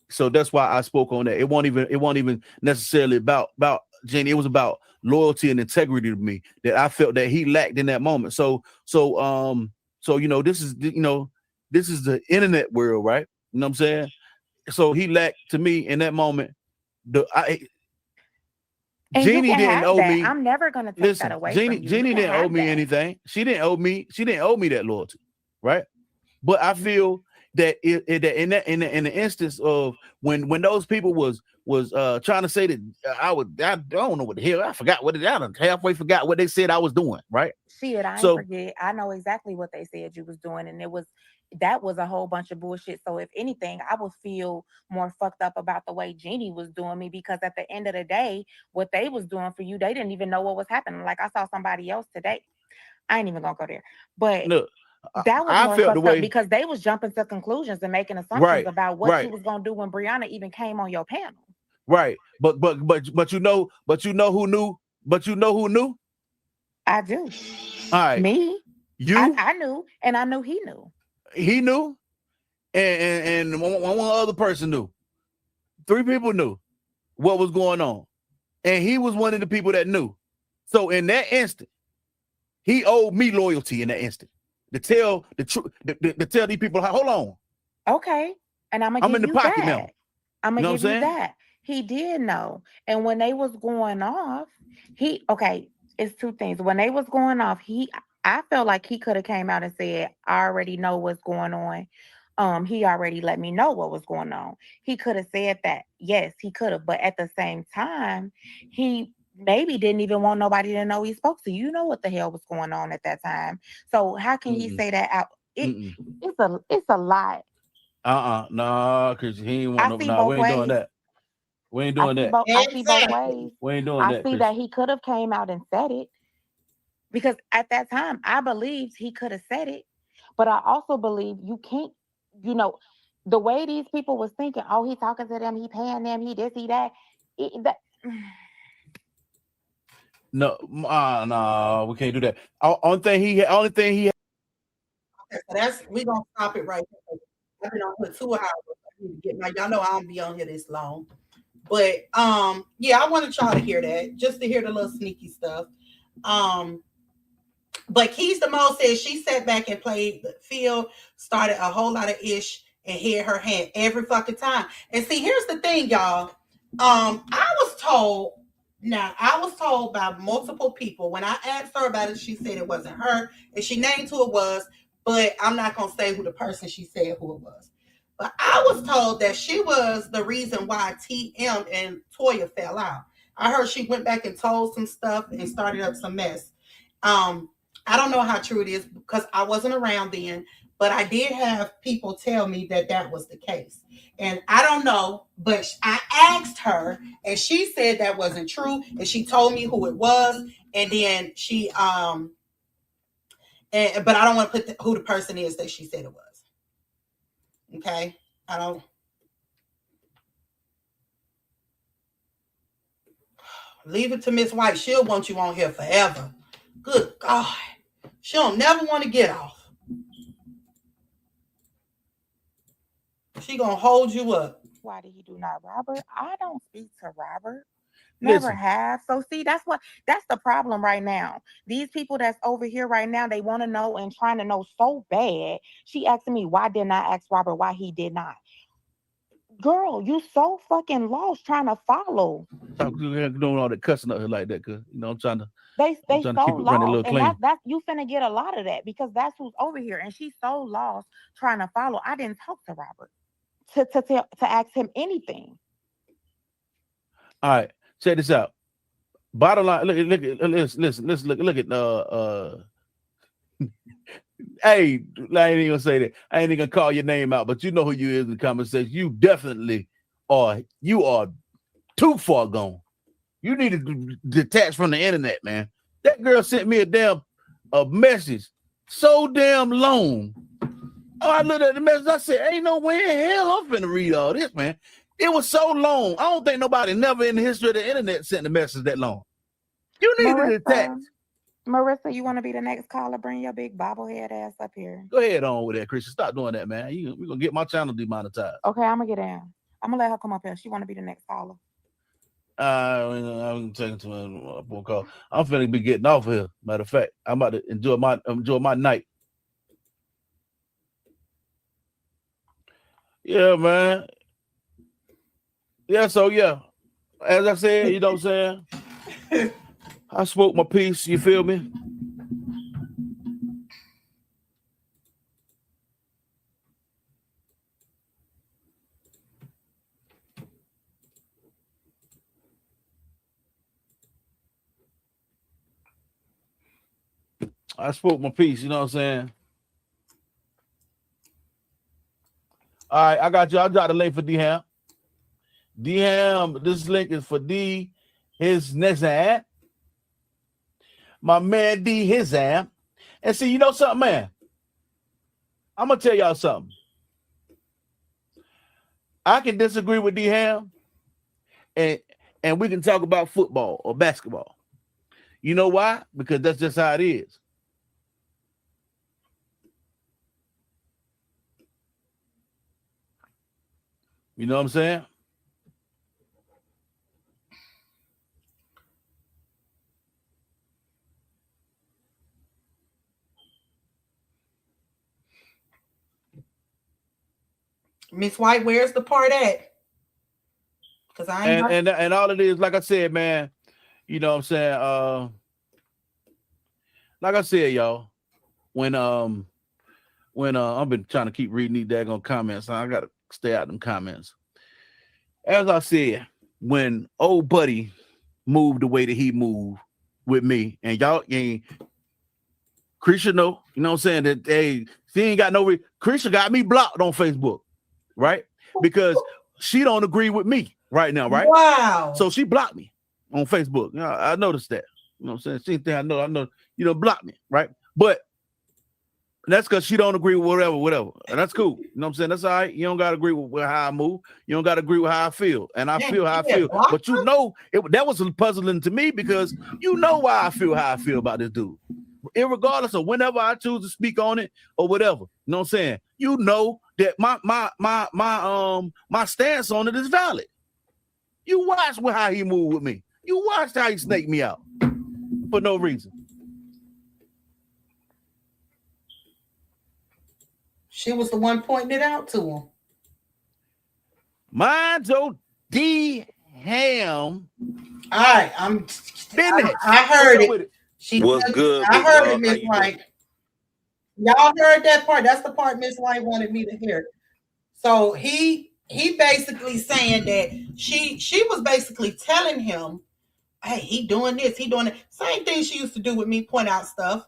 So that's why I spoke on that. It won't even necessarily about Jenny. It was about loyalty and integrity to me that I felt that he lacked in that moment. So you know, this is the internet world, right? You know what I'm saying? So he lacked to me in that moment. Jeannie didn't owe me. I'm never gonna take that away from you. Jeannie didn't owe me anything. She didn't owe me that loyalty, right? But I feel that in the instance of when those people was trying to say that I don't know what the hell, I forgot what halfway forgot what they said I was doing, right? Shit, I ain't forget. I know exactly what they said you was doing, and that was a whole bunch of bullshit. So if anything, I would feel more fucked up about the way Jeannie was doing me, because at the end of the day, what they was doing for you, they didn't even know what was happening. Like, I saw somebody else today. I ain't even gonna go there. But look, that was more fucked up because they was jumping to conclusions and making assumptions about what you was gonna do when Brianna even came on your panel. Right. But you know who knew? But you know who knew? I do. All right. Me? You? I knew, and I knew he knew. He knew, and one other person knew. 3 people knew what was going on, and he was one of the people that knew. So in that instant, he owed me loyalty. In that instant, to tell the truth, to tell these people, hold on. Okay, and I'm in the pocket now. I'm gonna give you that. He did know, and when they was going off, it's 2 things. When they was going off, I felt like he could have came out and said, I already know what's going on. He already let me know what was going on. He could have said that. Yes, he could have. But at the same time, he maybe didn't even want nobody to know he spoke to you. You know what the hell was going on at that time. So how can he say that out? It's a lot. No, because he ain't want no. We ain't doing that. We ain't doing that. I see both ways. We ain't doing that. I see that he could have came out and said it. Because at that time, I believed he could have said it, but I also believe you can't, the way these people was thinking, oh, he talking to them, he paying them, he this, he that. No, we can't do that. Only thing he. Okay, so we gonna stop it right there. I've been on here 2 hours. Y'all know I don't be on here this long. But yeah, I wanted y'all to hear that, just to hear the little sneaky stuff. But Keys the Mo says she sat back and played the field, started a whole lot of ish, and hid her hand every fucking time. And see, here's the thing, y'all. I was told by multiple people when I asked her about it, she said it wasn't her, and she named who it was, but I'm not gonna say who the person she said who it was. But I was told that she was the reason why TM and Toya fell out. I heard she went back and told some stuff and started up some mess. I don't know how true it is because I wasn't around then, but I did have people tell me that that was the case. And I don't know, but I asked her and she said that wasn't true. And she told me who it was. And then she, but I don't want to put who the person is that she said it was. Okay. I don't. Leave it to Miss White. She'll want you on here forever. Good God. She'll never want to get off. She gonna hold you up. Why did he do not Robert? I don't speak to Robert. Never have. So see, that's the problem right now. These people that's over here right now, they want to know and trying to know so bad. She asking me, why didn't I ask Robert why he did not? Girl, you so fucking lost trying to follow. Stop doing all that cussing up here like that, cause you know I'm trying to. They I'm so trying to keep it running a little lost, clean. and that's you finna get a lot of that because that's who's over here, and she's so lost trying to follow. I didn't talk to Robert to ask him anything. All right, check this out. Bottom line, look at hey, I ain't even gonna say that. I ain't even gonna call your name out, but you know who you is in the comment section. You definitely are. You are too far gone. You need to detach from the internet, man. That girl sent me a message so damn long. Oh, I looked at the message. I said, "Ain't no way in hell I'm finna read all this, man." It was so long. I don't think nobody never in the history of the internet sent a message that long. You need to detach. Marissa, you want to be the next caller? Bring your big bobblehead ass up here. Go ahead on with that, Christian. Stop doing that, man. We're gonna get my channel demonetized. Okay, I'm gonna get in. I'm gonna let her come up here. She want to be the next caller. I'm taking to a phone call. I'm finna be getting off here. Matter of fact, I'm about to enjoy my night. Yeah, man. Yeah, so yeah. As I said, you know what I'm saying? I spoke my piece, you feel me? I spoke my piece, you know what I'm saying? All right, I got you. I'll drop the link for D-Ham. D-Ham, this link is for D, his next ad. My man D, his ad. And see, you know something, man? I'm going to tell y'all something. I can disagree with D-Ham, and we can talk about football or basketball. You know why? Because that's just how it is. You know what I'm saying? Miss White, where's the part at? Because I ain't and all it is, like I said, man, you know what I'm saying? Like I said, y'all, when I've been trying to keep reading these daggone comments, so I gotta stay out of them comments. As I said, when old buddy moved the way that he moved with me, and y'all ain't Krisha know, you know what I'm saying? That hey, she ain't got no Krisha got me blocked on Facebook, right? Because she don't agree with me right now, right? Wow. So she blocked me on Facebook. You know, I noticed that. You know what I'm saying? Same thing I know, you know, block me, right? But that's because she don't agree with whatever. And that's cool. You know what I'm saying? That's all right. You don't got to agree with how I move. You don't got to agree with how I feel. And I feel how I feel. But you know, that was puzzling to me because you know why I feel how I feel about this dude. Irregardless of whenever I choose to speak on it or whatever. You know what I'm saying? You know that my stance on it is valid. You watched how he moved with me. You watched how he snaked me out for no reason. She was the one pointing it out to him. Monzo D. Ham. All right, I heard it. What's good? I heard it, Miss White. Y'all heard that part. That's the part Miss White wanted me to hear. So he basically saying that she was basically telling him, hey, he doing this, he doing that. Same thing she used to do with me, point out stuff,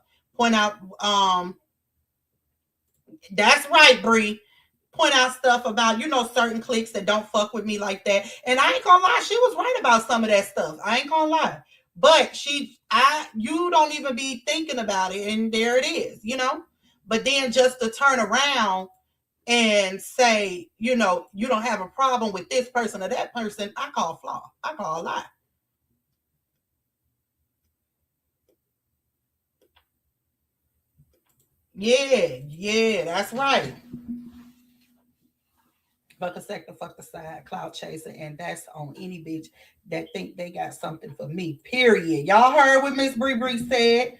that's right, Bree. Point out stuff about, certain cliques that don't fuck with me like that. And I ain't gonna lie, she was right about some of that stuff. I ain't gonna lie. But you don't even be thinking about it, and there it is, But then just to turn around and say, you don't have a problem with this person or that person, I call flaw. I call a lie. Yeah, that's right. Fuck a second, fuck the side, cloud chaser, and that's on any bitch that think they got something for me, period. Y'all heard what Miss Bree said.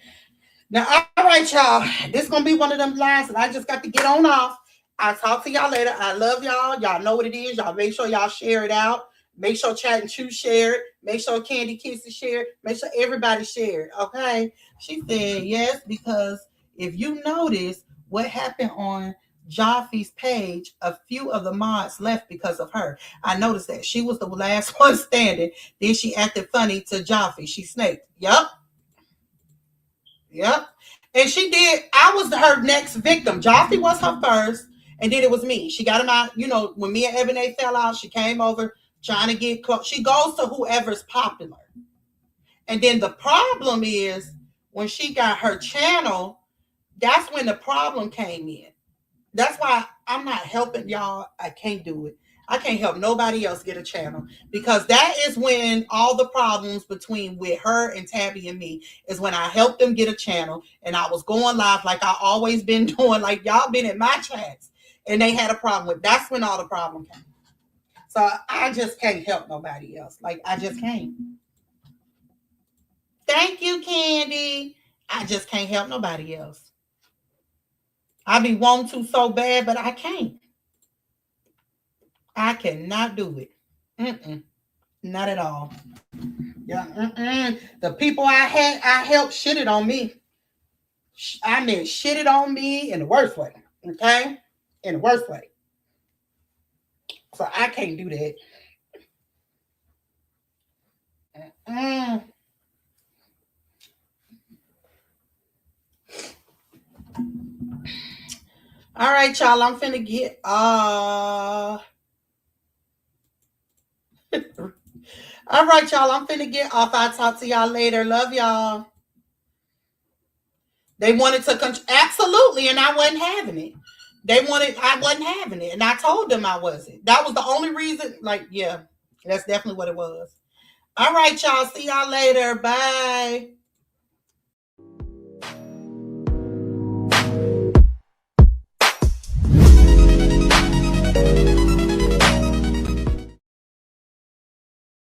Now, all right, y'all. This is going to be one of them lives, and I just got to get on off. I'll talk to y'all later. I love y'all. Y'all know what it is. Y'all make sure y'all share it out. Make sure Chat and Chew share it. Make sure Candy Kisses share it. Make sure everybody share it, okay? She said yes, because if you notice what happened on Jafi's page, a few of the mods left because of her. I noticed that. She was the last one standing. Then she acted funny to Jafi. She snaked. Yep. And she did. I was her next victim. Jafi was her first, and then it was me. She got him out. When me and Ebony fell out, she came over trying to get close. She goes to whoever's popular. And then the problem is when she got her channel, that's when the problem came in. That's why I'm not helping y'all. I can't do it. I can't help nobody else get a channel, because that is when all the problems with her and Tabby and me is when I helped them get a channel, and I was going live like I always been doing, like y'all been in my chats, and they had a problem with. That's when all the problem came. So I just can't help nobody else. Like, I just can't. Thank you, Candy. I just can't help nobody else. I be wanting to so bad, but I can't. I cannot do it. Not at all. Yeah. The people I helped shitted on me. I mean, shitted on me in the worst way. Okay? In the worst way. So I can't do that. All right, y'all. I'm finna get all right, y'all. I'm finna get off. I'll talk to y'all later. Love y'all. They wanted to absolutely, and I wasn't having it. I wasn't having it, and I told them I wasn't. That was the only reason. Like, yeah, that's definitely what it was. All right, y'all. See y'all later. Bye.